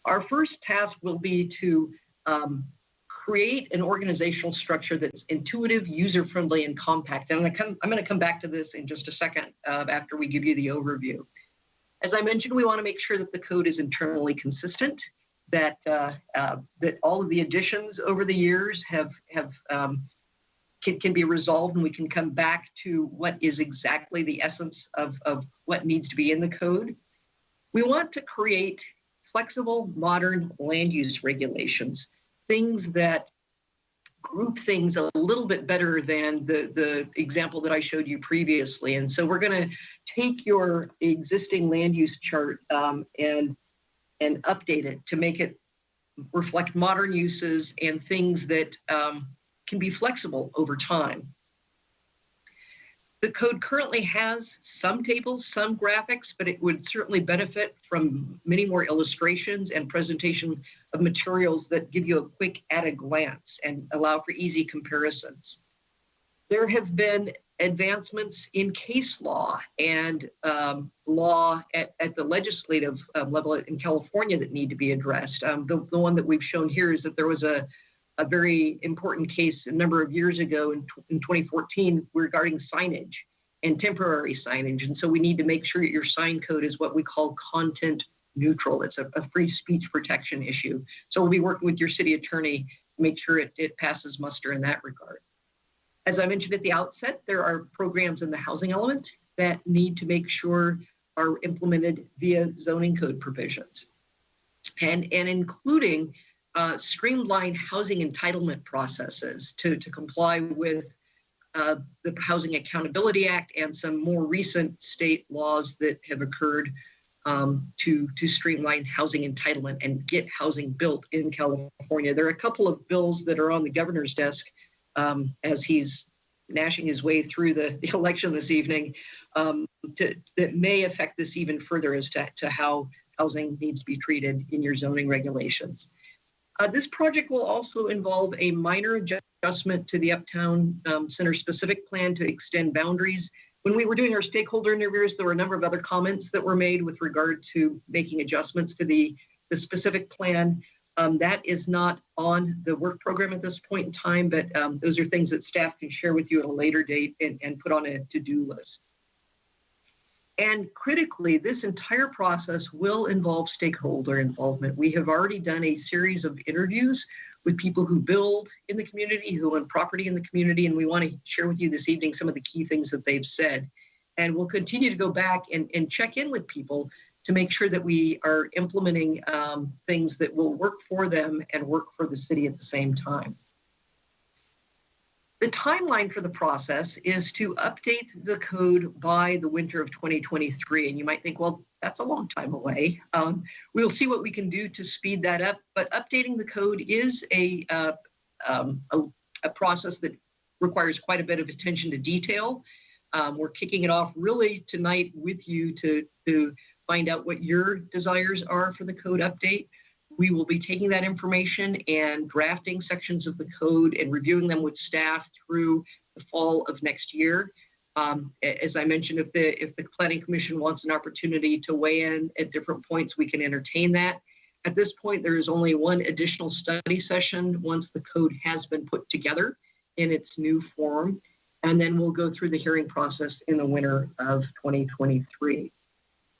Our first task will be to create an organizational structure that's intuitive, user-friendly, and compact. And I'm going to come back to this in just a second after we give you the overview. As I mentioned, we want to make sure that the code is internally consistent, that all of the additions over the years can be resolved, and we can come back to what is exactly the essence of what needs to be in the code. We want to create flexible, modern land use regulations, things that group things a little bit better than the example that I showed you previously. And so we're going to take your existing land use chart and update it to make it reflect modern uses and things that can be flexible over time. The code currently has some tables, some graphics, but it would certainly benefit from many more illustrations and presentation of materials that give you a quick at a glance and allow for easy comparisons. There have been advancements in case law and law at the legislative level in California that need to be addressed. The one that we've shown here is that there was a very important case a number of years ago in 2014 regarding signage and temporary signage. And so we need to make sure that your sign code is what we call content neutral. It's a free speech protection issue. So we'll be working with your city attorney to make sure it passes muster in that regard. As I mentioned at the outset, there are programs in the housing element that need to make sure are implemented via zoning code provisions, and including streamlined housing entitlement processes to comply with the Housing Accountability Act and some more recent state laws that have occurred to streamline housing entitlement and get housing built in California. There are a couple of bills that are on the governor's desk as he's gnashing his way through the election this evening that may affect this even further as to how housing needs to be treated in your zoning regulations. This project will also involve a minor adjustment to the Uptown Center specific plan to extend boundaries. When we were doing our stakeholder interviews, there were a number of other comments that were made with regard to making adjustments to the specific plan. That is not on the work program at this point in time, but those are things that staff can share with you at a later date and put on a to-do list. And critically, this entire process will involve stakeholder involvement. We have already done a series of interviews with people who build in the community, who own property in the community, and we want to share with you this evening some of the key things that they've said. And we'll continue to go back and check in with people to make sure that we are implementing things that will work for them and work for the city at the same time. The timeline for the process is to update the code by the winter of 2023. And you might think, well, that's a long time away. We'll see what we can do to speed that up. But updating the code is a process that requires quite a bit of attention to detail. We're kicking it off really tonight with you to find out what your desires are for the code update. We will be taking that information and drafting sections of the code and reviewing them with staff through the fall of next year. As I mentioned, if the Planning Commission wants an opportunity to weigh in at different points, we can entertain that. At this point, there is only one additional study session once the code has been put together in its new form. And then we'll go through the hearing process in the winter of 2023,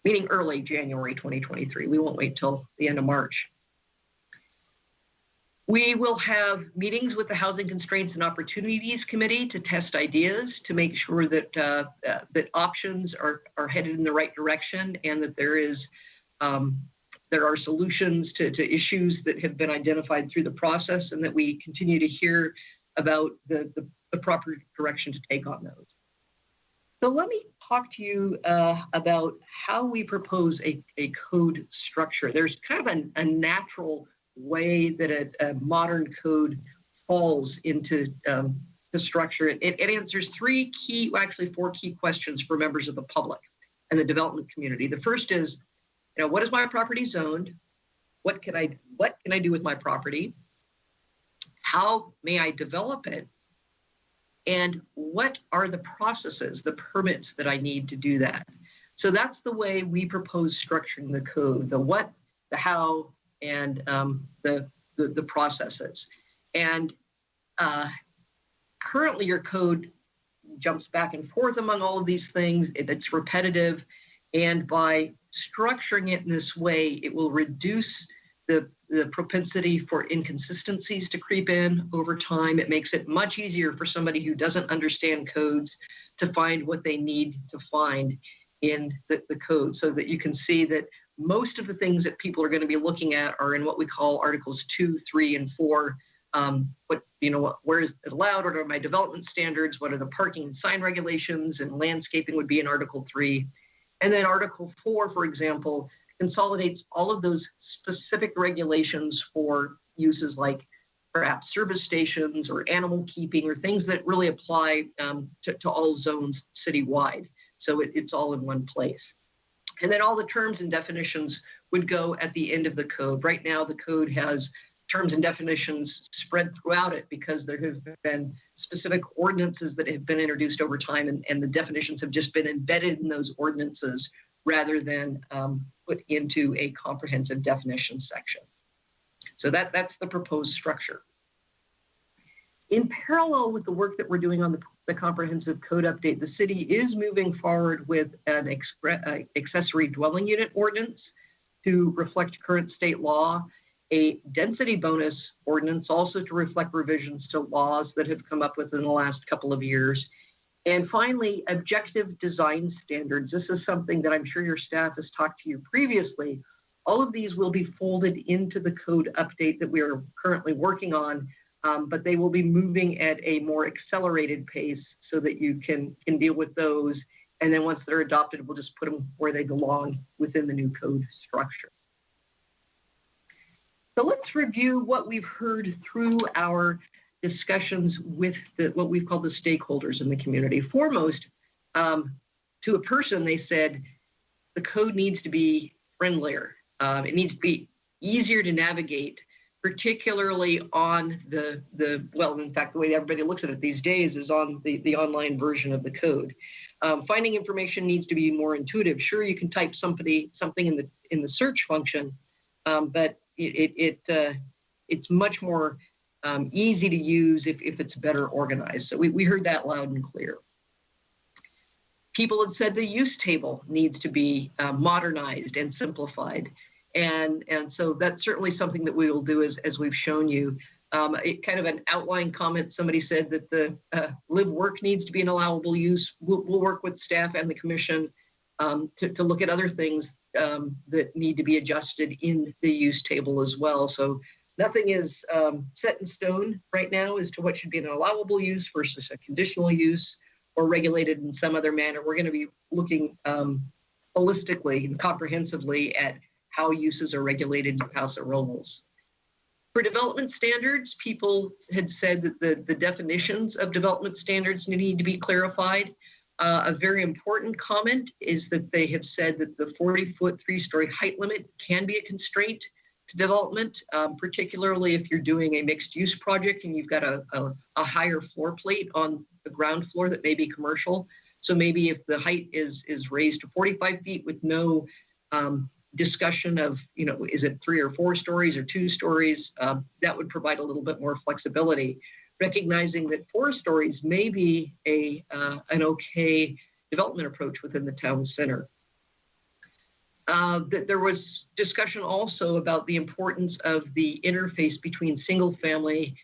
meaning early January 2023. We won't wait till the end of March. We will have meetings with the Housing Constraints and Opportunities Committee to test ideas, to make sure that that options are headed in the right direction, and that there are solutions to issues that have been identified through the process, and that we continue to hear about the proper direction to take on those. So let me talk to you about how we propose a code structure. There's kind of a natural way that a modern code falls into the structure. It answers four key questions for members of the public and the development community. The first is, what is my property zoned? What can I do with my property? How may I develop it? And what are the processes, the permits that I need to do that? So that's the way we propose structuring the code: the what, the how, and the processes. And currently, your code jumps back and forth among all of these things. It's repetitive, and by structuring it in this way, it will reduce the propensity for inconsistencies to creep in over time. It makes it much easier for somebody who doesn't understand codes to find what they need to find in the code, so that you can see that most of the things that people are going to be looking at are in what we call Articles 2, 3, and 4. Where is it allowed? What are my development standards? What are the parking and sign regulations? And landscaping would be in Article 3. And then Article 4, for example, consolidates all of those specific regulations for uses like perhaps service stations or animal keeping, or things that really apply to all zones citywide. So it's all in one place. And then all the terms and definitions would go at the end of the code. Right now, the code has terms and definitions spread throughout it because there have been specific ordinances that have been introduced over time, and the definitions have just been embedded in those ordinances rather than put into a comprehensive definition section. So that's the proposed structure. In parallel with the work that we're doing on the comprehensive code update, the city is moving forward with an accessory dwelling unit ordinance to reflect current state law, a density bonus ordinance also to reflect revisions to laws that have come up within the last couple of years. And finally, objective design standards. This is something that I'm sure your staff has talked to you previously. All of these will be folded into the code update that we are currently working on, but they will be moving at a more accelerated pace so that you can deal with those. And then once they're adopted, we'll just put them where they belong within the new code structure. So let's review what we've heard through our discussions with what we've called the stakeholders in the community. Foremost, to a person, they said the code needs to be friendlier. It needs to be easier to navigate, particularly on in fact, the way everybody looks at it these days is on the online version of the code. Finding information needs to be more intuitive. Sure, you can type something in the search function, but it's much more easy to use if it's better organized. So we heard that loud and clear. People have said the use table needs to be modernized and simplified. And so that's certainly something that we will do as we've shown you. Kind of an outline comment, somebody said that the live work needs to be an allowable use. We'll work with staff and the commission to look at other things that need to be adjusted in the use table as well. So nothing is set in stone right now as to what should be an allowable use versus a conditional use or regulated in some other manner. We're going to be looking holistically and comprehensively at how uses are regulated in Paso Robles. For development standards, people had said that the definitions of development standards need to be clarified. A very important comment is that they have said that the 40-foot 3-story height limit can be a constraint to development, particularly if you're doing a mixed-use project and you've got a higher floor plate on the ground floor that may be commercial. So maybe if the height is raised to 45 feet with no discussion of, is it 3 or 4 stories or 2 stories, that would provide a little bit more flexibility, recognizing that 4 stories may be an okay development approach within the town center. That there was discussion also about the importance of the interface between single-family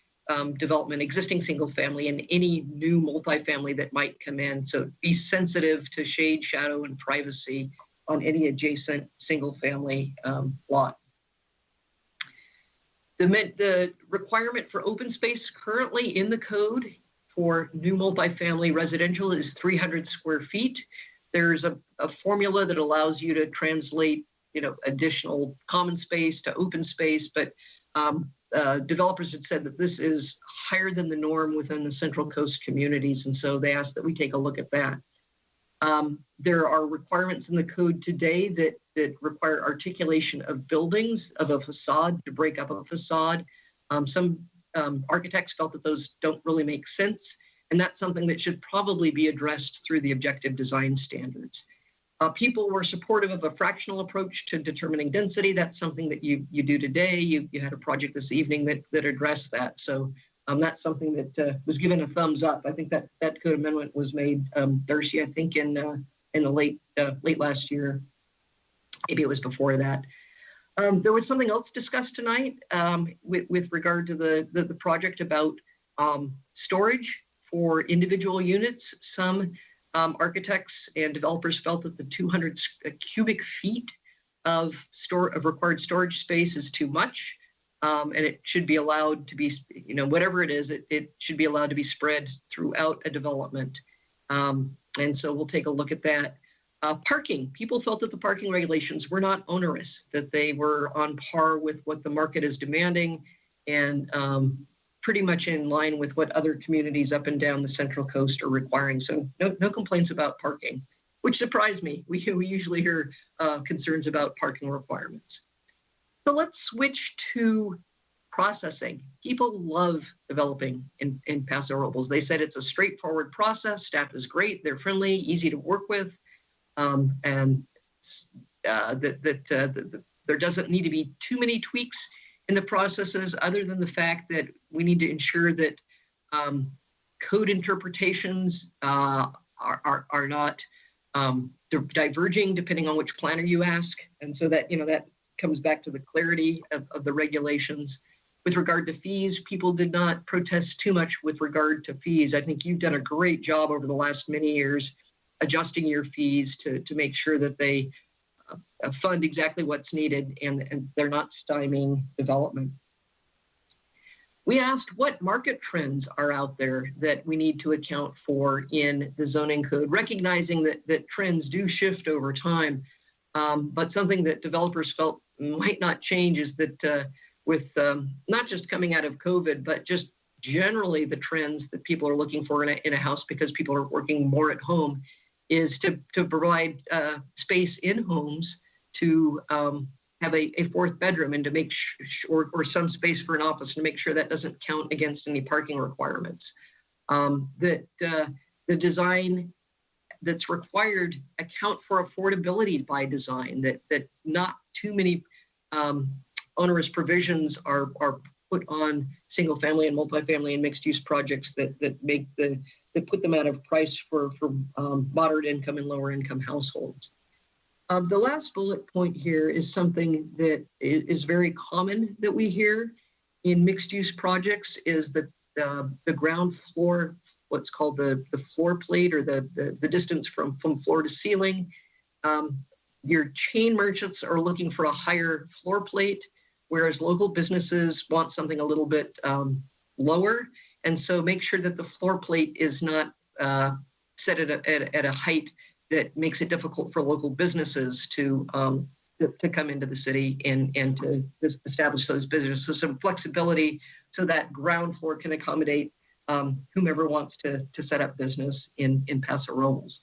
development, existing single-family, and any new multifamily that might come in. So be sensitive to shade, shadow, and privacy on any adjacent single-family lot. The requirement for open space currently in the code for new multifamily residential is 300 square feet. There's a formula that allows you to translate, additional common space to open space, but developers had said that this is higher than the norm within the Central Coast communities, and so they asked that we take a look at that. There are requirements in the code today that require articulation of buildings, of a facade, to break up a facade. Some architects felt that those don't really make sense, and that's something that should probably be addressed through the objective design standards. People were supportive of a fractional approach to determining density. That's something that you do today. You had a project this evening that addressed that. So that's something that was given a thumbs up. I think that code amendment was made, Darcy, I think in the late last year. Maybe it was before that. There was something else discussed tonight with regard to the project about storage for individual units. Some architects and developers felt that the 200 cubic feet of required storage space is too much, and it should be allowed to be, whatever it is, it should be allowed to be spread throughout a development. And so we'll take a look at that. Parking. People felt that the parking regulations were not onerous, that they were on par with what the market is demanding, and pretty much in line with what other communities up and down the Central Coast are requiring. So no complaints about parking, which surprised me. We usually hear concerns about parking requirements. So let's switch to processing. People love developing in Paso Robles. They said it's a straightforward process. Staff is great. They're friendly, easy to work with. And there doesn't need to be too many tweaks in the processes, other than the fact that we need to ensure that code interpretations are not diverging depending on which planner you ask. And so that, that comes back to the clarity of the regulations. With regard to fees, people did not protest too much with regard to fees. I think you've done a great job over the last many years adjusting your fees to make sure that they fund exactly what's needed and they're not stymieing development. We asked what market trends are out there that we need to account for in the zoning code, recognizing that trends do shift over time, but something that developers felt might not change is that with not just coming out of COVID, but just generally the trends that people are looking for in a house, because people are working more at home, is to provide space in homes to have a fourth bedroom and to make sure, or some space for an office, to make sure that doesn't count against any parking requirements. That the design that's required account for affordability by design, that not too many onerous provisions are put on single family and multifamily and mixed use projects that put them out of price for moderate income and lower income households. The last bullet point here is something that is very common that we hear in mixed use projects, is that the ground floor, what's called the floor plate, or the distance from floor to ceiling. Your chain merchants are looking for a higher floor plate, whereas local businesses want something a little bit lower. And so make sure that the floor plate is not set at a height that makes it difficult for local businesses to come into the city and to establish those businesses. So some flexibility so that ground floor can accommodate whomever wants to set up business in Paso Robles.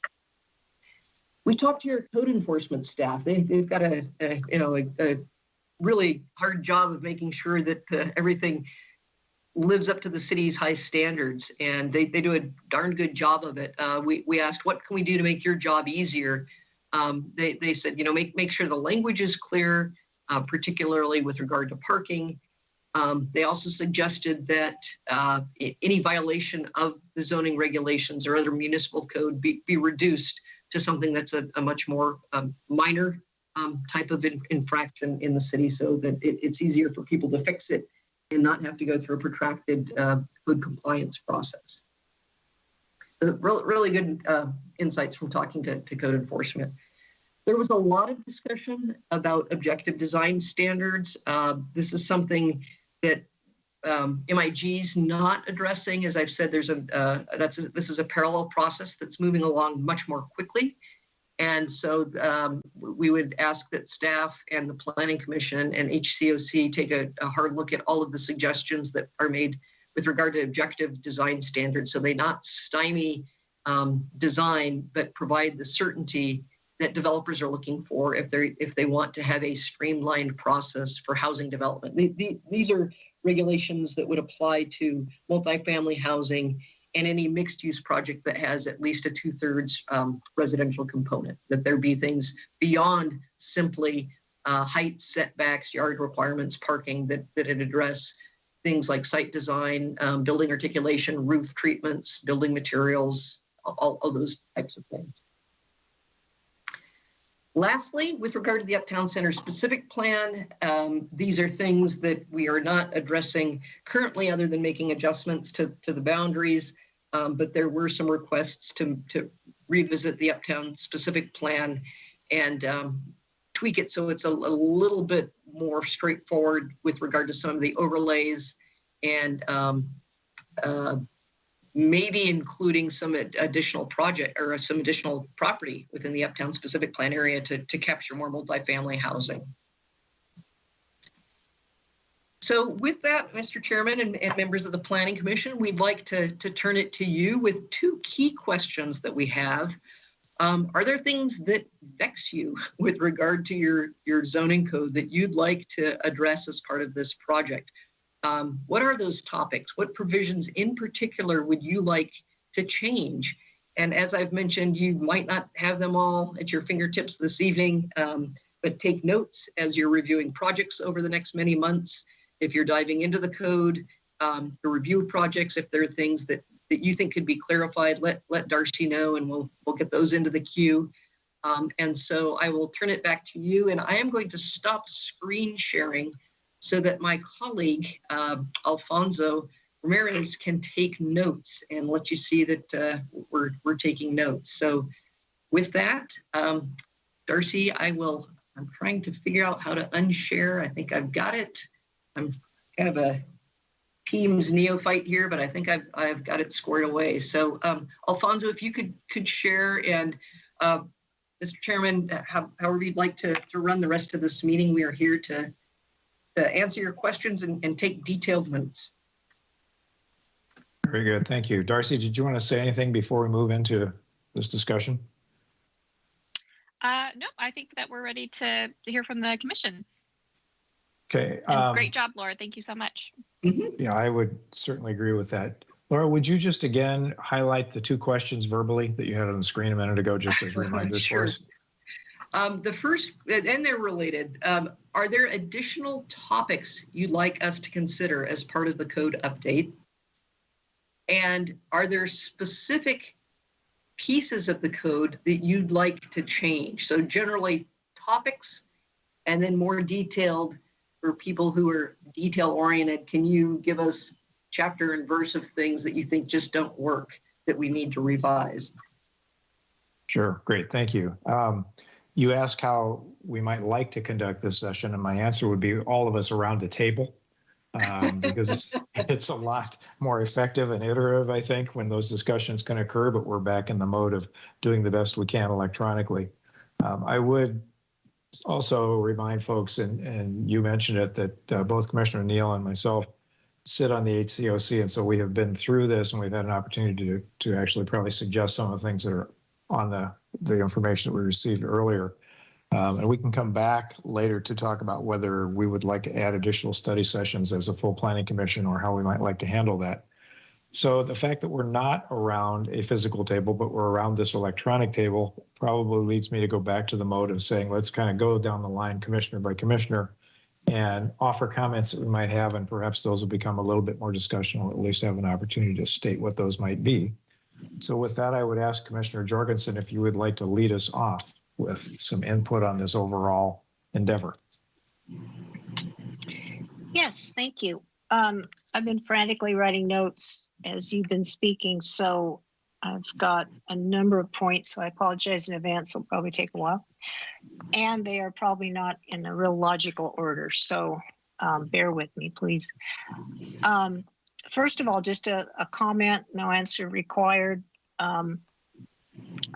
We talked to your code enforcement staff. They've got a really hard job of making sure that everything lives up to the city's high standards, and they do a darn good job of it. We asked, what can we do to make your job easier? They said, make sure the language is clear, particularly with regard to parking. They also suggested that any violation of the zoning regulations or other municipal code be reduced to something that's a much more minor type of infraction in the city, so that it's easier for people to fix it and not have to go through a protracted code compliance process. Really good insights from talking to code enforcement. There was a lot of discussion about objective design standards. This is something that MIG's not addressing, as I've said, this is a parallel process that's moving along much more quickly. And so we would ask that staff and the Planning Commission and HCOC take a hard look at all of the suggestions that are made with regard to objective design standards, so they not stymie design, but provide the certainty that developers are looking for if they want to have a streamlined process for housing development. These are regulations that would apply to multifamily housing and any mixed-use project that has at least a 2/3 residential component, that there be things beyond simply height, setbacks, yard requirements, parking, that it address things like site design, building articulation, roof treatments, building materials, all of those types of things. Lastly, with regard to the Uptown Center specific plan, these are things that we are not addressing currently other than making adjustments to the boundaries, but there were some requests to revisit the Uptown specific plan and tweak it so it's a little bit more straightforward with regard to some of the overlays and maybe including some additional project or some additional property within the Uptown specific plan area to capture more multifamily housing. So with that, Mr. Chairman and members of the Planning Commission, we'd like to turn it to you with two key questions that we have. Are there things that vex you with regard to your zoning code that you'd like to address as part of this project? What are those topics? What provisions in particular would you like to change? And as I've mentioned, you might not have them all at your fingertips this evening, but take notes as you're reviewing projects over the next many months. If you're diving into the code, the review projects, if there are things that you think could be clarified, let Darcy know and we'll get those into the queue. And so I will turn it back to you, and I am going to stop screen sharing so that my colleague, Alfonso Ramirez, can take notes and let you see that we're taking notes. So with that, Darcy, I'm trying to figure out how to unshare. I think I've got it. I'm kind of a Teams neophyte here, but I think I've got it squared away. So Alfonso, if you could share, and Mr. Chairman, however you'd like to run the rest of this meeting, we are here to answer your questions and take detailed notes. Very good, thank you. Darcy, did you want to say anything before we move into this discussion? No, I think that we're ready to hear from the commission. Okay. Great job, Laura. Thank you so much. Yeah, I would certainly agree with that. Laura, would you just again highlight the two questions verbally that you had on the screen a minute ago, just as reminders for us? The first, and they're related, are there additional topics you'd like us to consider as part of the code update? And are there specific pieces of the code that you'd like to change? So generally topics, and then more detailed for people who are detail oriented, can you give us chapter and verse of things that you think just don't work that we need to revise? Sure, great, thank you. You asked how we might like to conduct this session, and my answer would be all of us around a table, because it's a lot more effective and iterative, I think, when those discussions can occur, but we're back in the mode of doing the best we can electronically. I would also remind folks, and you mentioned it, that both Commissioner Neal and myself sit on the HCOC, and so we have been through this, and we've had an opportunity to actually probably suggest some of the things that are on the information that we received earlier. And we can come back later to talk about whether we would like to add additional study sessions as a full planning commission or how we might like to handle that. So the fact that we're not around a physical table, but we're around this electronic table probably leads me to go back to the mode of saying, let's kind of go down the line commissioner by commissioner and offer comments that we might have, and perhaps those will become a little bit more discussion, or at least have an opportunity to state what those might be. So with that, I would ask Commissioner Jorgensen if you would like to lead us off with some input on this overall endeavor. Yes, thank you. I've been frantically writing notes as you've been speaking, so I've got a number of points, so I apologize in advance. It'll probably take a while. And they are probably not in a real logical order. So bear with me, please. First of all, just a comment, no answer required.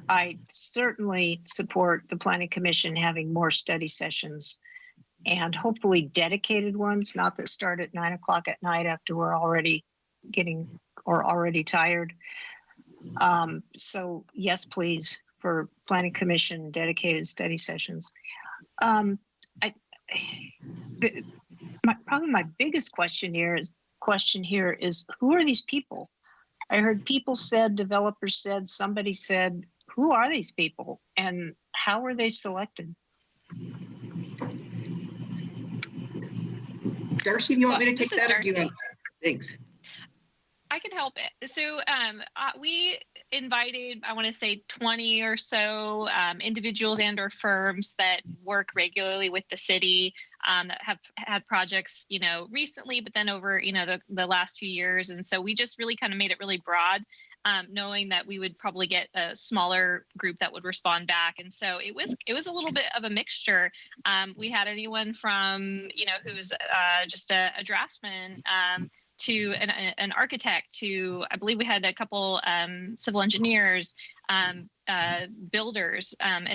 I certainly support the Planning Commission having more study sessions and hopefully dedicated ones, not that start at 9 o'clock at night after we're already tired. So yes, please, for Planning Commission dedicated study sessions. Probably my biggest question here is who are these people? I heard people said, developers said, somebody said, who are these people and how are they selected? Darcy, do you want me to take that? Darcy. Thanks. I can help it. So we invited, I want to say 20 or so individuals and or firms that work regularly with the city that have had projects, recently, but then over, the last few years. And so we just really kind of made it really broad, knowing that we would probably get a smaller group that would respond back. And so it was a little bit of a mixture. We had anyone from, who's just a draftsman, to an architect, to I believe we had a couple civil engineers, builders, and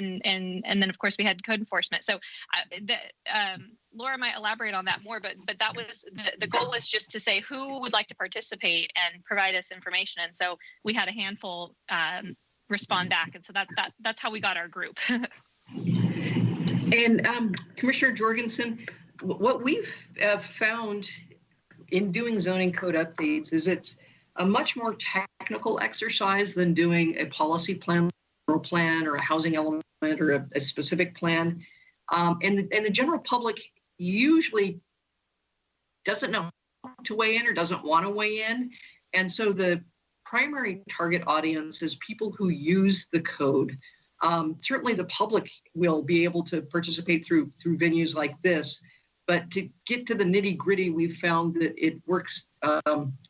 then of course we had code enforcement. So Laura might elaborate on that more, but that was the goal was just to say who would like to participate and provide us information. And so we had a handful respond back, and so that's how we got our group. And Commissioner Jorgensen, what we've found in doing zoning code updates is it's a much more technical exercise than doing a policy plan or a housing element or a specific plan. And the general public usually doesn't know how to weigh in or doesn't want to weigh in. And so the primary target audience is people who use the code. Certainly the public will be able to participate through venues like this. But to get to the nitty gritty, we've found that it works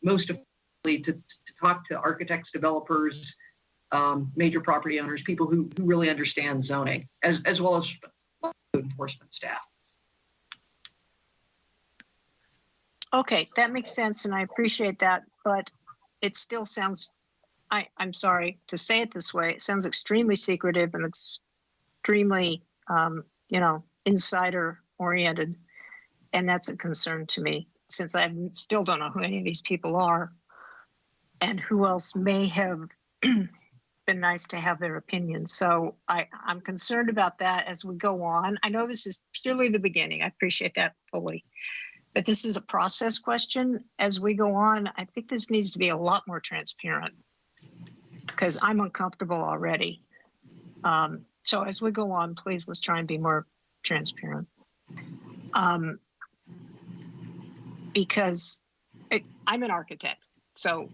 most effectively to talk to architects, developers, major property owners, people who really understand zoning, as well as enforcement staff. Okay, that makes sense, and I appreciate that, but it still sounds, I'm sorry to say it this way, it sounds extremely secretive and extremely, insider-oriented. And that's a concern to me, since I still don't know who any of these people are and who else may have been nice to have their opinions. So I'm concerned about that as we go on. I know this is purely the beginning. I appreciate that fully. But this is a process question. As we go on, I think this needs to be a lot more transparent because I'm uncomfortable already. So as we go on, please, let's try and be more transparent. Because I'm an architect, so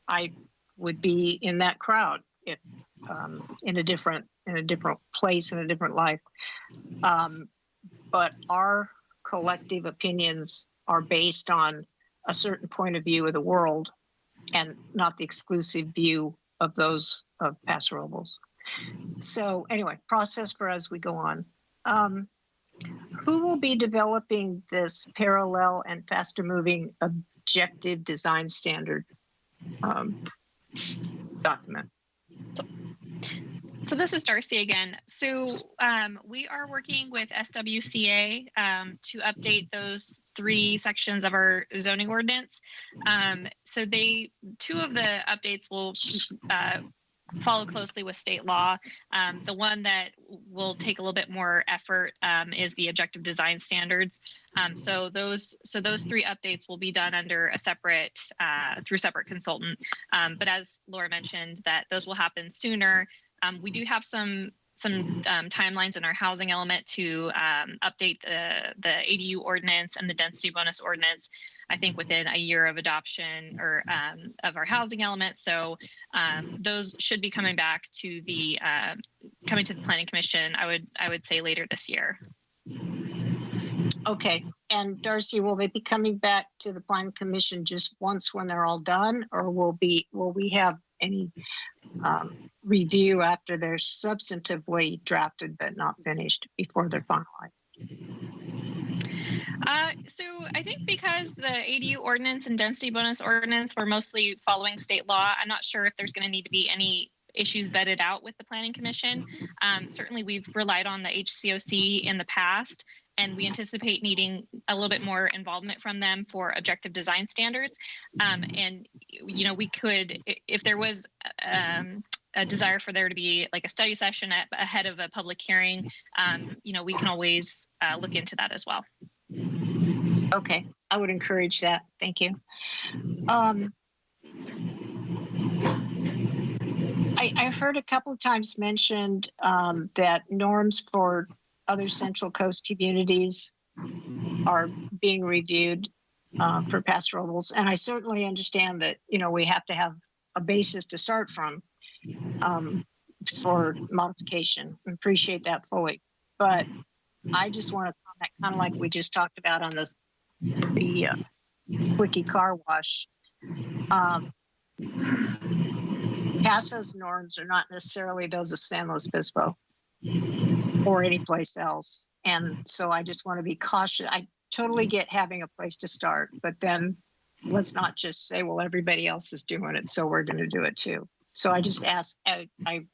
I would be in that crowd if in a different place, in a different life. But our collective opinions are based on a certain point of view of the world, and not the exclusive view of those of Paso Robles. So anyway, process for as we go on. Who will be developing this parallel and faster moving objective design standard document? So this is Darcy again. So we are working with SWCA to update those 3 sections of our zoning ordinance. So two of the updates will follow closely with state law. The one that will take a little bit more effort is the objective design standards. So those 3 updates will be done under a separate through separate consultant. But as Laura mentioned, that those will happen sooner. We do have some timelines in our housing element to update the ADU ordinance and the density bonus ordinance, I think within a year of adoption or of our housing element. So those should be coming back to the Planning Commission, I would say later this year. Okay, and Darcy, will they be coming back to the Planning Commission just once when they're all done, or will we have any review after they're substantively drafted but not finished before they're finalized? So I think because the ADU ordinance and density bonus ordinance were mostly following state law, I'm not sure if there's going to need to be any issues vetted out with the Planning Commission. Certainly, we've relied on the HCOC in the past, and we anticipate needing a little bit more involvement from them for objective design standards. And, you know, we could, if there was a desire for there to be like a study session ahead of a public hearing, you know, we can always look into that as well. Okay, I would encourage that. Thank you. I've heard a couple of times mentioned that norms for other Central Coast communities are being reviewed for Paso Robles, and I certainly understand that, you know, we have to have a basis to start from for modification. Appreciate that fully, but I just want to comment, kind of like we just talked about on the Quickie car wash. Paso's norms are not necessarily those of San Luis Obispo or any place else. And so I just want to be cautious. I totally get having a place to start, but then let's not just say, well, everybody else is doing it, so we're going to do it too. So I just ask, I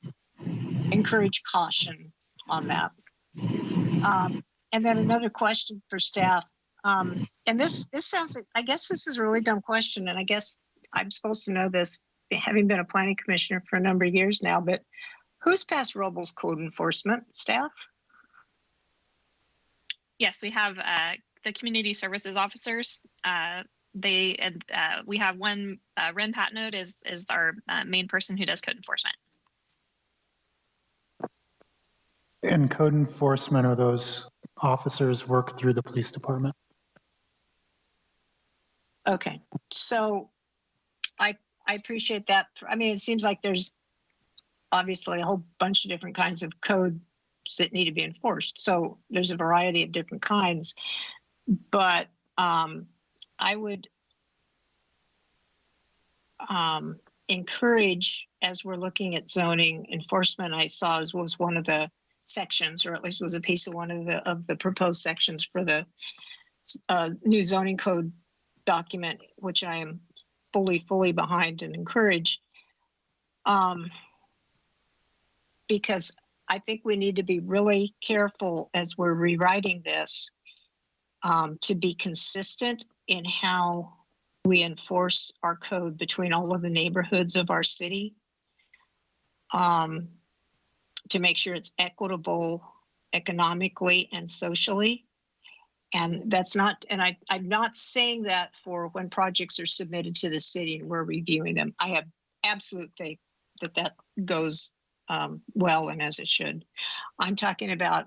encourage caution on that. And then another question for staff. And this sounds, I guess this is a really dumb question, and I guess I'm supposed to know this, having been a planning commissioner for a number of years now, but who's Paso Robles code enforcement staff? Yes, we have the community services officers. We have one, Ren Patnode is our main person who does code enforcement. And code enforcement, are those officers work through the police department? Okay, so I appreciate that. I mean, it seems like there's obviously a whole bunch of different kinds of codes that need to be enforced. So there's a variety of different kinds, but I would encourage, as we're looking at zoning enforcement, I saw was one of the sections, or at least was a piece of one of the proposed sections for the new zoning code document, which I am fully behind and encourage, because I think we need to be really careful as we're rewriting this to be consistent in how we enforce our code between all of the neighborhoods of our city, to make sure it's equitable economically and socially. And that's not, and I'm not saying that for when projects are submitted to the city and we're reviewing them. I have absolute faith that that goes well and as it should. I'm talking about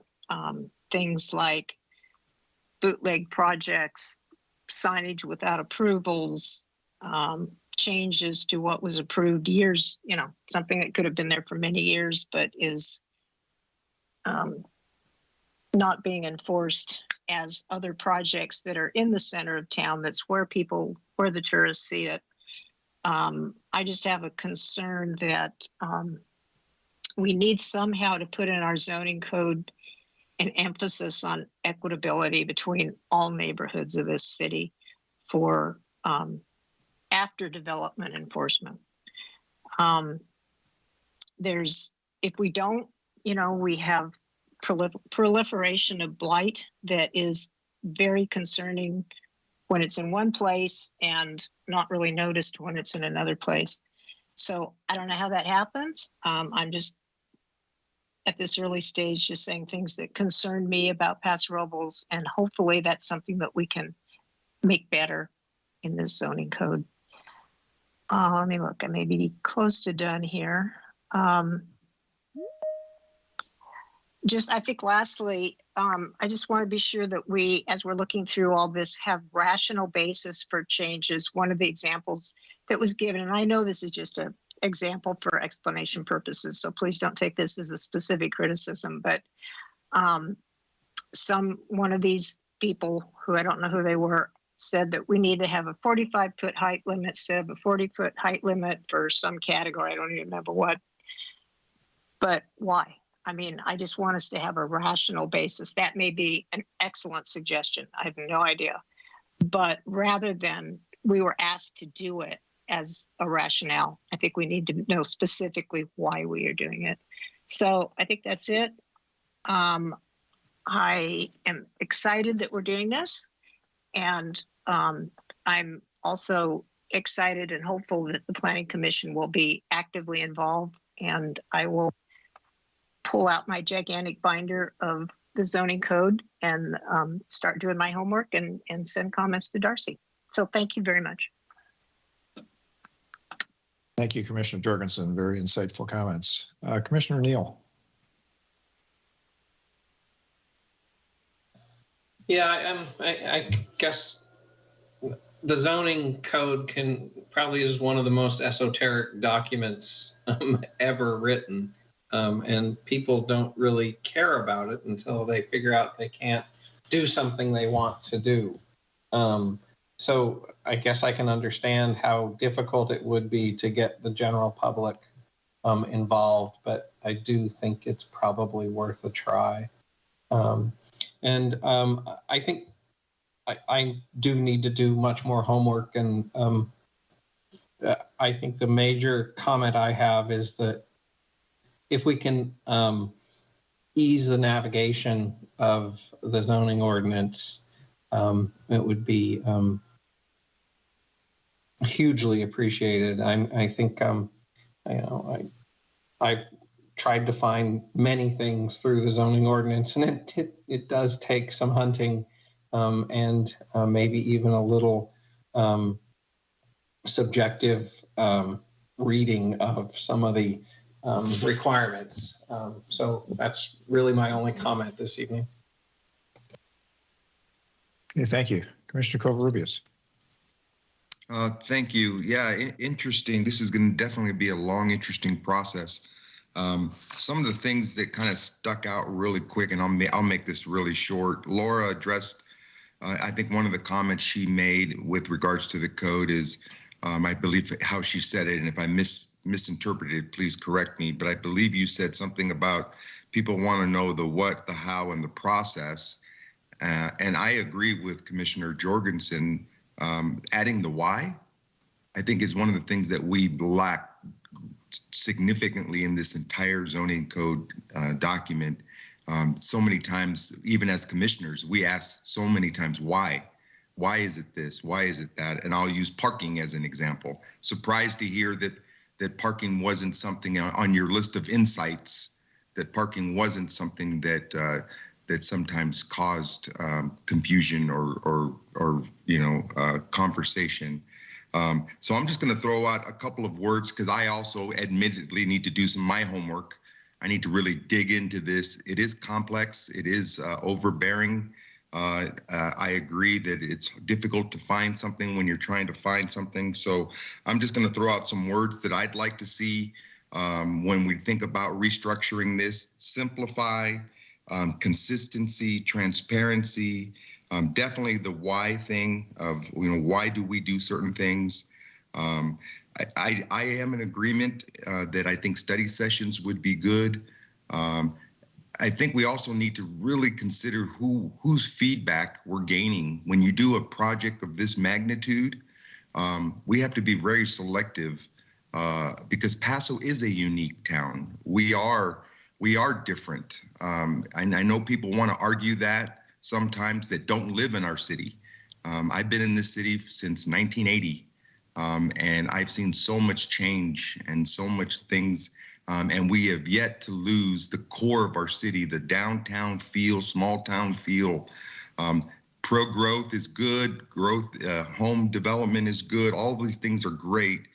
things like bootleg projects, signage without approvals, changes to what was approved years, you know, something that could have been there for many years, but is not being enforced as other projects that are in the center of town. That's where the tourists see it. I just have a concern that we need somehow to put in our zoning code an emphasis on equitability between all neighborhoods of this city for after development enforcement. If we don't, you know, we have proliferation of blight that is very concerning when it's in one place and not really noticed when it's in another place. So I don't know how that happens. I'm just at this early stage just saying things that concern me about Paso Robles, and hopefully that's something that we can make better in this zoning code. Let me look, I may be close to done here. I think lastly, I just want to be sure that we, as we're looking through all this, have rational basis for changes. One of the examples that was given, and I know this is just an example for explanation purposes, so please don't take this as a specific criticism, but one of these people, who I don't know who they were, said that we need to have a 45-foot height limit instead of a 40-foot height limit for some category. I don't even remember what. But why? I mean, I just want us to have a rational basis. That may be an excellent suggestion. I have no idea. But rather than we were asked to do it as a rationale, I think we need to know specifically why we are doing it. So I think that's it. I am excited that we're doing this. And I'm also excited and hopeful that the Planning Commission will be actively involved. And I will pull out my gigantic binder of the zoning code and start doing my homework and send comments to Darcy. So thank you very much. Thank you, Commissioner Jorgensen. Very insightful comments. Commissioner Neal. Yeah, I guess the zoning code probably is one of the most esoteric documents ever written. And people don't really care about it until they figure out they can't do something they want to do. So I guess I can understand how difficult it would be to get the general public involved, but I do think it's probably worth a try. And I think I do need to do much more homework. And I think the major comment I have is that if we can ease the navigation of the zoning ordinance, it would be hugely appreciated. I think I've tried to find many things through the zoning ordinance, and it does take some hunting and maybe even a little subjective reading of some of the requirements. So that's really my only comment this evening. Okay, thank you. Commissioner Covarrubias. Thank you. Yeah, interesting. This is going to definitely be a long, interesting process. Some of the things that kind of stuck out really quick, and I'll make this really short. Laura addressed, I think one of the comments she made with regards to the code is, I believe how she said it, and if I misinterpreted, please correct me, but I believe you said something about people want to know the what, the how, and the process. And I agree with Commissioner Jorgensen. Adding the why, I think, is one of the things that we lack significantly in this entire zoning code document. So many times, even as commissioners, we ask so many times why. Why is it this? Why is it that? And I'll use parking as an example. Surprised to hear that parking wasn't something on your list of insights, that parking wasn't something that sometimes caused confusion or conversation. So I'm just going to throw out a couple of words because I also admittedly need to do my homework. I need to really dig into this. It is complex. It is overbearing. I agree that it's difficult to find something when you're trying to find something. So I'm just going to throw out some words that I'd like to see when we think about restructuring this. Simplify, consistency, transparency, definitely the why thing of, why do we do certain things? I am in agreement that I think study sessions would be good. I think we also need to really consider whose feedback we're gaining. When you do a project of this magnitude, we have to be very selective because Paso is a unique town. We are different. I know people want to argue that sometimes that don't live in our city. I've been in this city since 1980, and I've seen so much change and so much things. And we have yet to lose the core of our city, the downtown feel, small town feel. Pro-growth is good, home development is good, all these things are great.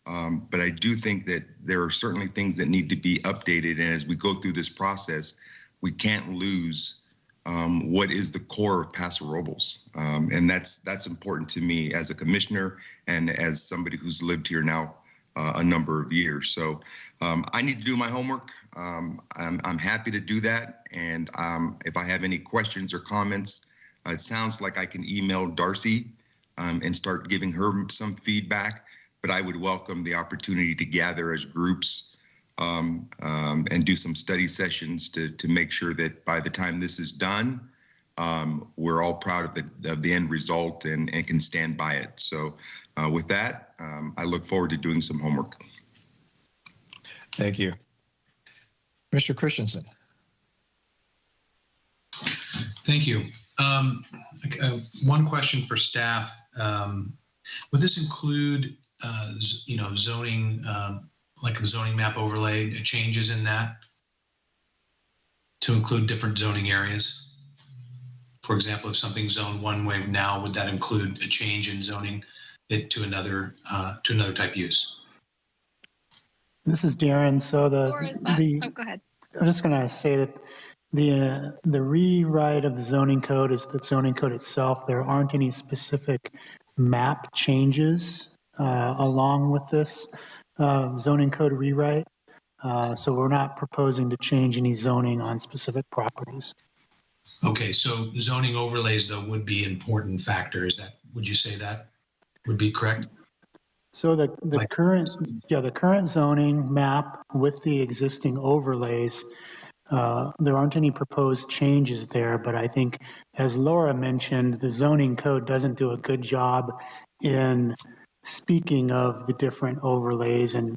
But I do think that there are certainly things that need to be updated. And as we go through this process, we can't lose what is the core of Paso Robles. And that's important to me as a commissioner and as somebody who's lived here now a number of years. So I need to do my homework. I'm happy to do that. And if I have any questions or comments, it sounds like I can email Darcy and start giving her some feedback. But I would welcome the opportunity to gather as groups and do some study sessions to make sure that by the time this is done, we're all proud of the end result and can stand by it. So with that, I look forward to doing some homework. Thank you. Mr. Christensen. Thank you. One question for staff. Would this include, zoning, like a zoning map overlay, changes in that to include different zoning areas? For example, if something's zoned one way now, would that include a change in zoning it to another type use? This is Darren. So oh, go ahead. I'm just going to say that the rewrite of the zoning code is the zoning code itself. There aren't any specific map changes along with this zoning code rewrite. So we're not proposing to change any zoning on specific properties. Okay, so zoning overlays though would be important factors. Would you say that would be correct? So the current zoning map with the existing overlays, there aren't any proposed changes there, but I think, as Laura mentioned, the zoning code doesn't do a good job in speaking of the different overlays and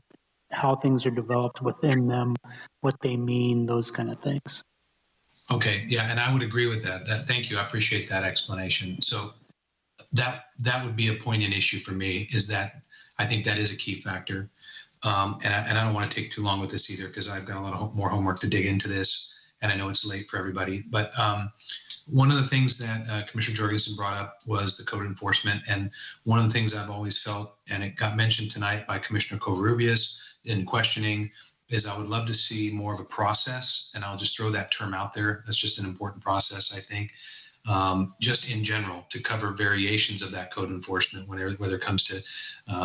how things are developed within them, what they mean, those kind of things. Okay, yeah, and I would agree with that. Thank you, I appreciate that explanation. So that would be a poignant issue for me, is that I think that is a key factor. And I don't want to take too long with this either, because I've got a lot more homework to dig into this, and I know it's late for everybody. But one of the things that Commissioner Jorgensen brought up was the code enforcement. And one of the things I've always felt, and it got mentioned tonight by Commissioner Covarrubias in questioning, is I would love to see more of a process. And I'll just throw that term out there. That's just an important process, I think. Just in general, to cover variations of that code enforcement, whether it comes to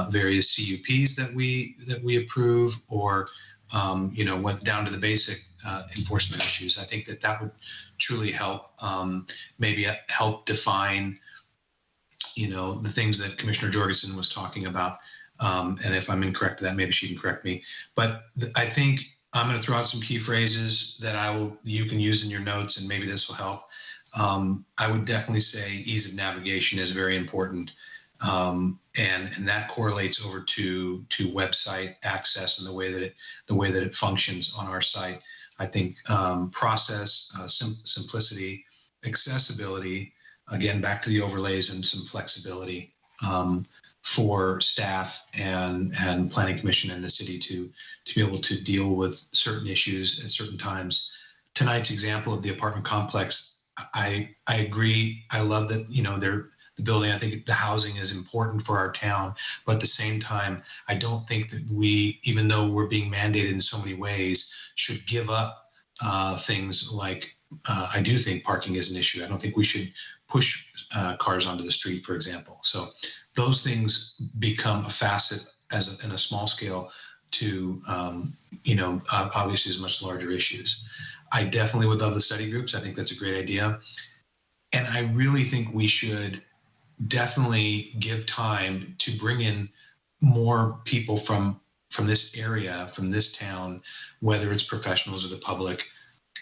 various CUPs that we approve, or down to the basic enforcement issues. I think that would truly help, maybe help define, the things that Commissioner Jorgensen was talking about. And if I'm incorrect to that, maybe she can correct me. But I think I'm going to throw out some key phrases that you can use in your notes, and maybe this will help. I would definitely say ease of navigation is very important, and that correlates over to website access and the way that it functions on our site. I think process, simplicity, accessibility, again back to the overlays, and some flexibility for staff and Planning Commission and the city to be able to deal with certain issues at certain times. Tonight's example of the apartment complex, I agree. I love that, the building. I think the housing is important for our town, but at the same time, I don't think that we, even though we're being mandated in so many ways, should give up things like, I do think parking is an issue. I don't think we should push cars onto the street, for example. So those things become a facet in a small scale to, obviously as much larger issues. I definitely would love the study groups. I think that's a great idea. And I really think we should definitely give time to bring in more people from this area, from this town, whether it's professionals or the public,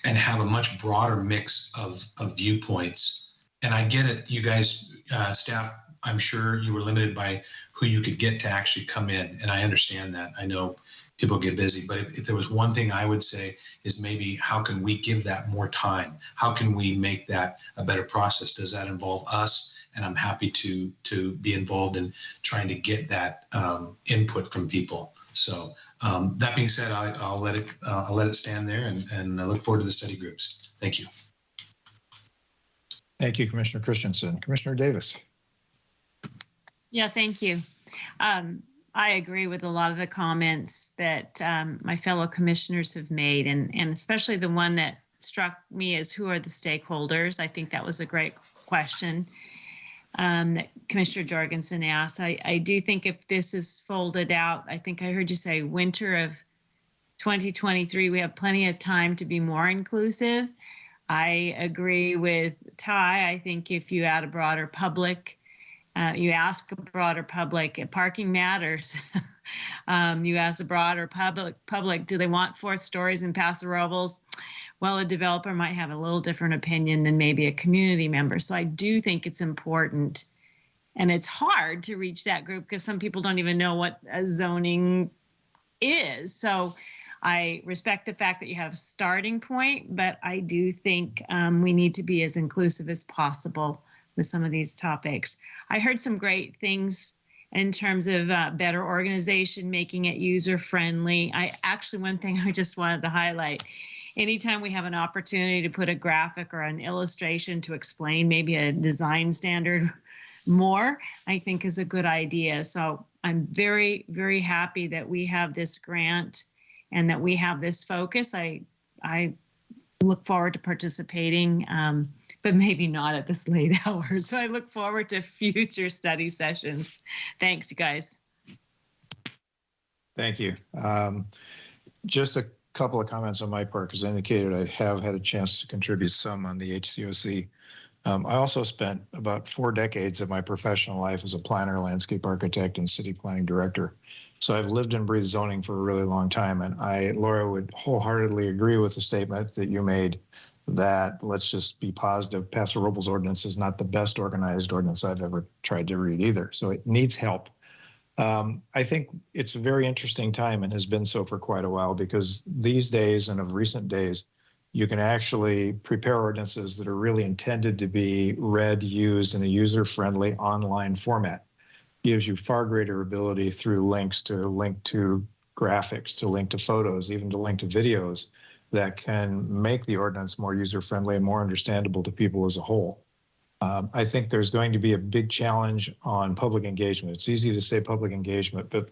and have a much broader mix of viewpoints. And I get it, you guys, staff, I'm sure you were limited by who you could get to actually come in. And I understand that. I know people get busy, but if there was one thing I would say is maybe how can we give that more time? How can we make that a better process? Does that involve us? And I'm happy to be involved in trying to get that input from people. So that being said, I'll let it stand there, and I look forward to the study groups. Thank you. Thank you, Commissioner Christensen. Commissioner Davis. Yeah, thank you. I agree with a lot of the comments that my fellow commissioners have made, and especially the one that struck me as who are the stakeholders. I think that was a great question that Commissioner Jorgensen asked. I do think if this is folded out, I think I heard you say winter of 2023, we have plenty of time to be more inclusive. I agree with Ty. I think if you add a broader public, you ask a broader public, parking matters. You ask the broader public, do they want 4 stories in Paso Robles? Well, a developer might have a little different opinion than maybe a community member. So I do think it's important. And it's hard to reach that group because some people don't even know what a zoning is. So I respect the fact that you have a starting point, but I do think we need to be as inclusive as possible with some of these topics. I heard some great things in terms of better organization, making it user-friendly. One thing I just wanted to highlight, anytime we have an opportunity to put a graphic or an illustration to explain maybe a design standard more, I think is a good idea. So I'm very, very happy that we have this grant and that we have this focus. I look forward to participating, but maybe not at this late hour. So I look forward to future study sessions. Thanks, you guys. Thank you. Just a couple of comments on my part, because I indicated I have had a chance to contribute some on the HCOC. I also spent about 4 decades of my professional life as a planner, landscape architect, and city planning director. So I've lived and breathed zoning for a really long time. And Laura, would wholeheartedly agree with the statement that you made that, let's just be positive, Paso Robles ordinance is not the best organized ordinance I've ever tried to read either. So it needs help. I think it's a very interesting time and has been so for quite a while, because these days and of recent days, you can actually prepare ordinances that are really intended to be read, used in a user-friendly online format. Gives you far greater ability through links to link to graphics, to link to photos, even to link to videos that can make the ordinance more user-friendly and more understandable to people as a whole. I think there's going to be a big challenge on public engagement. It's easy to say public engagement, but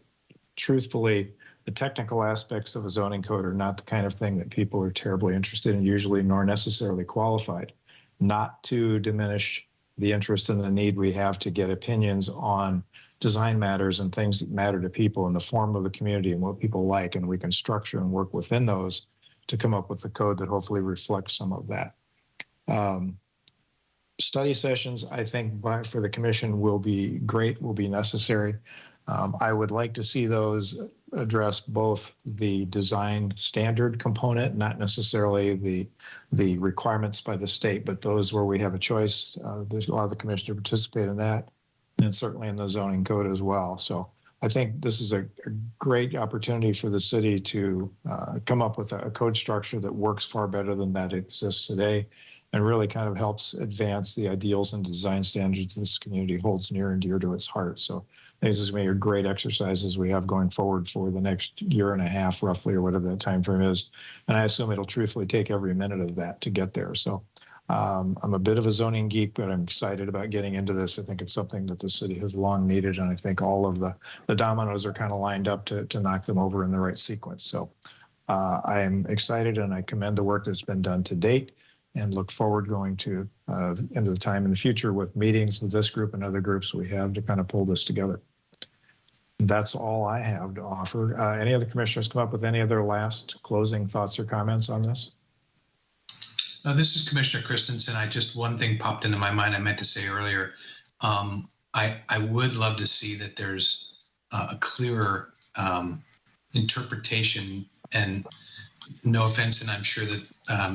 truthfully, the technical aspects of a zoning code are not the kind of thing that people are terribly interested in usually, nor necessarily qualified. Not to diminish the interest and the need we have to get opinions on design matters and things that matter to people in the form of a community and what people like, and we can structure and work within those to come up with a code that hopefully reflects some of that. Study sessions, I think, for the commission will be great, will be necessary. I would like to see those address both the design standard component, not necessarily the requirements by the state, but those where we have a choice. There's a lot of the commission to participate in that, and certainly in the zoning code as well. So I think this is a great opportunity for the city to come up with a code structure that works far better than that exists today, and really kind of helps advance the ideals and design standards this community holds near and dear to its heart. So I think this is going to be a great exercises we have going forward for the next year and a half, roughly, or whatever that time frame is. And I assume it'll truthfully take every minute of that to get there. So I'm a bit of a zoning geek, but I'm excited about getting into this. I think it's something that the city has long needed, and I think all of the dominoes are kind of lined up to knock them over in the right sequence. So I am excited, and I commend the work that's been done to date, and look forward going to into the time in the future with meetings with this group and other groups we have to kind of pull this together. That's all I have to offer. Any other commissioners come up with any other last closing thoughts or comments on this? This is Commissioner Christensen. One thing popped into my mind I meant to say earlier. I would love to see that there's a clearer interpretation, and no offense, and I'm sure that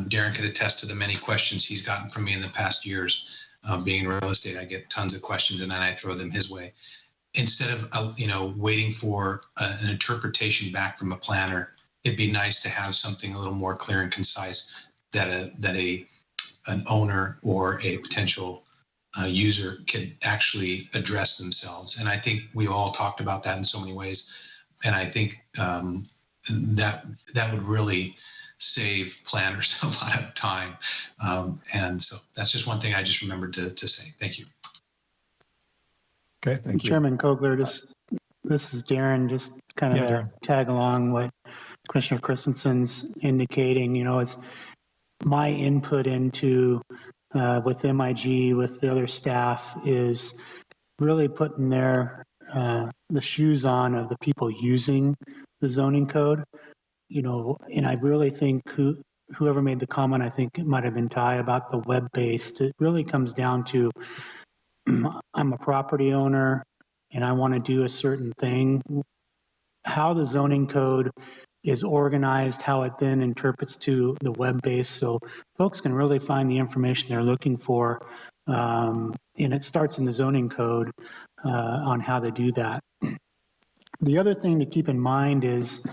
Darren could attest to the many questions he's gotten from me in the past years. Being in real estate, I get tons of questions, and then I throw them his way. Instead of waiting for an interpretation back from a planner, it'd be nice to have something a little more clear and concise that an owner or a potential user can actually address themselves. And I think we all talked about that in so many ways. And I think that would really save planners a lot of time. And so that's just one thing I just remembered to say. Thank you. Okay, thank you. Chairman Kogler, this is Darren, just kind of to tag along what Commissioner Christensen's indicating, is my input into with MIG, with the other staff, is really putting the shoes on of the people using the zoning code, and I really think whoever made the comment, I think it might have been Ty, about the web-based, it really comes down to, I'm a property owner and I want to do a certain thing. how the zoning code is organized, how it then interprets to the web base, so folks can really find the information they're looking for. And it starts in the zoning code on how to do that. The other thing to keep in mind is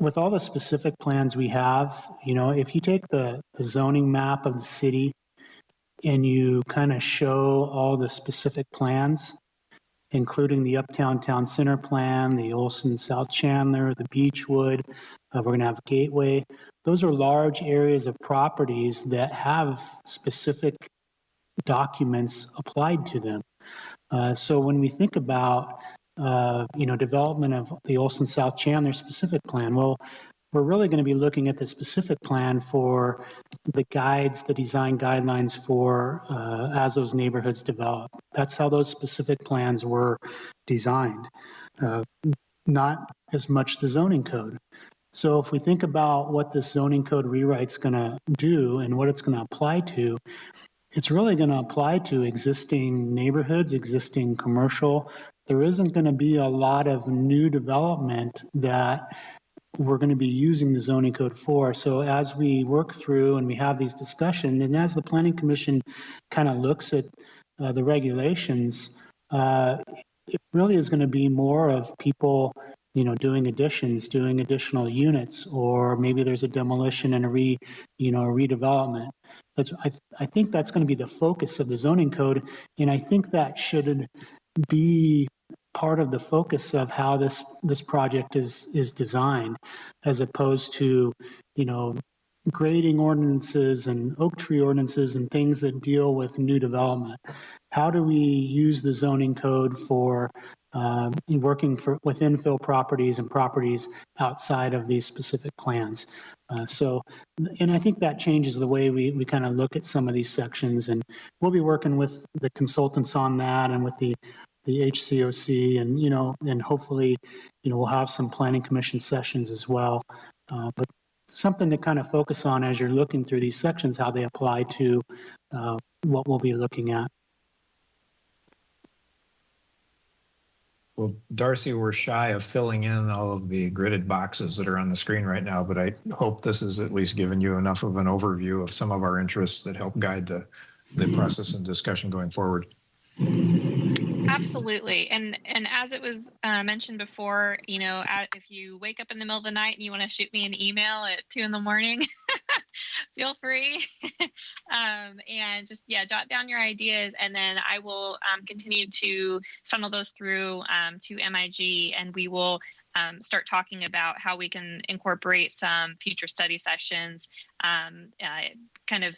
with all the specific plans we have, you know, if you take the zoning map of the city and you kind of show all the specific plans, including the Uptown Town Center plan, the Olson South Chandler, the Beechwood, we're going to have Gateway. Those are large areas of properties that have specific documents applied to them. So when we think about, you know, development of the Olson South Chandler specific plan, well, we're really going to be looking at the specific plan for the guides, the design guidelines for as those neighborhoods develop. That's how those specific plans were designed, not as much the zoning code. So if we think about what this zoning code rewrite's going to do and what it's going to apply to, it's really going to apply to existing neighborhoods, existing commercial. There isn't going to be a lot of new development that we're going to be using the zoning code for. So as we work through and we have these discussions, and as the Planning Commission kind of looks at the regulations, it really is going to be more of people, you know, doing additions, doing additional units, or maybe there's a demolition and a redevelopment. I think that's going to be the focus of the zoning code, and I think that should be part of the focus of how this project is designed, as opposed to, you know, grading ordinances and oak tree ordinances and things that deal with new development. How do we use the zoning code for working with infill properties and properties outside of these specific plans? And I think that changes the way we kind of look at some of these sections, and we'll be working with the consultants on that and with the HCOC, and, you know, and hopefully, you know, we'll have some planning commission sessions as well. But something to kind of focus on as you're looking through these sections, how they apply to what we'll be looking at. Well, Darcy, we're shy of filling in all of the gridded boxes that are on the screen right now, but I hope this has at least given you enough of an overview of some of our interests that help guide the process and discussion going forward. Absolutely. And as it was mentioned before, you know, if you wake up in the middle of the night and you want to shoot me an email at 2 a.m, feel free. And just, yeah, jot down your ideas, and then I will continue to funnel those through to MIG, and we will start talking about how we can incorporate some future study sessions, kind of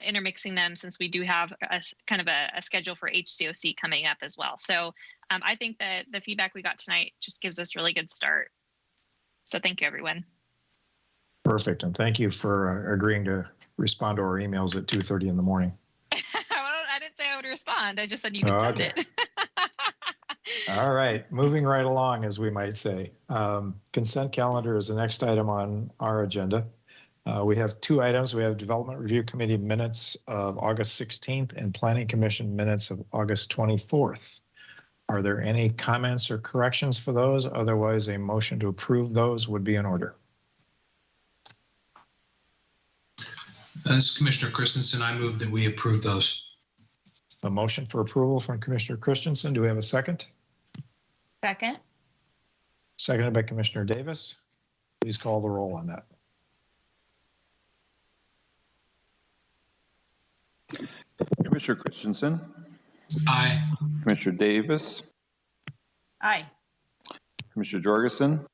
intermixing them, since we do have a kind of a schedule for HCOC coming up as well. So I think that the feedback we got tonight just gives us a really good start. So thank you, everyone. Perfect. And thank you for agreeing to respond to our emails at 2:30 in the morning. I didn't say I would respond. I just said you could send it. All right, moving right along, as we might say. Consent calendar is the next item on our agenda. We have 2 items. We have Development Review Committee minutes of August 16th and Planning Commission minutes of August 24th. Are there any comments or corrections for those? Otherwise, a motion to approve those would be in order. This is Commissioner Christensen. I move that we approve those. A motion for approval from Commissioner Christensen. Do we have a second? Second. Seconded by Commissioner Davis. Please call the roll on that. Commissioner Christensen. Aye. Commissioner Davis. Aye. Commissioner Jorgensen.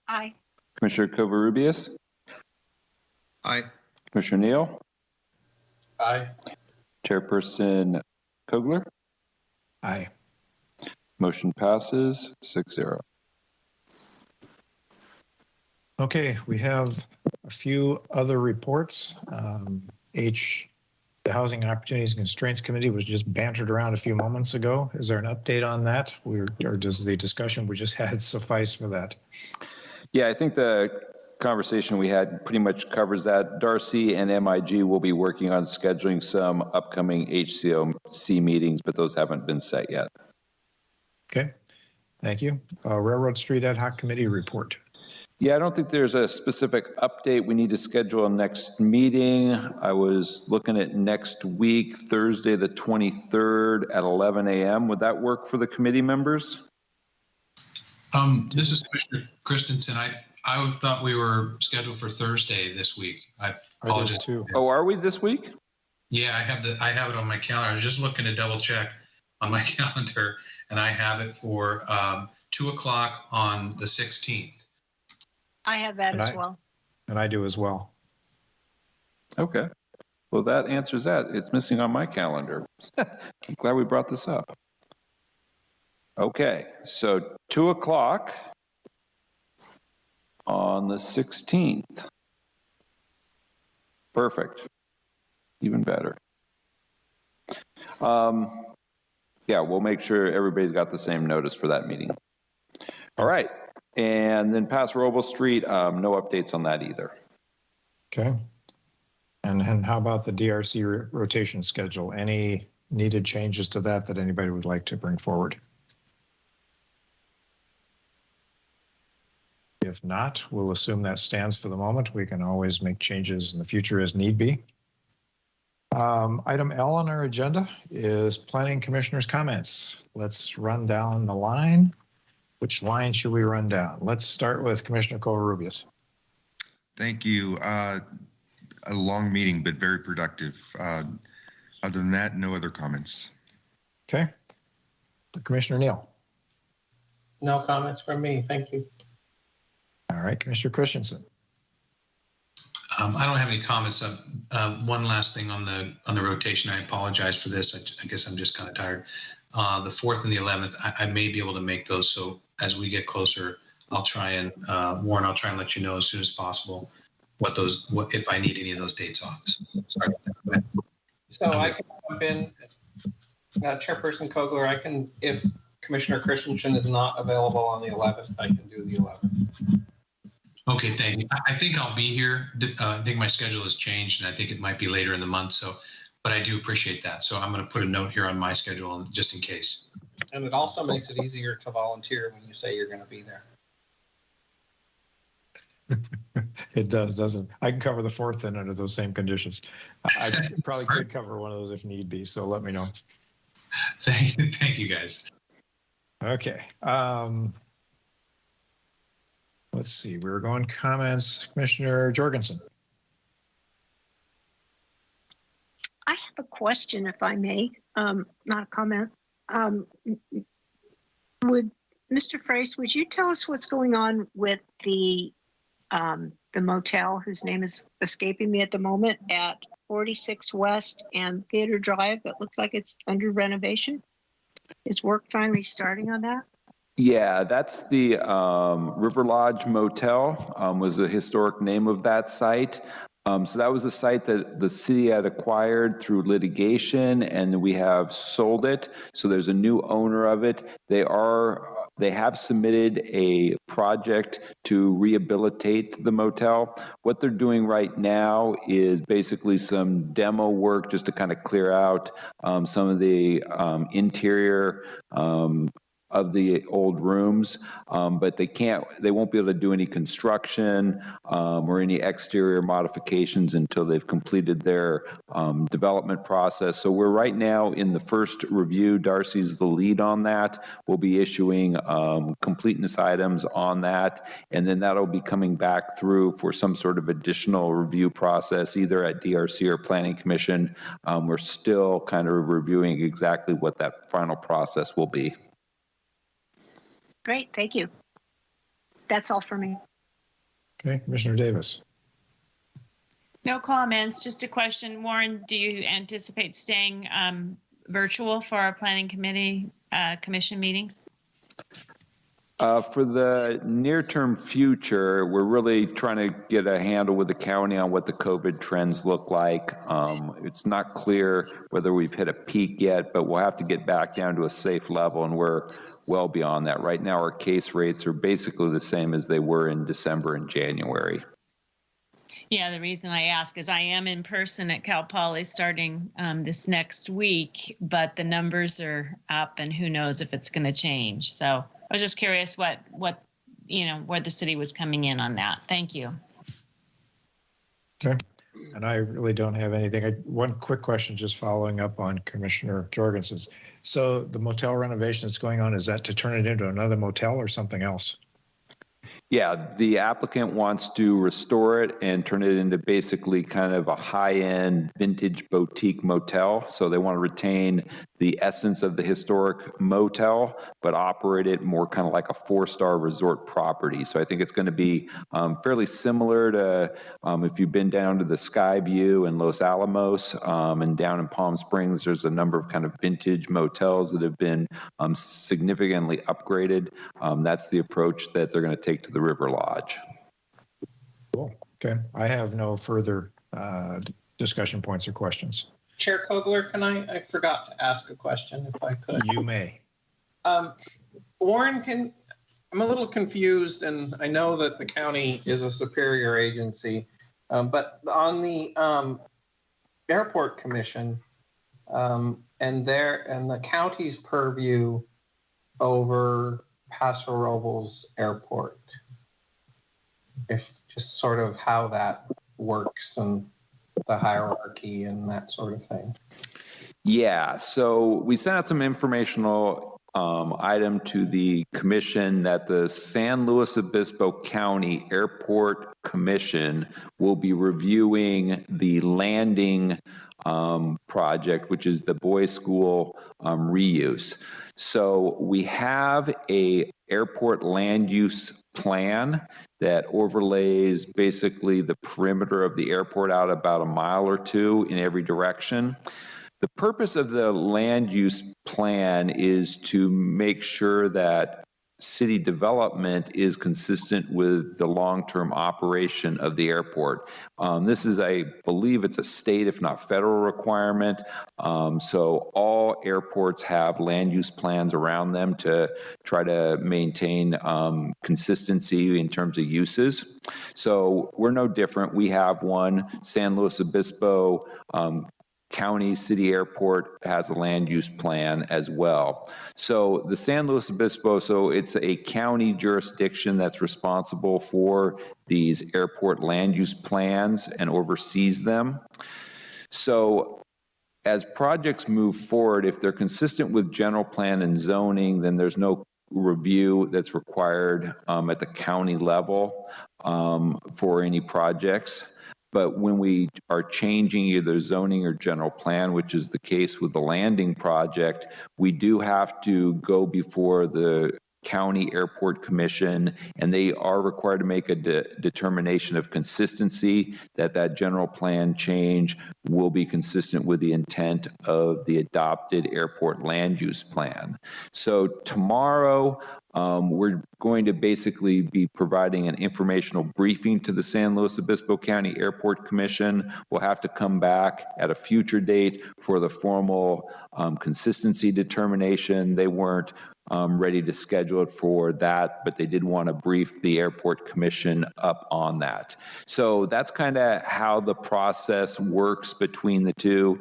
Aye. Commissioner Covarrubias. Aye. Commissioner Neal. Aye. Chairperson Kogler. Aye. Motion passes 6-0. Okay, we have a few other reports. The Housing Opportunities and Constraints Committee was just bantered around a few moments ago. Is there an update on that? Or does the discussion we just had suffice for that? Yeah, I think the conversation we had pretty much covers that. Darcy and MIG will be working on scheduling some upcoming HCOC meetings, but those haven't been set yet. Okay. Thank you. Railroad Street Ad Hoc Committee report. Yeah, I don't think there's a specific update. We need to schedule a next meeting. I was looking at next week, Thursday, the 23rd at 11 a.m. Would that work for the committee members? This is Commissioner Christensen. I thought we were scheduled for Thursday this week. I apologize. Too. Oh, are we this week? Yeah, I have it on my calendar. I was just looking to double check on my calendar, and I have it for 2 o'clock on the 16th. I have that as well. And I do as well. Okay. Well, that answers that. It's missing on my calendar. I'm glad we brought this up. Okay, so 2 o'clock on the 16th. Perfect. Even better. Yeah, we'll make sure everybody's got the same notice for that meeting. All right. And then Paso Robles Street, no updates on that either. Okay. And how about the DRC rotation schedule? Any needed changes to that anybody would like to bring forward? If not, we'll assume that stands for the moment. We can always make changes in the future as need be. Item L on our agenda is Planning Commissioner's comments. Let's run down the line. Which line should we run down? Let's start with Commissioner Covarrubias. Thank you. A long meeting, but very productive. Other than that, no other comments. Okay. Commissioner Neal. No comments from me. Thank you. All right, Commissioner Christensen. I don't have any comments. One last thing on the rotation. I apologize for this. I guess I'm just kind of tired. The 4th and the 11th, I may be able to make those. So as we get closer, I'll try and Warren, I'll try and let you know as soon as possible what if I need any of those dates off. Sorry. So I can jump in, Chairperson Kogler. I can, if Commissioner Christensen is not available on the 11th, I can do the 11th. Okay, thank you. I think I'll be here. I think my schedule has changed, and I think it might be later in the month. So, but I do appreciate that. So I'm going to put a note here on my schedule just in case. And it also makes it easier to volunteer when you say you're going to be there. It does, doesn't it? I can cover the 4th then under those same conditions. I probably could cover one of those if need be. So let me know. Thank you, guys. Okay. Let's see. We were going comments. Commissioner Jorgensen. I have a question, if I may, not a comment. Would Mr. Frace, would you tell us what's going on with the motel whose name is escaping me at the moment at 46 West and Theater Drive? It looks like it's under renovation. Is work finally starting on that? Yeah, that's the River Lodge Motel, was the historic name of that site. So that was a site that the city had acquired through litigation, and we have sold it. So there's a new owner of it. They have submitted a project to rehabilitate the motel. What they're doing right now is basically some demo work just to kind of clear out some of the interior of the old rooms, but they won't be able to do any construction or any exterior modifications until they've completed their development process. So we're right now in the first review. Darcy's the lead on that. We'll be issuing completeness items on that, and then that'll be coming back through for some sort of additional review process, either at DRC or Planning Commission. We're still kind of reviewing exactly what that final process will be. Great, thank you. That's all for me. Okay, Commissioner Davis. No comments, just a question. Warren, do you anticipate staying virtual for our planning committee commission meetings? For the near-term future, we're really trying to get a handle with the county on what the COVID trends look like. It's not clear whether we've hit a peak yet, but we'll have to get back down to a safe level, and we're well beyond that. Right now, our case rates are basically the same as they were in December and January. Yeah, the reason I ask is I am in person at Cal Poly starting this next week, but the numbers are up, and who knows if it's going to change. So I was just curious what, where the city was coming in on that. Thank you. Okay. And I really don't have anything. One quick question, just following up on Commissioner Jorgensen's. So the motel renovation that's going on, is that to turn it into another motel or something else? Yeah, the applicant wants to restore it and turn it into basically kind of a high-end vintage boutique motel. So they want to retain the essence of the historic motel, but operate it more kind of like a four-star resort property. So I think it's going to be fairly similar to if you've been down to the Skyview in Los Alamos and down in Palm Springs, there's a number of kind of vintage motels that have been significantly upgraded. That's the approach that they're going to take to the River Lodge. Cool. Okay. I have no further discussion points or questions. Chair Kogler, I forgot to ask a question if I could. You may. Warren, I'm a little confused, and I know that the county is a superior agency, but on the airport commission and the county's purview over Paso Robles Airport, if just sort of how that works and the hierarchy and that sort of thing. Yeah, so we sent out some informational item to the commission that the San Luis Obispo County Airport Commission will be reviewing the landing project, which is the boys' school reuse. So we have a airport land use plan that overlays basically the perimeter of the airport out about a mile or two in every direction. The purpose of the land use plan is to make sure that city development is consistent with the long-term operation of the airport. This is, I believe it's a state, if not federal requirement. So all airports have land use plans around them to try to maintain consistency in terms of uses. So we're no different. We have one. San Luis Obispo County City Airport has a land use plan as well. So the San Luis Obispo, so it's a county jurisdiction that's responsible for these airport land use plans and oversees them. So as projects move forward, if they're consistent with general plan and zoning, then there's no review that's required at the county level for any projects. But when we are changing either zoning or general plan, which is the case with the landing project, we do have to go before the County Airport Commission, and they are required to make a determination of consistency, that general plan change will be consistent with the intent of the adopted airport land use plan. So tomorrow, we're going to basically be providing an informational briefing to the San Luis Obispo County Airport Commission. We'll have to come back at a future date for the formal consistency determination. They weren't ready to schedule it for that, but they did want to brief the Airport Commission up on that. So that's kind of how the process works between the two.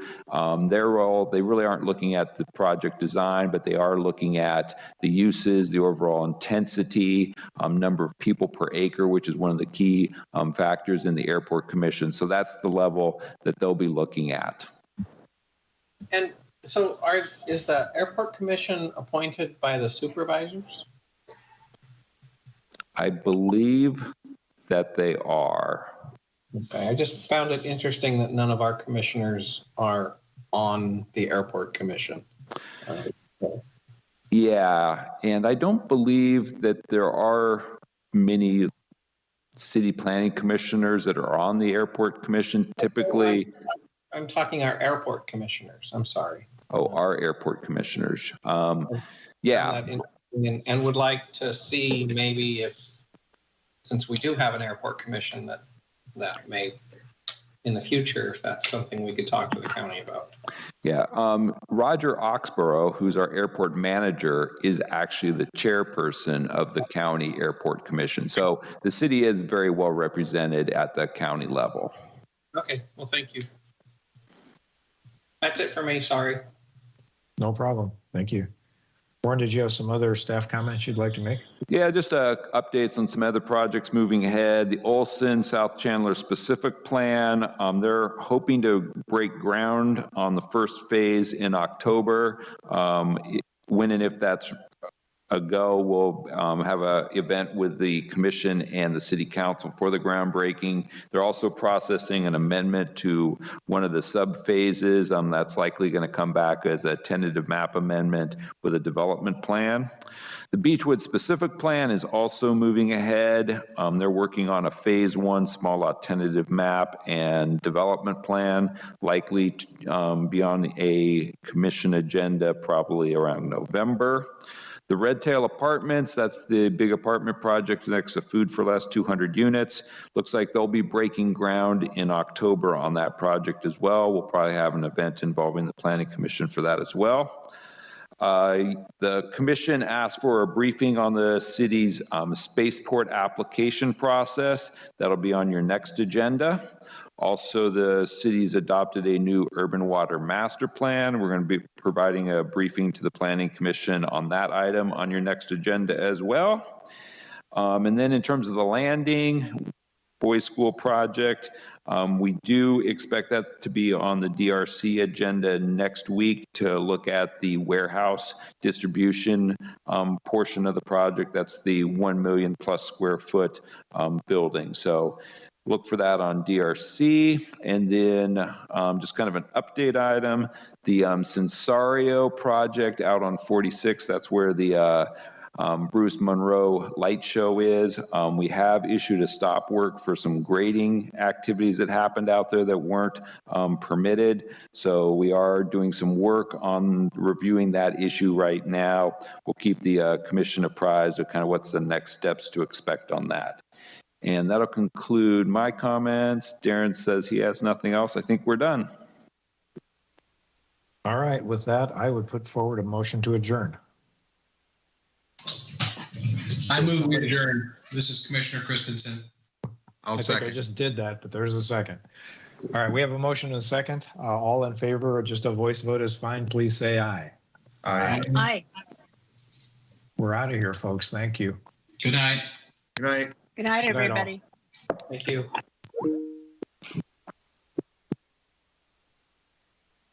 Their role, they really aren't looking at the project design, but they are looking at the uses, the overall intensity, number of people per acre, which is one of the key factors in the Airport Commission. So that's the level that they'll be looking at. And so is the Airport Commission appointed by the supervisors? I believe that they are. Okay, I just found it interesting that none of our commissioners are on the Airport Commission. Yeah, and I don't believe that there are many city planning commissioners that are on the Airport Commission. Typically, I'm talking our airport commissioners. I'm sorry. Oh, our airport commissioners. Yeah. And would like to see maybe if, since we do have an airport commission, that may in the future, if that's something we could talk to the county about. Yeah. Roger Oxborough, who's our airport manager, is actually the chairperson of the county airport commission. So the city is very well represented at the county level. Okay. Well, thank you. That's it for me. Sorry. No problem. Thank you. Warren, did you have some other staff comments you'd like to make? Yeah, just updates on some other projects moving ahead. The Olson South Chandler specific plan, they're hoping to break ground on the first phase in October. When and if that's a go, we'll have an event with the commission and the city council for the groundbreaking. They're also processing an amendment to one of the sub-phases. That's likely going to come back as a tentative map amendment with a development plan. The Beechwood specific plan is also moving ahead. They're working on a phase 1 small lot tentative map and development plan, likely to be on a commission agenda probably around November. The Red Tail Apartments, that's the big apartment project next to Food for Less, 200 units. Looks like they'll be breaking ground in October on that project as well. We'll probably have an event involving the Planning Commission for that as well. The commission asked for a briefing on the city's spaceport application process. That'll be on your next agenda. Also, the city's adopted a new urban water master plan. We're going to be providing a briefing to the Planning Commission on that item on your next agenda as well. And then in terms of the landing, boys school project, we do expect that to be on the DRC agenda next week to look at the warehouse distribution portion of the project. That's the 1 million plus square foot building. So look for that on DRC. And then just kind of an update item, the Sensario project out on 46, that's where the Bruce Monroe light show is. We have issued a stop work for some grading activities that happened out there that weren't permitted. So we are doing some work on reviewing that issue right now. We'll keep the commission apprised of kind of what's the next steps to expect on that. And that'll conclude my comments. Darren says he has nothing else. I think we're done. All right, with that, I would put forward a motion to adjourn. I move we adjourn. This is Commissioner Christensen. I think I just did that, but there's a second. All right, we have a motion and a second. All in favor, or just a voice vote is fine. Please say aye. Aye. Aye. We're out of here, folks. Thank you. Good night. Good night. Good night, Good night, all. everybody. Thank you.